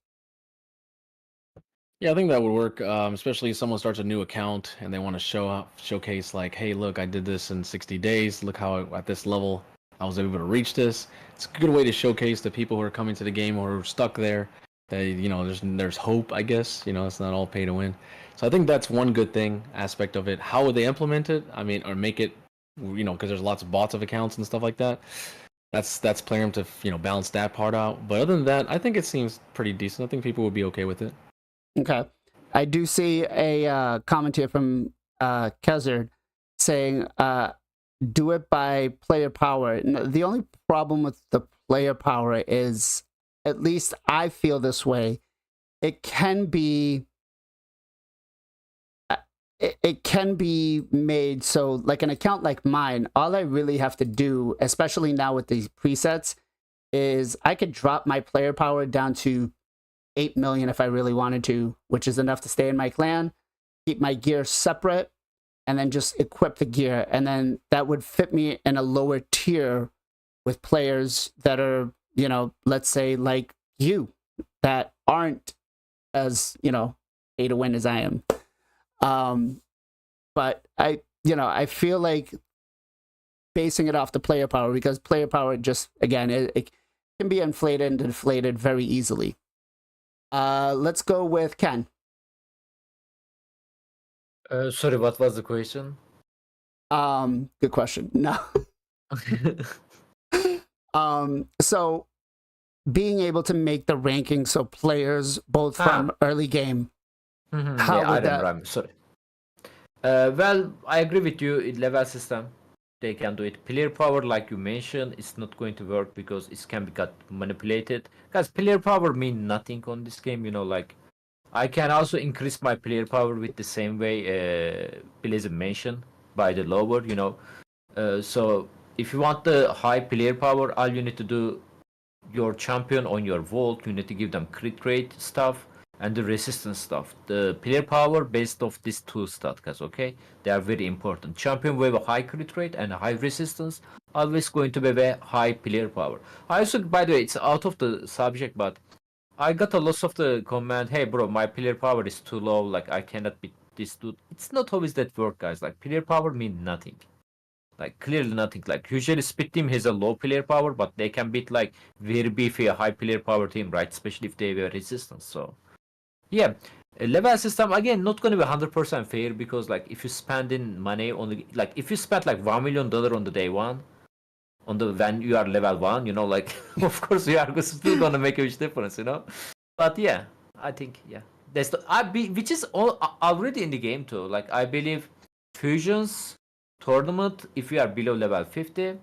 Speaker 9: Yeah, I think that would work, especially if someone starts a new account and they want to showcase like, hey, look, I did this in 60 days. Look how at this level I was able to reach this. It's a good way to showcase the people who are coming to the game or who are stuck there. That, you know, there's hope, I guess. You know, it's not all pay to win. So I think that's one good aspect of it. How would they implement it? I mean, or make it, you know, because there's lots of bots of accounts and stuff like that. That's playing them to, you know, balance that part out. But other than that, I think it seems pretty decent. I think people would be okay with it.
Speaker 6: Okay. I do see a comment here from Kezard saying, do it by player power. The only problem with the player power is, at least I feel this way, it can be made so like an account like mine, all I really have to do, especially now with these presets, is I could drop my player power down to 8 million if I really wanted to, which is enough to stay in my clan, keep my gear separate, and then just equip the gear. And then that would fit me in a lower tier with players that are, you know, let's say like you, that aren't as, you know, pay to win as I am. But I feel like basing it off the player power, because player power just, again, it can be inflated and deflated very easily. Let's go with Ken.
Speaker 7: Sorry, what was the question?
Speaker 6: Good question. No. So being able to make the rankings so players both from early game, how
Speaker 7: Yeah, I
Speaker 6: would that?
Speaker 7: remember. Sorry. Well, I agree with you. In level system, they can do it. Player power, like you mentioned, it's not going to work because it can be got manipulated. Because player power mean nothing on this game. You know, like I can also increase my player power with the same way BLAZIN mentioned by the lower. You know, so if you want the high player power, all you need to do your champion on your vault, you need to give them crit rate stuff and the resistance stuff. The player power based off these two stats, okay? They are very important. Champion with a high crit rate and a high resistance, always going to be a high player power. I also, by the way, it's out of the subject, but I got a lot of the comment, hey bro, my player power is too low, like I cannot beat this dude. It's not always that work, guys. Like player power mean nothing. Like clearly nothing. Like usually Spit team has a low player power, but they can beat like very beefy high player power team, right? Especially if they were resistance. So yeah, a level system again not gonna be 100% fair because like if you spend in money on the like if you spend like $1 million on the day one, on the when you are level one, you know, like of course you are still gonna make a huge difference, you know. But yeah, I think yeah, that's the which is all already in the game too. Like I believe fusions tournament, if you are below level 50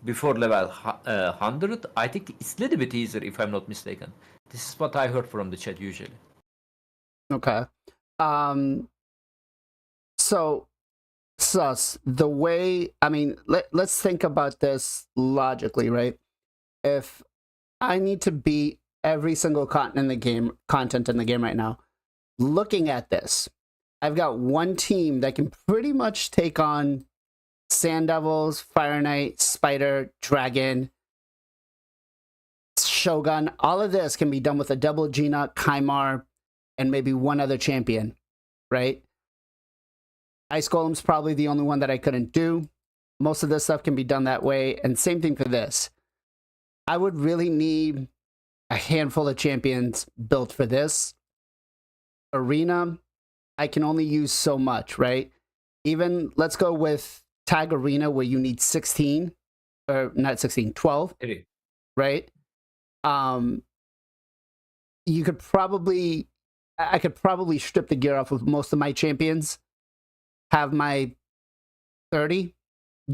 Speaker 7: before level 100, I think it's a little bit easier if I'm not mistaken. This is what I heard from the chat usually.
Speaker 6: Okay. So Sus, the way, I mean, let's think about this logically, right? If I need to beat every single content in the game right now, looking at this, I've got one team that can pretty much take on Sand Devils, Fire Knight, Spider, Dragon, Shogun. All of this can be done with a double Gina, Kaimar, and maybe one other champion, right? Ice Golem's probably the only one that I couldn't do. Most of this stuff can be done that way, and same thing for this. I would really need a handful of champions built for this. Arena, I can only use so much, right? Even, let's go with Tag Arena where you need 16, or not 16, 12, right? You could probably, I could probably strip the gear off with most of my champions, have my 30,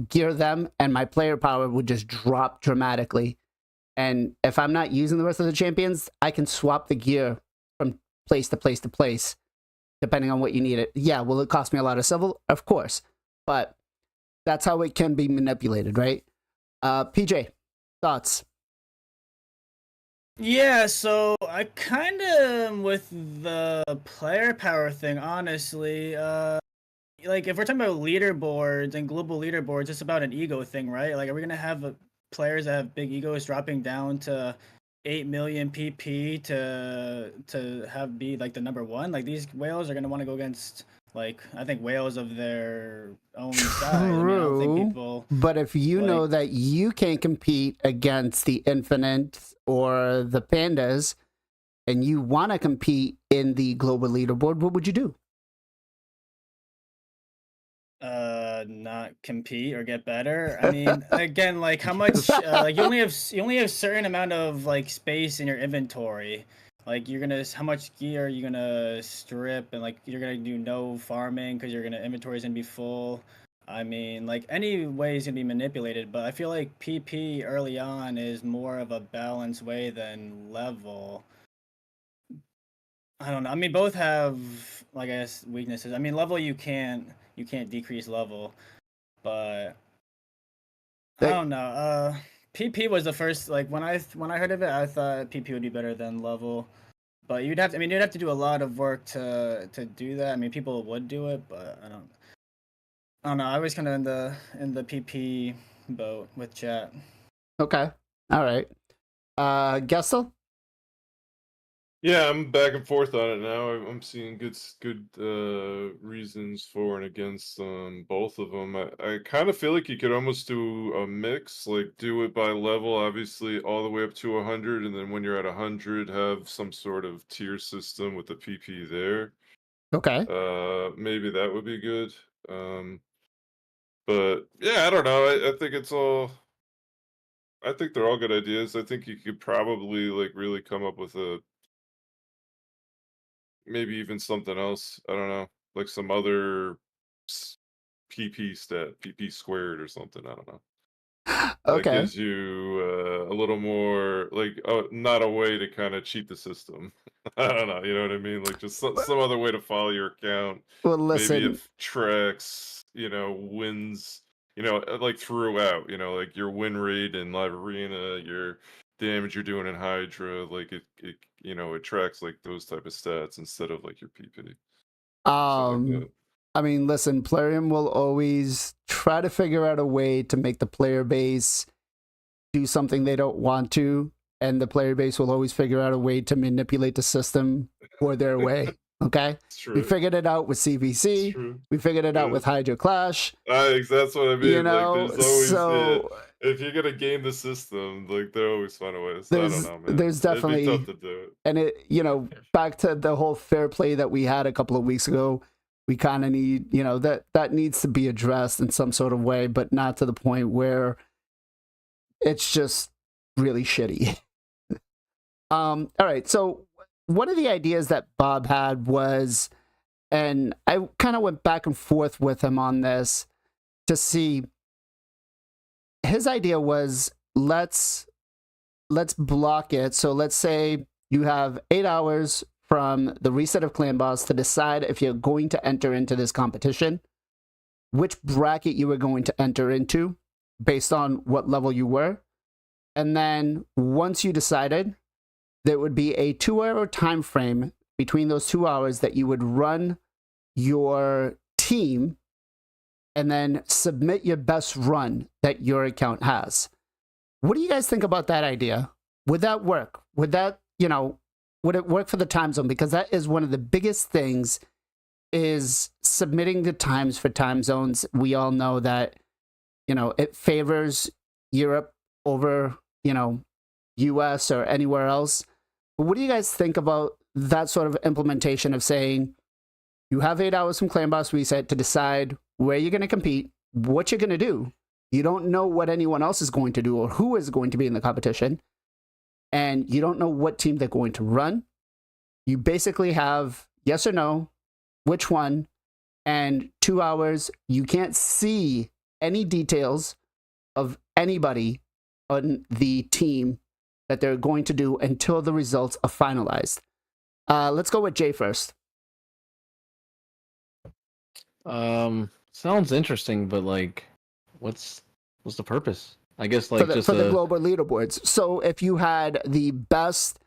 Speaker 6: gear them, and my player power would just drop dramatically. And if I'm not using the rest of the champions, I can swap the gear from place to place to place, depending on what you need it. Yeah, will it cost me a lot of silver? Of course. But that's how it can be manipulated, right? PJ, thoughts?
Speaker 10: Yeah, so I kind of with the player power thing, honestly. Like if we're talking about leaderboards and global leaderboards, it's about an ego thing, right? Like, are we gonna have players that have big egos dropping down to 8 million PP to have be like the number one? Like these whales are gonna want to go against, like, I think whales of their own size. I mean, I don't think people.
Speaker 6: But if you
Speaker 10: like,
Speaker 6: know that you can't compete against the Infinite or the Pandas, and you want to compete in the global leaderboard, what would you do?
Speaker 10: Not compete or get better. I mean, again, like how much? Like you only have certain amount of like space in your inventory. Like you're gonna, how much gear are you gonna strip, and like you're gonna do no farming because your inventory is gonna be full. I mean, like any way is gonna be manipulated, but I feel like PP early on is more of a balanced way than level. I don't know. I mean, both have, like, I guess, weaknesses. I mean, level you can't decrease level, but I don't know. PP was the first, like, when I heard of it, I thought PP would be better than level. But you'd have to, I mean, you'd have to do a lot of work to do that. I mean, people would do it, but I don't know. I was kind of in the PP boat with chat.
Speaker 6: Okay. All right. Gestal?
Speaker 8: Yeah, I'm back and forth on it now. I'm seeing good reasons for and against both of them. I kind of feel like you could almost do a mix, like do it by level, obviously all the way up to 100, and then when you're at 100, have some sort of tier system with the PP there.
Speaker 6: Okay.
Speaker 8: Maybe that would be good. But yeah, I don't know. I think it's all. I think they're all good ideas. I think you could probably like really come up with a maybe even something else. I don't know, like some other PP stat, PP squared or something. I don't know. That
Speaker 6: Okay.
Speaker 8: gives you a little more like not a way to kind of cheat the system. I don't know. You know what I mean? Like just some other way to follow your account.
Speaker 6: Well,
Speaker 8: Maybe
Speaker 6: listen.
Speaker 8: if tracks, wins, like throughout, like your win rate in live arena, your damage you're doing in Hydra, like it tracks like those type of stats instead of like your PP. Something like that.
Speaker 6: I mean, listen, Plarium will always try to figure out a way to make the player base do something they don't want to, and the player base will always figure out a way to manipulate the system for their way. Okay?
Speaker 8: It's true.
Speaker 6: We figured it out with
Speaker 8: It's
Speaker 6: CVC.
Speaker 8: true.
Speaker 6: We figured it out
Speaker 8: Yeah.
Speaker 6: with Hydra Clash.
Speaker 8: That's what I mean.
Speaker 6: You know,
Speaker 8: like, there's always
Speaker 6: so
Speaker 8: if you're gonna game the system, like they always find a way. So I don't know, man.
Speaker 6: there's definitely,
Speaker 8: It'd be tough to do it.
Speaker 6: and it, back to the whole fair play that we had a couple of weeks ago. We kind of need, that needs to be addressed in some sort of way, but not to the point where it's just really shitty. All right. So one of the ideas that Bob had was, and I kind of went back and forth with him on this to see. His idea was let's block it. So let's say you have 8 hours from the reset of Clan Boss to decide if you're going to enter into this competition, which bracket you were going to enter into based on what level you were. And then once you decided, there would be a 2-hour time frame between those 2 hours that you would run your team and then submit your best run that your account has. What do you guys think about that idea? Would that work? Would that, would it work for the time zone? Because that is one of the biggest things, is submitting the times for time zones. We all know that, it favors Europe over, US or anywhere else. But what do you guys think about that sort of implementation of saying you have 8 hours from Clan Boss Reset to decide where you're going to compete, what you're going to do. You don't know what anyone else is going to do or who is going to be in the competition. And you don't know what team they're going to run. You basically have yes or no, which one, and 2 hours. You can't see any details of anybody on the team that they're going to do until the results are finalized. Let's go with Jay first.
Speaker 9: Sounds interesting, but like, what's the purpose? I guess
Speaker 6: For the global leaderboards. So if you had the best,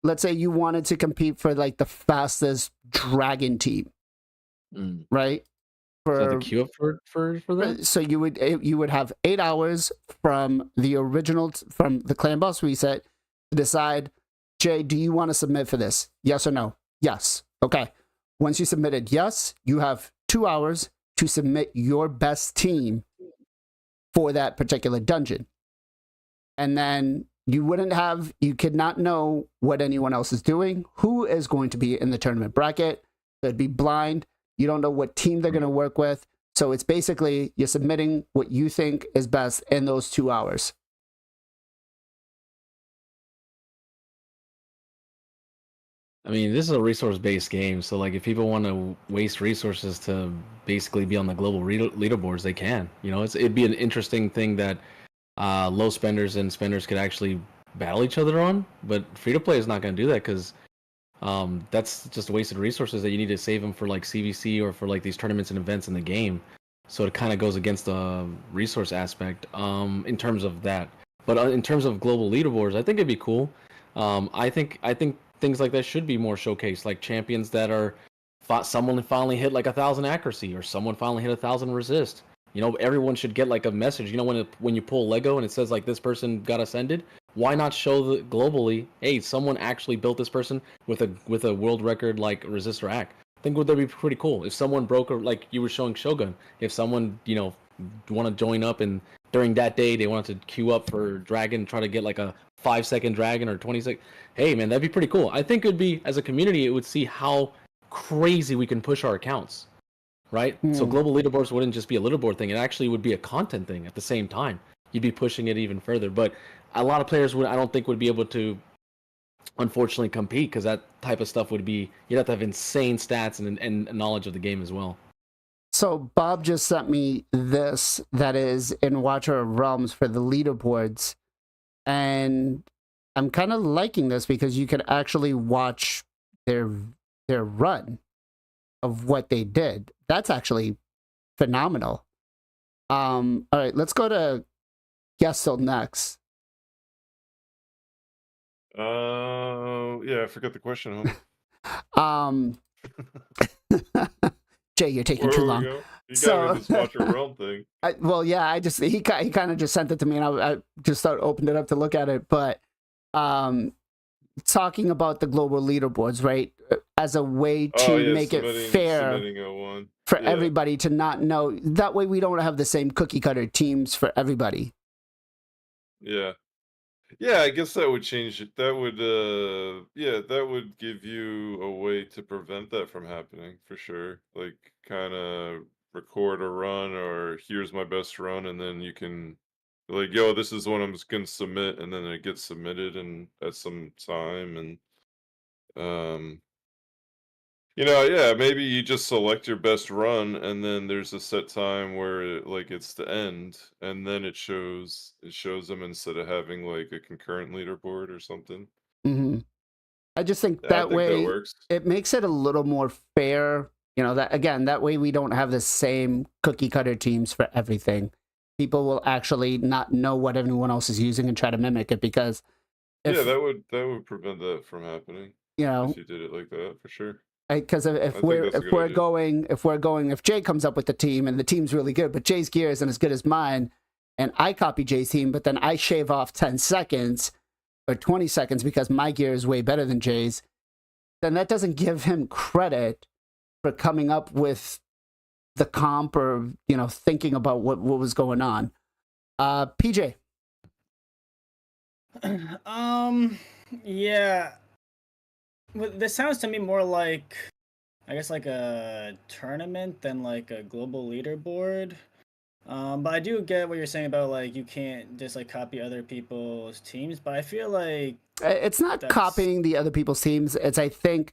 Speaker 6: let's say you wanted to compete for like the fastest dragon team, right?
Speaker 9: Is that the queue up for that?
Speaker 6: So you would have 8 hours from the original, from the Clan Boss Reset to decide, Jay, do you want to submit for this? Yes or no? Yes. Okay. Once you submitted yes, you have 2 hours to submit your best team for that particular dungeon. And then you could not know what anyone else is doing, who is going to be in the tournament bracket. It'd be blind. You don't know what team they're going to work with. So it's basically you're submitting what you think is best in those 2 hours.
Speaker 9: I mean, this is a resource-based game, so like if people want to waste resources to basically be on the global leaderboards, they can. It'd be an interesting thing that low spenders and spenders could actually battle each other on. But free-to-play is not going to do that because that's just wasted resources that you need to save them for like CVC or for like these tournaments and events in the game. So it kind of goes against the resource aspect in terms of that. But in terms of global leaderboards, I think it'd be cool. I think things like that should be more showcased, like champions that are someone finally hit like 1,000 accuracy or someone finally hit 1,000 resist, You know, everyone should get like a message. You know, when you pull Lego and it says like this person got ascended, why not show globally, hey, someone actually built this person with a world record like resistor hack? I think would that be pretty cool if someone broke, or like you were showing Shogun, if someone, you know, want to join up and during that day they wanted to queue up for dragon, try to get like a 5-second dragon or 20-second. Hey man, that'd be pretty cool. I think it would be, as a community, it would see how crazy we can push our accounts, right? So global leaderboards wouldn't just be a leaderboard thing; it actually would be a content thing at the same time. You'd be pushing it even further. But a lot of players I don't think would be able to, unfortunately, compete, because that type of stuff would be, you'd have to have insane stats and knowledge of the game as well.
Speaker 6: So Bob just sent me this that is in Watcher of Realms for the leaderboards, and I'm kind of liking this because you can actually watch their run of what they did. That's actually phenomenal. All right, let's go to Gestal next.
Speaker 8: Yeah, I forgot the question,
Speaker 6: homie. Jay, you're taking too long.
Speaker 8: You got me this Watcher Realm thing.
Speaker 6: Well, yeah, he kind of just sent it to me, and I just opened it up to look at it. But talking about the global leaderboards, right, as a way to make it fair for everybody to not know. That way, we don't have the same cookie cutter teams for everybody.
Speaker 8: Yeah. Yeah, I guess that would change it. That would, that would give you a way to prevent that from happening, for sure. Like, kind of record a run, or here's my best run, and then you can, like, yo, this is what I'm just gonna submit, and then it gets submitted and at some time, and you know, yeah, maybe you just select your best run, and then there's a set time where it's the end, and then it shows them instead of having like a concurrent leaderboard or something.
Speaker 6: I just think that way
Speaker 8: that works.
Speaker 6: It makes it a little more fair. You know, that way we don't have the same cookie cutter teams for everything. People will actually not know what everyone else is using and try to mimic it, because
Speaker 8: that would prevent that from happening.
Speaker 6: You know,
Speaker 8: if you did it like that, for sure.
Speaker 6: Because if Jay comes up with the team and the team's really good, but Jay's gear isn't as good as mine, and I copy Jay's team, but then I shave off 10 seconds or 20 seconds because my gear is way better than Jay's, then that doesn't give him credit for coming up with the comp, or, you know, thinking about what was going on. PJ.
Speaker 10: Yeah. Well, this sounds to me more like, I guess, like a tournament than like a global leaderboard. But I do get what you're saying about, like, you can't just like copy other people's teams. But I feel like
Speaker 6: it's not copying the other people's teams. It's, I think,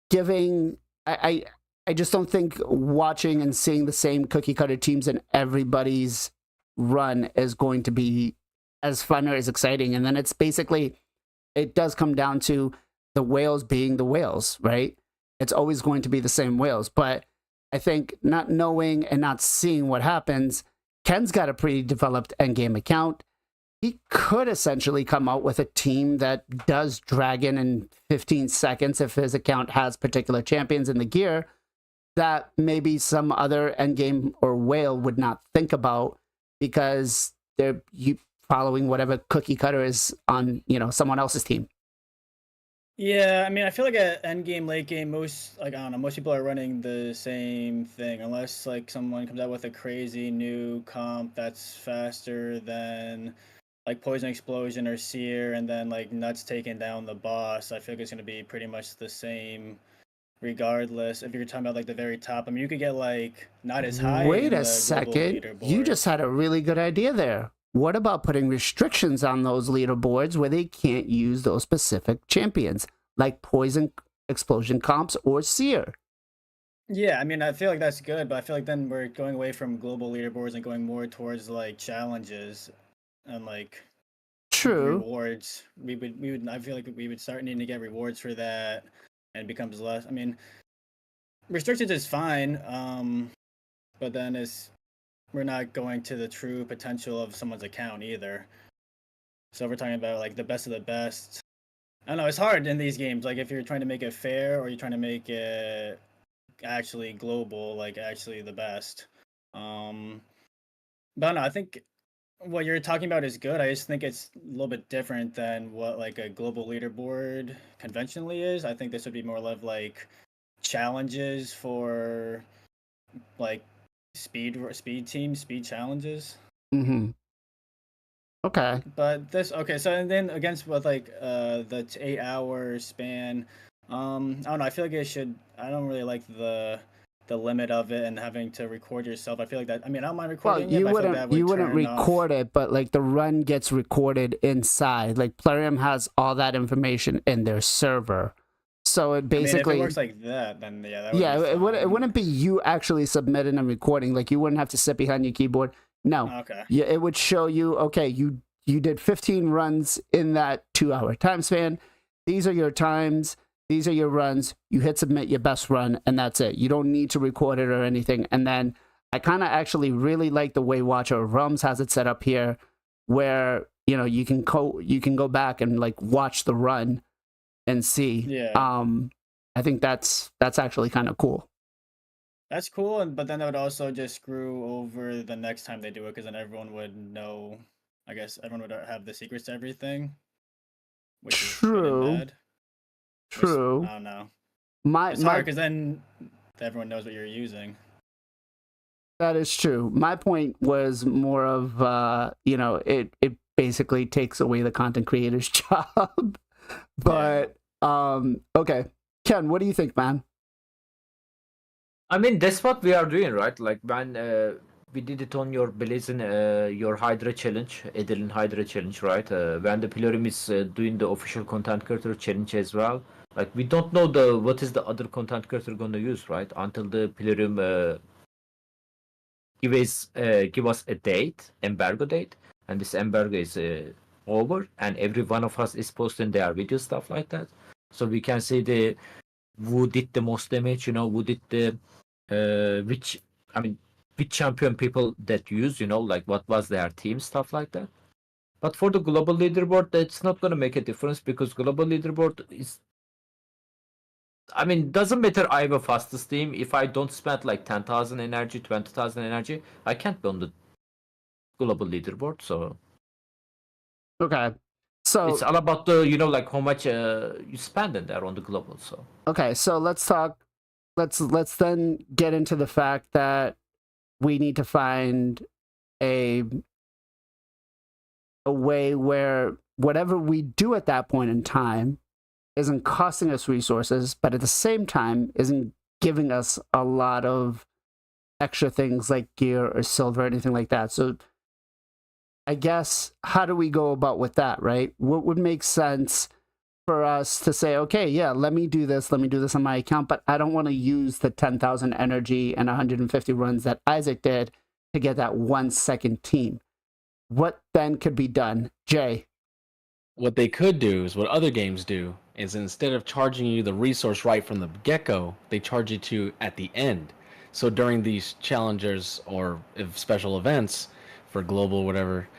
Speaker 6: giving. I just don't think watching and seeing the same cookie cutter teams in everybody's run is going to be as fun or as exciting. And then it's basically, it does come down to the whales being the whales, right? It's always going to be the same whales. But I think not knowing and not seeing what happens, Ken's got a pretty developed endgame account. He could essentially come out with a team that does dragon in 15 seconds if his account has particular champions in the gear that maybe some other endgame or whale would not think about, because they're following whatever cookie cutter is on, you know, someone else's team.
Speaker 10: Yeah, I mean, I feel like at end game, late game, most, like, I don't know, most people are running the same thing, unless like someone comes out with a crazy new comp that's faster than like Poison Explosion or Seer, and then like Nuts taking down the boss. I feel like it's going to be pretty much the same regardless. If you're talking about like the very top, I mean, you could get like not as high.
Speaker 6: Wait a second, you just had a really good idea there. What about putting restrictions on those leaderboards where they can't use those specific champions, like Poison Explosion comps or Seer?
Speaker 10: Yeah, I mean, I feel like that's good, but I feel like then we're going away from global leaderboards and going more towards like challenges and like rewards. We would. I feel like we would start needing to get rewards for that, and it becomes less. I mean, restrictions is fine, but then we're not going to the true potential of someone's account either. So we're talking about like the best of the best. I don't know, it's hard in these games. Like if you're trying to make it fair or you're trying to make it actually global, like actually the best. But no, I think what you're talking about is good. I just think it's a little bit different than what like a global leaderboard conventionally is. I think this would be more of like challenges for like speed teams, speed challenges.
Speaker 6: Mm-hmm. Okay.
Speaker 10: But this okay, so and then against with like the 8 hour span, I don't know. I feel like it should. I don't really like the limit of it and having to record yourself. I feel like that. I mean, I don't mind
Speaker 6: Well,
Speaker 10: recording it. But I feel like that would
Speaker 6: you wouldn't
Speaker 10: turn off.
Speaker 6: record it, but like the run gets recorded inside. Like Plarium has all that information in their server, so it
Speaker 10: I mean,
Speaker 6: basically
Speaker 10: if it works like that, then yeah, that would
Speaker 6: yeah,
Speaker 10: be
Speaker 6: it
Speaker 10: fine.
Speaker 6: wouldn't be you actually submitting and recording. Like you wouldn't have to sit behind your keyboard. No,
Speaker 10: Okay.
Speaker 6: yeah, it would show you. Okay, you did 15 runs in that 2 hour time span. These are your times. These are your runs. You hit submit your best run, and that's it. You don't need to record it or anything. And then I kind of actually really like the way Watcher of Realms has it set up here, where you know you can go back and like watch the run and see.
Speaker 10: Yeah.
Speaker 6: I think that's actually kind of cool.
Speaker 10: That's cool, but then that would also just screw over the next time they do it, because then everyone would know. I guess everyone would have the secrets to everything, which is good and
Speaker 6: True.
Speaker 10: bad.
Speaker 6: True.
Speaker 10: I don't know.
Speaker 6: My
Speaker 10: It's hard because then everyone knows what you're using.
Speaker 6: That is true. My point was more of you know, it basically takes away the content creator's job. But okay. Ken, what do you think, man?
Speaker 7: I mean, that's what we are doing, right? Like when we did it on your BLAZIN, your Hydra challenge, Edelin Hydra challenge, right? When the Pillorim is doing the official content creator challenge as well. Like we don't know what is the other content creator gonna use, right? Until the Pillorim give us a date, embargo date, and this embargo is over, and every one of us is posting their video stuff like that, so we can see who did the most damage, you know, who did the which champion people that use, you know, like what was their team, stuff like that. But for the global leaderboard, that's not gonna make a difference, because global leaderboard is, I mean, doesn't matter. I have a fastest team. If I don't spend like 10,000 energy, 20,000 energy, I can't be on the global leaderboard. So
Speaker 6: Okay. So
Speaker 7: it's all about the, you know, like how much you spend in there on the global. So
Speaker 6: okay, so let's talk. Let's then get into the fact that we need to find a way where whatever we do at that point in time isn't costing us resources, but at the same time isn't giving us a lot of extra things like gear or silver or anything like that. So I guess, how do we go about with that, right? What would make sense for us to say, okay, yeah, let me do this on my account, but I don't want to use the 10,000 energy and 150 runs that Isaac did to get that 1 second team. What then could be done? Jay?
Speaker 9: What they could do is what other games do, is instead of charging you the resource right from the get-go, they charge it to you at the end. So during these challengers or if special events for global whatever,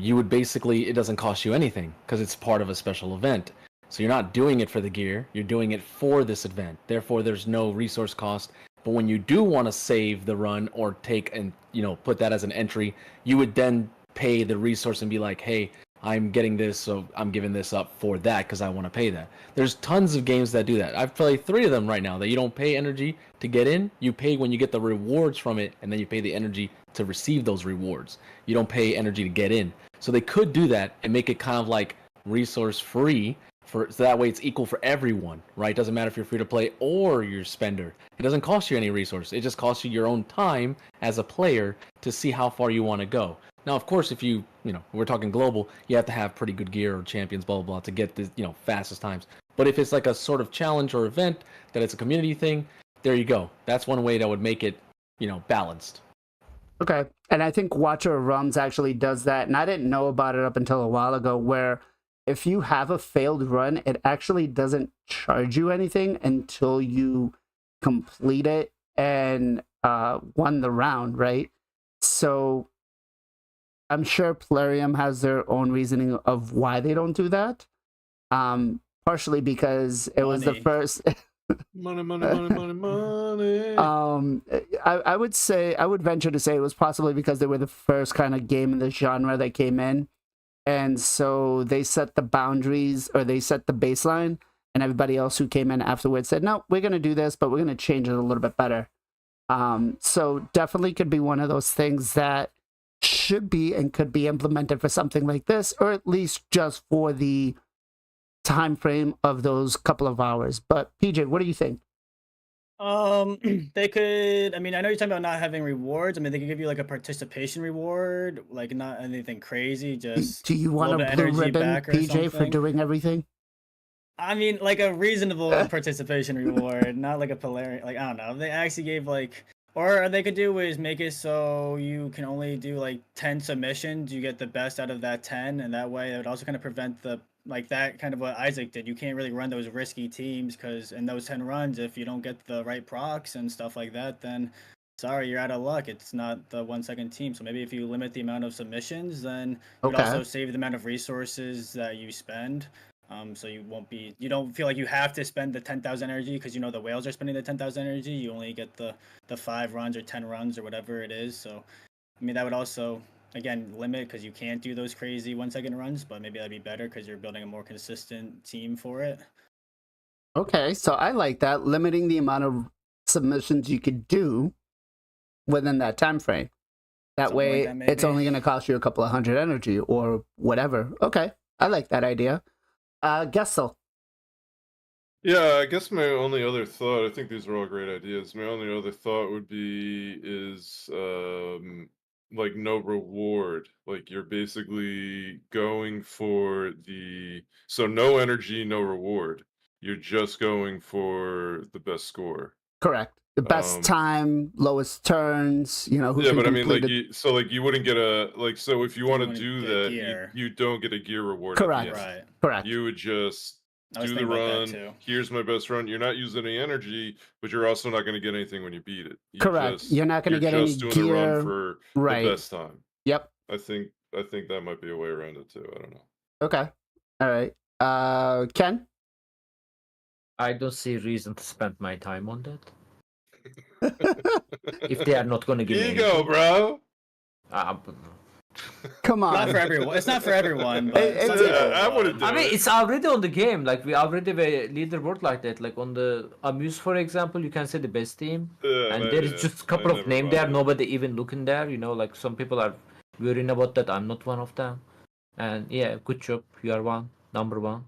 Speaker 9: you would basically, it doesn't cost you anything because it's part of a special event. So you're not doing it for the gear, you're doing it for this event. Therefore, there's no resource cost. But when you do want to save the run or take and, you know, put that as an entry, you would then pay the resource and be like, hey, I'm getting this, so I'm giving this up for that because I want to pay that. There's tons of games that do that. I've played 3 of them right now that you don't pay energy to get in. You pay when you get the rewards from it, and then you pay the energy to receive those rewards. You don't pay energy to get in. So they could do that and make it kind of like resource free, so that way it's equal for everyone, right? Doesn't matter if you're free to play or you're spender. It doesn't cost you any resource. It just costs you your own time as a player to see how far you want to go. Now, of course, if you know, we're talking global, you have to have pretty good gear or champions, blah, blah, blah, to get the, you know, fastest times. But if it's like a sort of challenge or event that it's a community thing, there you go. That's one way that would make it, you know, balanced.
Speaker 6: Okay. And I think Watcher of Realms actually does that. And I didn't know about it up until a while ago, where if you have a failed run, it actually doesn't charge you anything until you complete it and won the round, right? So I'm sure Plarium has their own reasoning of why they don't do that. Partially because it was the first
Speaker 8: Money, money, money, money, money.
Speaker 6: I would say, I would venture to say it was possibly because they were the first kind of game in the genre that came in. And so they set the boundaries, or they set the baseline, and everybody else who came in afterwards said, no, we're going to do this, but we're going to change it a little bit better. So definitely could be one of those things that should be and could be implemented for something like this, or at least just for the time frame of those couple of hours. But PJ, what do you think?
Speaker 10: They could. I mean, I know you're talking about not having rewards. I mean, they could give you like a participation reward, like not anything crazy. Just
Speaker 6: Do you want
Speaker 10: little
Speaker 6: a
Speaker 10: bit
Speaker 6: blue
Speaker 10: energy
Speaker 6: ribbon,
Speaker 10: back or
Speaker 6: PJ, for
Speaker 10: something.
Speaker 6: doing everything?
Speaker 10: I mean, like a reasonable participation reward, not like a polarity. Like I don't know. If they actually gave like, or they could do is make it so you can only do like 10 submissions. You get the best out of that 10, and that way it would also kind of prevent the like that kind of what Isaac did. You can't really run those risky teams because in those 10 runs, if you don't get the right procs and stuff like that, then sorry, you're out of luck. It's not the 1 second team. So maybe if you limit the amount of submissions, then it would
Speaker 6: Okay.
Speaker 10: also save the amount of resources that you spend. So you don't feel like you have to spend the 10,000 energy because you know the whales are spending the 10,000 energy. You only get the 5 runs or 10 runs or whatever it is. So, I mean, that would also, again, limit because you can't do those crazy 1 second runs, but maybe that'd be better because you're building a more consistent team for it.
Speaker 6: Okay, so I like that, limiting the amount of submissions you could do within that time frame. That
Speaker 10: Something
Speaker 6: way,
Speaker 10: like that,
Speaker 6: it's
Speaker 10: maybe.
Speaker 6: only going to cost you a couple of hundred energy or whatever. Okay, I like that idea. Gestal.
Speaker 8: Yeah, I guess my only other thought, I think these are all great ideas. My only other thought would be is like no reward. Like you're basically going for so no energy, no reward. You're just going for the best score.
Speaker 6: Correct. The best time, lowest turns, who
Speaker 8: Yeah,
Speaker 6: can
Speaker 8: but I mean,
Speaker 6: complete
Speaker 8: like,
Speaker 6: it.
Speaker 8: you wouldn't get so if you want to
Speaker 10: wouldn't
Speaker 8: do
Speaker 10: get
Speaker 8: that,
Speaker 10: gear.
Speaker 8: you don't get a gear reward.
Speaker 6: Correct.
Speaker 8: At the end.
Speaker 10: Right.
Speaker 6: Correct.
Speaker 8: You would just
Speaker 10: I was
Speaker 8: do the
Speaker 10: thinking about that
Speaker 8: run.
Speaker 10: too.
Speaker 8: Here's my best run. You're not using any energy, but you're also not going to get anything when you beat it.
Speaker 6: Correct. You're not gonna get any
Speaker 8: just doing a run
Speaker 6: gear.
Speaker 8: for
Speaker 6: Right.
Speaker 8: the best time.
Speaker 6: Yep.
Speaker 8: I think that might be a way around it too. I don't know.
Speaker 6: Okay. All right. Ken?
Speaker 7: I don't see reason to spend my time on that. If they are not going to give me
Speaker 8: Ego,
Speaker 7: anything.
Speaker 8: bro.
Speaker 6: Come on.
Speaker 10: Not for everyone. It's not for everyone, but
Speaker 6: It's-
Speaker 10: some
Speaker 6: it's-
Speaker 10: people
Speaker 8: I
Speaker 10: will.
Speaker 8: wouldn't do
Speaker 7: I mean,
Speaker 8: it.
Speaker 7: it's already on the game. Like we already have a leaderboard like that. Like on the Amuse, for example, you can see the best team, and there is just a couple of names there. Nobody even looking there. Like some people are worrying about that. I'm not one of them. And yeah, good job. You are number one.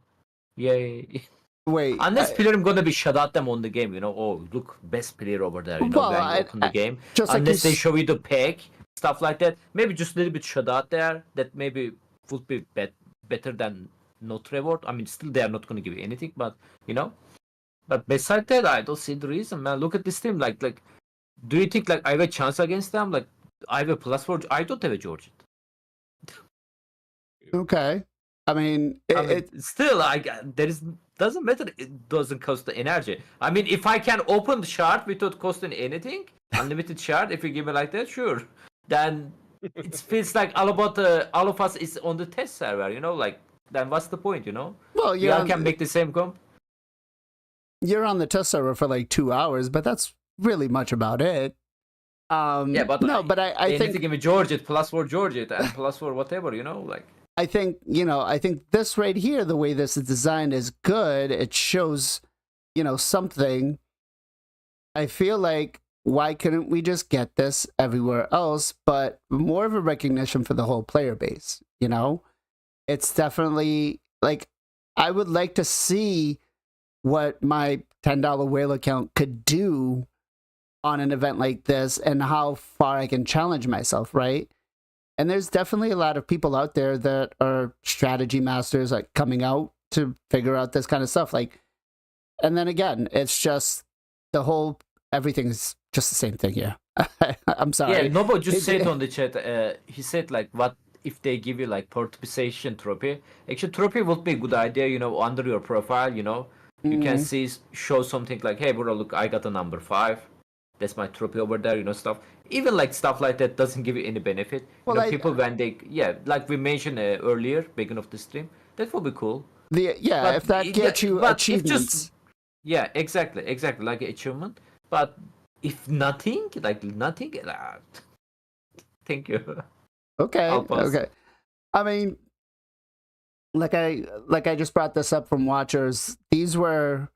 Speaker 7: Yay.
Speaker 6: Wait.
Speaker 7: Unless player gonna be shut at them on the game. Oh, look, best player over there.
Speaker 6: Well,
Speaker 7: when you open the game.
Speaker 6: just like
Speaker 7: Unless
Speaker 6: you
Speaker 7: they show you the pick, stuff like that. Maybe just a little bit shut out there. That maybe would be better than not reward. I mean, still they are not gonna give you anything, but But besides that, I don't see the reason, man. Look at this team. Like, do you think like I have a chance against them? Like, I have a +4. I don't have a Georgia.
Speaker 6: Okay. I mean,
Speaker 7: Still, doesn't matter. It doesn't cost the energy. I mean, if I can open the shard without costing anything, unlimited shard, if you give me like that, sure. Then it feels like all of us is on the test server. Like then what's the point?
Speaker 6: Well,
Speaker 7: We all can make the same comp.
Speaker 6: You're on the test server for like 2 hours, but that's really much about it.
Speaker 7: Yeah, but
Speaker 6: no, but I
Speaker 7: they
Speaker 6: think
Speaker 7: need to give me Georgia +4 Georgia and +4 whatever. Like.
Speaker 6: I think this right here, the way this is designed is good. It shows, something. I feel like why couldn't we just get this everywhere else, but more of a recognition for the whole player base, It's definitely like I would like to see what my $10 whale account could do on an event like this and how far I can challenge myself, right? And there's definitely a lot of people out there that are strategy masters, like coming out to figure out this kind of stuff. Like, and then again, it's just everything's just the same thing here. I'm sorry.
Speaker 7: Yeah, Nobo just said on the chat. He said like, what if they give you like participation trophy? Actually, trophy would be a good idea. Under your profile, you can show something like, hey, bro, look, I got a number 5. That's my trophy over there, stuff. Even like stuff like that doesn't give you any benefit.
Speaker 6: Well,
Speaker 7: people when they like we mentioned earlier, beginning of the stream, that would be cool.
Speaker 6: If that gets you
Speaker 7: but
Speaker 6: achievements.
Speaker 7: Yeah, exactly, like achievement. But if nothing, thank you. I'll
Speaker 6: Okay,
Speaker 7: pass.
Speaker 6: okay. I mean, like I just brought this up from watchers. These were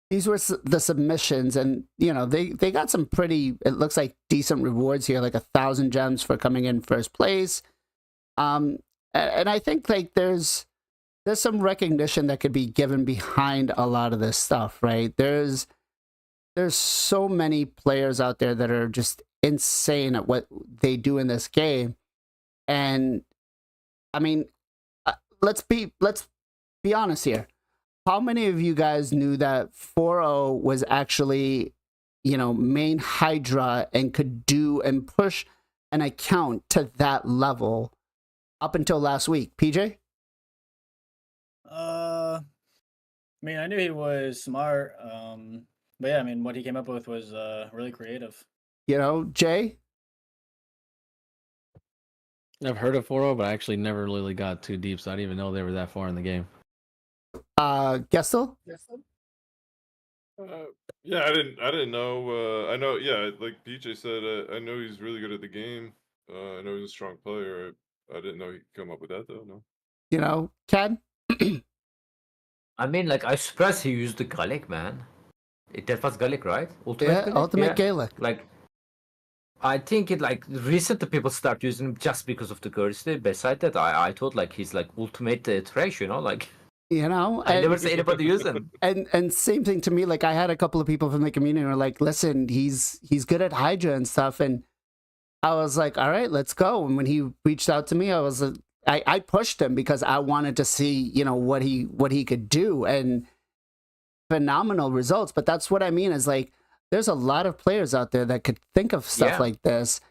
Speaker 6: the submissions, and you know they got some pretty. It looks like decent rewards here, like 1,000 gems for coming in first place. And I think like there's some recognition that could be given behind a lot of this stuff, right? There's so many players out there that are just insane at what they do in this game, and I mean, let's be honest here. How many of you guys knew that 4.0 was actually, you know, main Hydra and could do and push an account to that level up until last week? PJ?
Speaker 10: I mean, I knew he was smart. But yeah, I mean, what he came up with was really creative.
Speaker 6: You know, Jay?
Speaker 9: I've heard of 4.0, but I actually never really got too deep, so I didn't even know they were that far in the game.
Speaker 6: Gestal?
Speaker 8: Yeah, I didn't know. I know. Yeah, like PJ said, I know he's really good at the game. I know he's a strong player. I didn't know he'd come up with that though. No.
Speaker 6: You know, Ken?
Speaker 7: I mean, like, I'm surprised he used the Gallic, man. That was Gallic, right? Ultimate
Speaker 6: Yeah,
Speaker 7: Gallic?
Speaker 6: Ultimate
Speaker 7: Yeah.
Speaker 6: Gaelic.
Speaker 7: Like, I think it like recently people start using him just because of the currency. Besides that, I thought like he's like ultimate trash, you know, like
Speaker 6: You know,
Speaker 7: I never see anybody use him.
Speaker 6: and same thing to me. Like I had a couple of people from the community who were like, "Listen, he's good at Hydra and stuff," and I was like, "All right, let's go." And when he reached out to me, I pushed him because I wanted to see, you know, what he could do, and phenomenal results. But that's what I mean is like, there's a lot of players out there that could think of stuff
Speaker 7: Yeah.
Speaker 6: like this,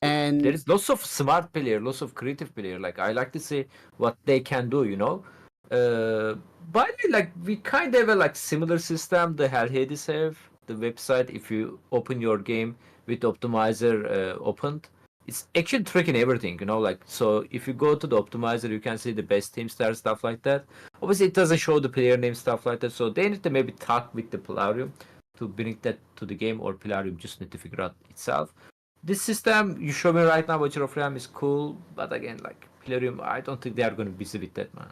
Speaker 6: and
Speaker 7: There is lots of smart player, lots of creative player. Like I like to see what they can do, you know. By the way, like we kind of have a like similar system the Hell Hades have. The website, if you open your game with optimizer opened, it's actually tracking everything, you know. Like so, if you go to the optimizer, you can see the best team star stuff like that. Obviously, it doesn't show the player name stuff like that. So they need to maybe talk with the Pilarium to bring that to the game, or Pilarium just need to figure out itself. This system you show me right now, Watcher of Ram, is cool, but again, like Pilarium, I don't think they are going to be busy with that, man.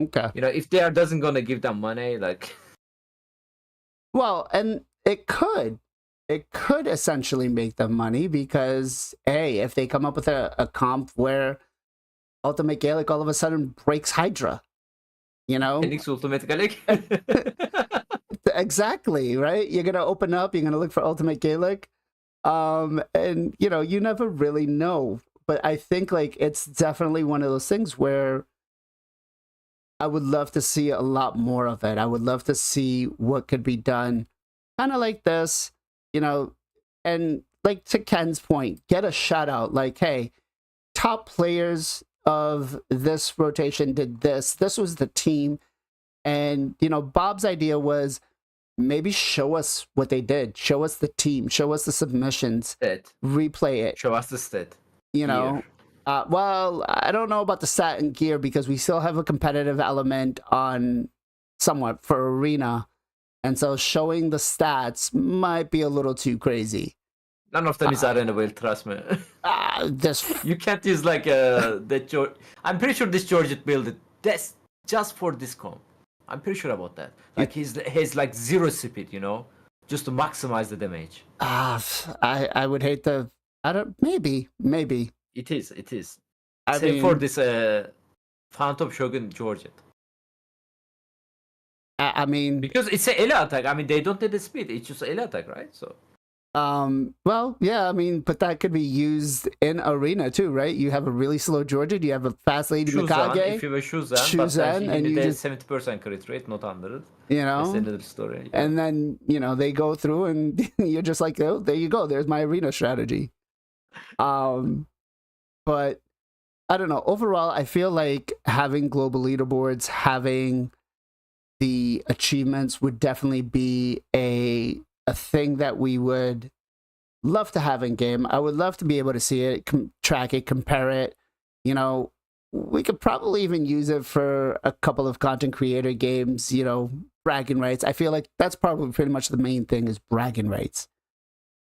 Speaker 6: okay.
Speaker 7: You know, if they are doesn't going to give them money, like
Speaker 6: Well, and it could essentially make them money because hey, if they come up with a comp where Ultimate Gaelic all of a sudden breaks Hydra, you know,
Speaker 7: Phoenix Ultimate Gallic.
Speaker 6: exactly right. You're gonna open up. You're gonna look for Ultimate Gaelic, and you know, you never really know. But I think like it's definitely one of those things where I would love to see a lot more of it. I would love to see what could be done, kind of like this, you know, and like to Ken's point, get a shout out. Like, hey, top players of this rotation did this. This was the team, and you know, Bob's idea was maybe show us what they did. Show us the team. Show us the submissions.
Speaker 7: Stat.
Speaker 6: Replay it.
Speaker 7: Show us the stat.
Speaker 6: You know. Well, I don't know about the stat and gear because we still have a competitive element on somewhat for arena, and so showing the stats might be a little too crazy.
Speaker 7: None of them is arenable, trust me.
Speaker 6: This
Speaker 7: You can't use like that George. I'm pretty sure this George built it. That's just for this comp. I'm pretty sure about that. Like he's like zero speed, you know, just to maximize the damage.
Speaker 6: I would hate to. I don't. Maybe.
Speaker 7: It is.
Speaker 6: I
Speaker 7: Same
Speaker 6: mean,
Speaker 7: for this Phantom Shogun Georgette.
Speaker 6: I mean,
Speaker 7: Because it's an ele attack. I mean, they don't need the speed. It's just ele attack, right? So
Speaker 6: well, yeah, I mean, but that could be used in arena too, right? You have a really slow Georgia, you have a fast lady
Speaker 7: Shuzan,
Speaker 6: Mikage,
Speaker 7: if you were Shuzan,
Speaker 6: Shuzan,
Speaker 7: but
Speaker 6: and you
Speaker 7: need a
Speaker 6: just,
Speaker 7: 70% crit rate, not 100.
Speaker 6: you
Speaker 7: That's
Speaker 6: know,
Speaker 7: another story.
Speaker 6: and then you know they go through, and you're just like, oh, there you go, there's my arena strategy. But I don't know. Overall, I feel like having global leaderboards, having the achievements would definitely be a thing that we would love to have in game. I would love to be able to see it, track it, compare it. You know, we could probably even use it for a couple of content creator games, you know, bragging rights. I feel like that's probably pretty much the main thing is bragging rights,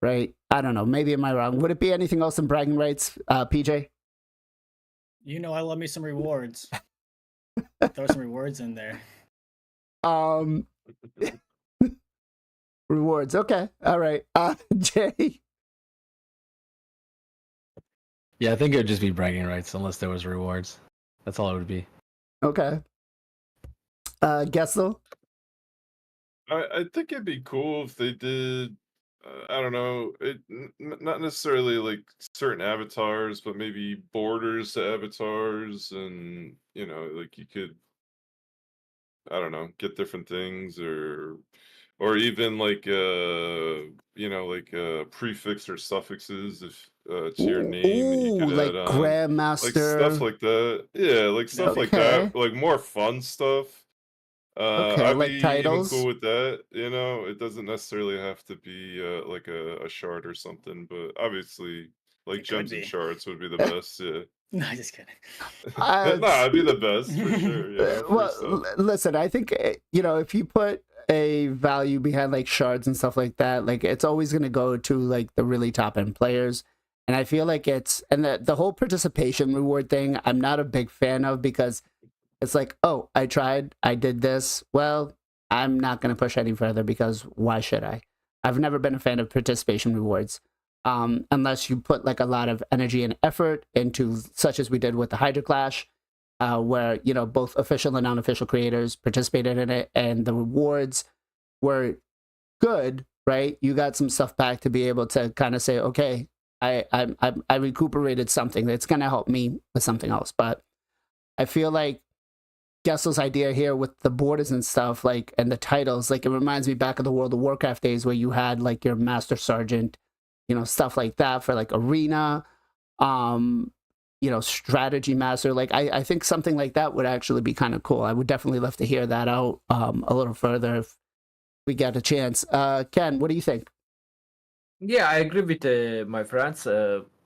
Speaker 6: right? I don't know. Maybe am I wrong? Would it be anything else than bragging rights, PJ?
Speaker 10: You know, I love me some rewards. Throw some rewards in there.
Speaker 6: Rewards. Okay. All right. Jay.
Speaker 9: Yeah, I think it would just be bragging rights unless there was rewards. That's all it would be.
Speaker 6: Okay. Gestal.
Speaker 8: I think it'd be cool if they did. I don't know. Not necessarily like certain avatars, but maybe borders to avatars, and you know, like you could, I don't know, get different things, or even like you know, like prefix or suffixes if to your name that you could
Speaker 6: like
Speaker 8: add on, like
Speaker 6: Grandmaster.
Speaker 8: stuff like that. Yeah, like stuff like that, like more fun stuff.
Speaker 6: Okay,
Speaker 8: I'd
Speaker 6: like
Speaker 8: be even
Speaker 6: titles.
Speaker 8: cool with that. You know, it doesn't necessarily have to be like a shard or something, but obviously, like
Speaker 10: It could
Speaker 8: gems and
Speaker 10: be.
Speaker 8: shards would be the best. Yeah.
Speaker 10: No, just kidding.
Speaker 8: Nah, it'd be the best for sure. Yeah.
Speaker 6: Well, listen, I think you know, if you put a value behind like shards and stuff like that, like it's always going to go to like the really top end players. And I feel like it's, and the whole participation reward thing, I'm not a big fan of, because it's like, oh, I tried, I did this. Well, I'm not going to push any further, because why should I? I've never been a fan of participation rewards. Unless you put like a lot of energy and effort into, such as we did with the Hydra Clash, where, you know, both official and non-official creators participated in it, and the rewards were good, right? You got some stuff back to be able to kind of say, okay, I recuperated something that's going to help me with something else. But I feel like Gestal's idea here with the borders and stuff, like, and the titles, like, it reminds me back of the World of Warcraft days where you had like your Master Sergeant, you know, stuff like that for like Arena, you know, Strategy Master. Like, I think something like that would actually be kind of cool. I would definitely love to hear that out a little further if we get a chance. Ken, what do you think?
Speaker 7: Yeah, I agree with my friends.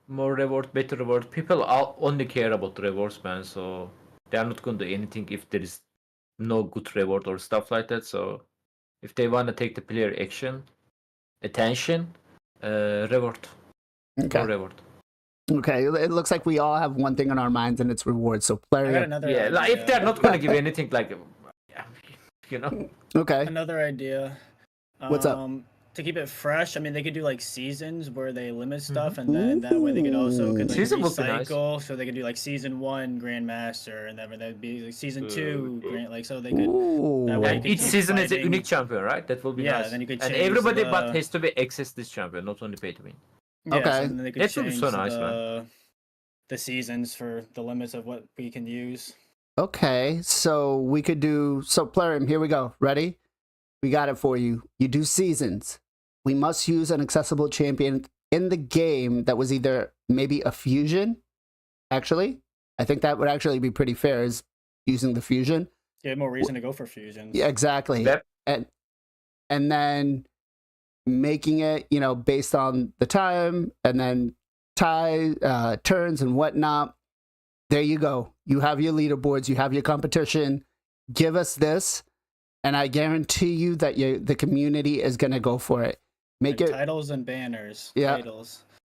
Speaker 7: More reward, better reward. People only care about the rewards, man. So they're not going to do anything if there is no good reward or stuff like that. So if they want to take the player action, attention, reward.
Speaker 6: Okay.
Speaker 7: More reward.
Speaker 6: Okay, it looks like we all have one thing on our minds, and it's rewards. So,
Speaker 10: I got
Speaker 6: player.
Speaker 10: another
Speaker 7: Yeah,
Speaker 10: idea.
Speaker 7: like if they're not going to give anything, like, you know.
Speaker 6: Okay.
Speaker 10: Another idea.
Speaker 6: What's up?
Speaker 10: To keep it fresh, I mean, they could do like seasons where they limit stuff, and then that way they could also could, like,
Speaker 7: Season would be nice.
Speaker 10: recycle. So they could do like season 1 Grandmaster, and then that'd be like season 2 Grand. Like, so they could.
Speaker 6: Ooh.
Speaker 10: That way
Speaker 7: And
Speaker 10: you
Speaker 7: each
Speaker 10: could keep
Speaker 7: season is a
Speaker 10: fighting.
Speaker 7: unique champion, right? That will be
Speaker 10: Yeah,
Speaker 7: nice.
Speaker 10: then you could
Speaker 7: And
Speaker 10: change
Speaker 7: everybody but
Speaker 10: the-
Speaker 7: has to be access this champion, not only pay to win.
Speaker 10: Yeah,
Speaker 6: Okay.
Speaker 10: so then they could
Speaker 7: That would be
Speaker 10: change
Speaker 7: so nice, man.
Speaker 10: the seasons for the limits of what we can use.
Speaker 6: Okay, so we could do, so Plarium, here we go. Ready? We got it for you. You do seasons. We must use an accessible champion in the game that was either maybe a fusion. Actually, I think that would actually be pretty fair, is using the fusion.
Speaker 10: Yeah, more reason to go for fusions.
Speaker 6: Yeah, exactly.
Speaker 7: Yep.
Speaker 6: And then making it, you know, based on the time, and then turns and whatnot. There you go. You have your leaderboards, you have your competition. Give us this, and I guarantee you that the community is going to go for it. Make
Speaker 10: Like
Speaker 6: it
Speaker 10: titles and banners.
Speaker 6: Yeah.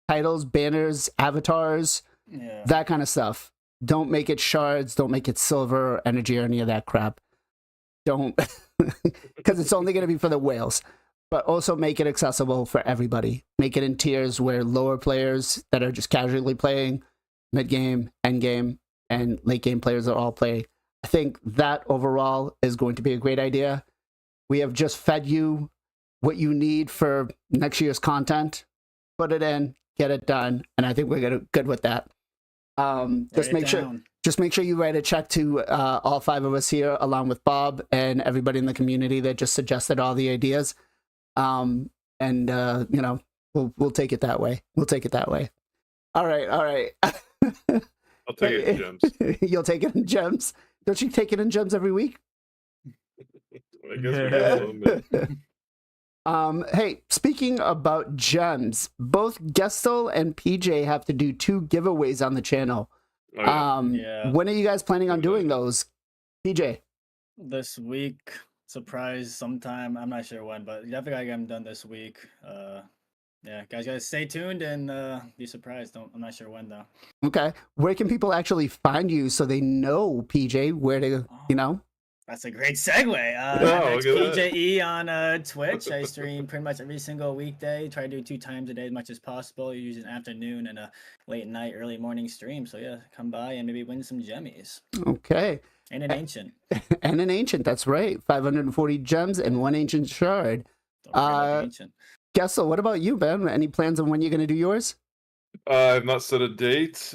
Speaker 10: Titles.
Speaker 6: banners, avatars,
Speaker 10: Yeah.
Speaker 6: that kind of stuff. Don't make it shards, don't make it silver or energy or any of that crap. Don't, because it's only going to be for the whales. But also make it accessible for everybody. Make it in tiers where lower players that are just casually playing, mid game, end game, and late game players that all play. I think that overall is going to be a great idea. We have just fed you what you need for next year's content. Put it in, get it done, and I think we're good with that. Just make sure you write a check to all 5 of us here, along with Bob and everybody in the community that just suggested all the ideas. You know, we'll take it that way. We'll take it that way. All right.
Speaker 8: I'll take it in gems.
Speaker 6: You'll take it in gems. Don't you take it in gems every week?
Speaker 8: I guess we got a little bit.
Speaker 6: Hey, speaking about gems, both Gestal and PJ have to do 2 giveaways on the channel.
Speaker 8: Oh, yeah.
Speaker 10: Yeah.
Speaker 6: When are you guys planning on doing those? PJ.
Speaker 10: This week, surprise sometime. I'm not sure when, but definitely gotta get them done this week. Yeah, guys, gotta stay tuned and be surprised. I'm not sure when though.
Speaker 6: Okay. Where can people actually find you so they know, PJ, where to, you know?
Speaker 10: That's a great segue.
Speaker 8: Oh,
Speaker 10: It's
Speaker 8: look at that.
Speaker 10: PJE on Twitch. I stream pretty much every single weekday. Try to do 2 times a day as much as possible. Use an afternoon and a late night, early morning stream. So yeah, come by and maybe win some gemmies.
Speaker 6: Okay.
Speaker 10: And an ancient.
Speaker 6: And an ancient, that's right. 540 gems and 1 ancient shard.
Speaker 10: Don't forget about the ancient.
Speaker 6: Gestal, what about you, Ben? Any plans on when you're going to do yours?
Speaker 8: I've not set a date.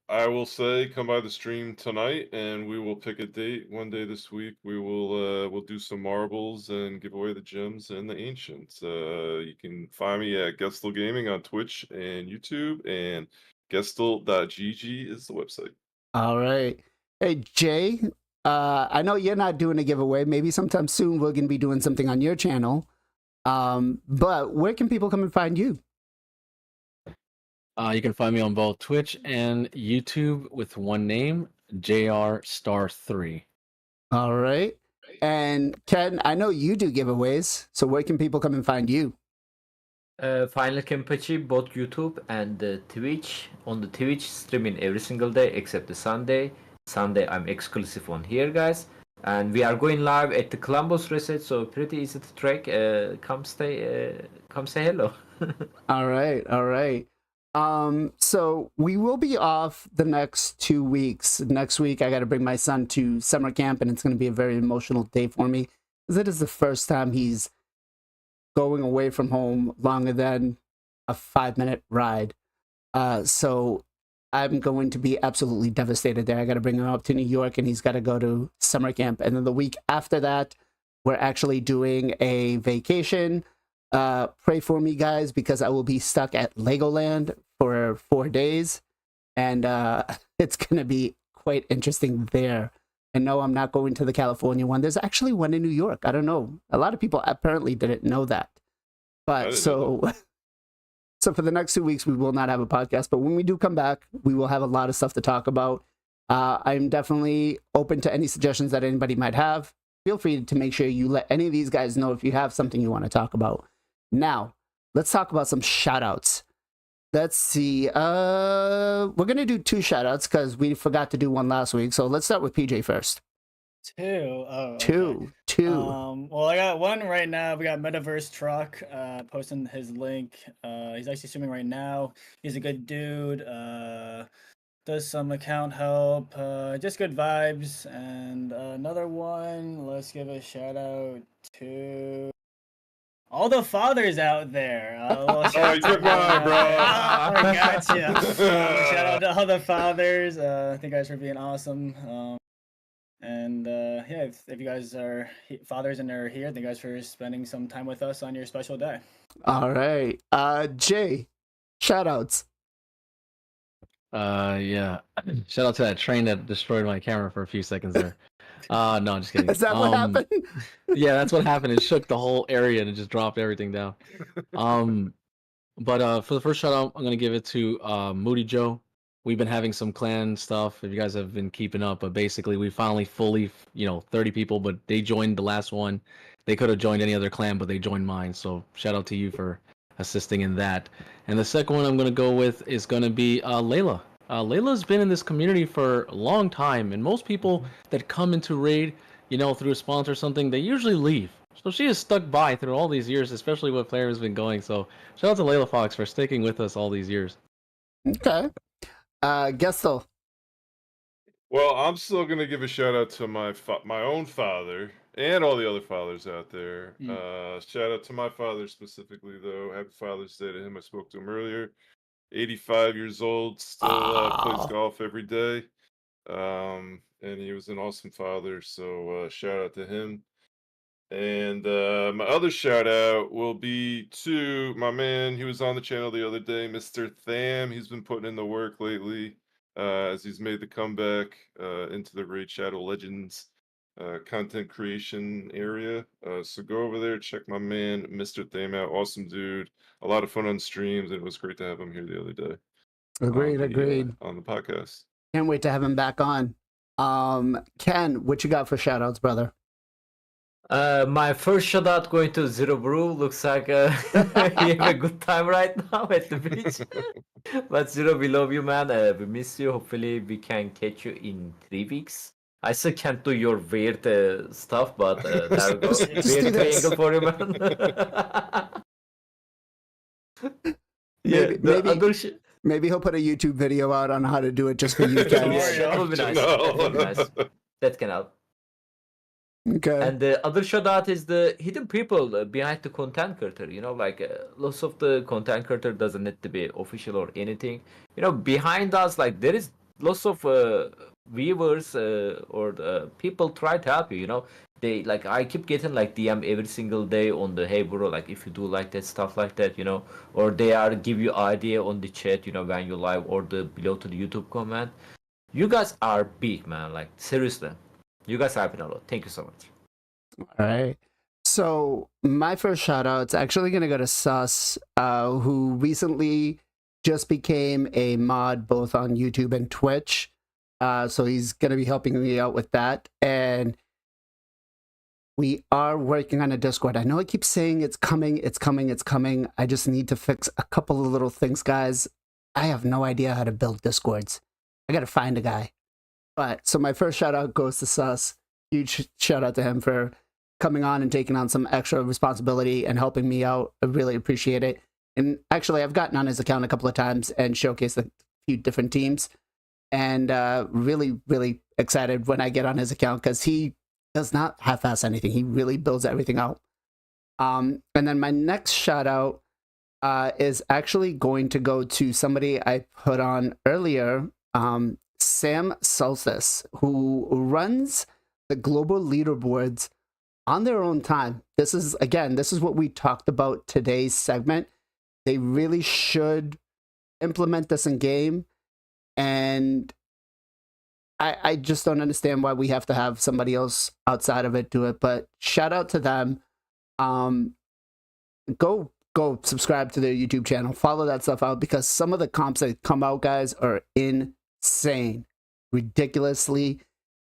Speaker 8: I will say come by the stream tonight, and we will pick a date. One day this week, we'll do some marbles and give away the gems and the ancients. You can find me at Gestal Gaming on Twitch and YouTube, and Gestal.gg is the website.
Speaker 6: All right. Hey, Jay, I know you're not doing a giveaway. Maybe sometime soon we're going to be doing something on your channel. But where can people come and find you?
Speaker 9: You can find me on both Twitch and YouTube with one name, JR*3.
Speaker 6: All right. And Ken, I know you do giveaways. So where can people come and find you?
Speaker 7: FinalKenpachi, both YouTube and Twitch. On the Twitch, streaming every single day except the Sunday. Sunday, I'm exclusive on here, guys. And we are going live at the Columbus Reset, so pretty easy to track. Come say hello.
Speaker 6: All right. All right. So we will be off the next 2 weeks. Next week, I got to bring my son to summer camp, and it's going to be a very emotional day for me, because it is the first time he's going away from home longer than a 5-minute ride. So I'm going to be absolutely devastated there. I got to bring him up to New York, and he's got to go to summer camp. And then the week after that, we're actually doing a vacation. Pray for me, guys, because I will be stuck at Legoland for 4 days, and it's going to be quite interesting there. And no, I'm not going to the California one. There's actually one in New York. I don't know. A lot of people apparently didn't know that. But so for the next 2 weeks, we will not have a podcast. But when we do come back, we will have a lot of stuff to talk about. I'm definitely open to any suggestions that anybody might have. Feel free to make sure you let any of these guys know if you have something you want to talk about. Now, let's talk about some shout-outs. Let's see. We're going to do 2 shout-outs because we forgot to do one last week. So let's start with PJ first.
Speaker 10: 2. Oh, okay.
Speaker 6: Two.
Speaker 10: Well, I got one right now. We got Metaverse Truck posting his link. He's actually streaming right now. He's a good dude. Does some account help. Just good vibes. And another one. Let's give a shout out to all the fathers out there.
Speaker 8: Oh, you took mine, bro.
Speaker 10: I gotcha. Shout out to all the fathers. Thank you guys for being awesome. And yeah, if you guys are fathers and are here, thank you guys for spending some time with us on your special day.
Speaker 6: All right. Jay, shout outs.
Speaker 9: Yeah. Shout out to that train that destroyed my camera for a few seconds there. No, I'm just kidding.
Speaker 6: Is that what happened?
Speaker 9: Yeah, that's what happened. It shook the whole area and it just dropped everything down. But for the first shout out, I'm gonna give it to Moody Joe. We've been having some clan stuff, if you guys have been keeping up, but basically we finally fully, 30 people, but they joined the last one. They could have joined any other clan, but they joined mine. So shout out to you for assisting in that. And the second one I'm gonna go with is gonna be Layla. Layla's been in this community for a long time, and most people that come into raid, through a sponsor or something, they usually leave. So she has stuck by through all these years, especially what player has been going. So shout out to Layla Fox for sticking with us all these years.
Speaker 6: Okay. Gestal.
Speaker 8: Well, I'm still gonna give a shout out to my own father and all the other fathers out there. Shout out to my father specifically, though. Happy Father's Day to him. I spoke to him earlier. 85 years old, still plays golf every day. And he was an awesome father, so shout out to him. And my other shout out will be to my man. He was on the channel the other day, Mr. Tham. He's been putting in the work lately as he's made the comeback into the Raid Shadow Legends content creation area. So go over there, check my man, Mr. Tham out. Awesome dude. A lot of fun on streams, and it was great to have him here the other day.
Speaker 6: Agreed, agreed.
Speaker 8: On the podcast.
Speaker 6: Can't wait to have him back on. Ken, what you got for shout outs, brother?
Speaker 7: My first shout out going to Zero Brew. Looks like you have a good time right now at the beach. But Zero, we love you, man. We miss you. Hopefully, we can catch you in 3 weeks. I still can't do your weird stuff, but there we go. Weird triangle for you, man.
Speaker 6: Maybe he'll put a YouTube video out on how to do it just for you guys.
Speaker 7: That would be nice. That would be nice. That can help.
Speaker 6: Okay.
Speaker 7: And the other shout out is the hidden people behind the content creator. You know, like lots of the content creator doesn't need to be official or anything. You know, behind us, like there is lots of viewers or people try to help you. You know, they like I keep getting like DM every single day on the hey bro, like if you do like that stuff like that, you know, or they are give you idea on the chat, you know, when you live or the below to the YouTube comment. You guys are big, man. Like seriously. You guys have been a lot. Thank you so much.
Speaker 6: All right. So my first shout out is actually going to go to Sus, who recently just became a mod both on YouTube and Twitch. So he's going to be helping me out with that. And we are working on a Discord. I know I keep saying it's coming, it's coming, it's coming. I just need to fix a couple of little things, guys. I have no idea how to build Discords. I got to find a guy. But so my first shout out goes to Sus. Huge shout out to him for coming on and taking on some extra responsibility and helping me out. I really appreciate it. And actually, I've gotten on his account a couple of times and showcased a few different teams. And really, really excited when I get on his account because he does not half-ass anything. He really builds everything out. And then my next shout out is actually going to go to somebody I put on earlier, Sam Solstice, who runs the global leaderboards on their own time. This is what we talked about today's segment. They really should implement this in game, and I just don't understand why we have to have somebody else outside of it do it. But shout out to them. Go subscribe to their YouTube channel, follow that stuff out, because some of the comps that come out, guys, are insane, ridiculously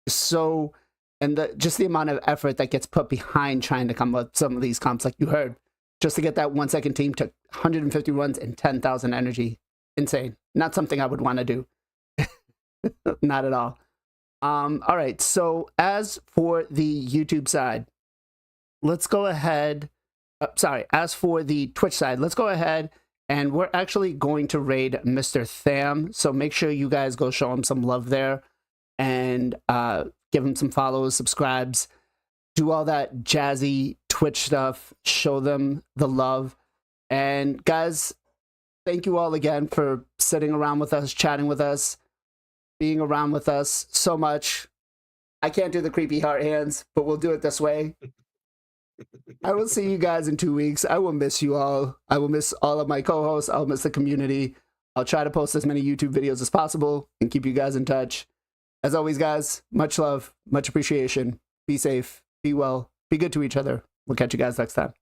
Speaker 6: so, and just the amount of effort that gets put behind trying to come up with some of these comps, like you heard, just to get that 1 second team to 150 runs and 10,000 energy. Insane. Not something I would want to do. Not at all. All right, so as for the YouTube side, let's go ahead. As for the Twitch side, let's go ahead. And we're actually going to raid Mr. Tham. So make sure you guys go show him some love there. And give him some follows, subscribes. Do all that jazzy Twitch stuff. Show them the love. And guys, thank you all again for sitting around with us, chatting with us, being around with us so much. I can't do the creepy heart hands, but we'll do it this way. I will see you guys in 2 weeks. I will miss you all. I will miss all of my co-hosts. I'll miss the community. I'll try to post as many YouTube videos as possible and keep you guys in touch. As always, guys, much love, much appreciation. Be safe, be well, be good to each other. We'll catch you guys next time.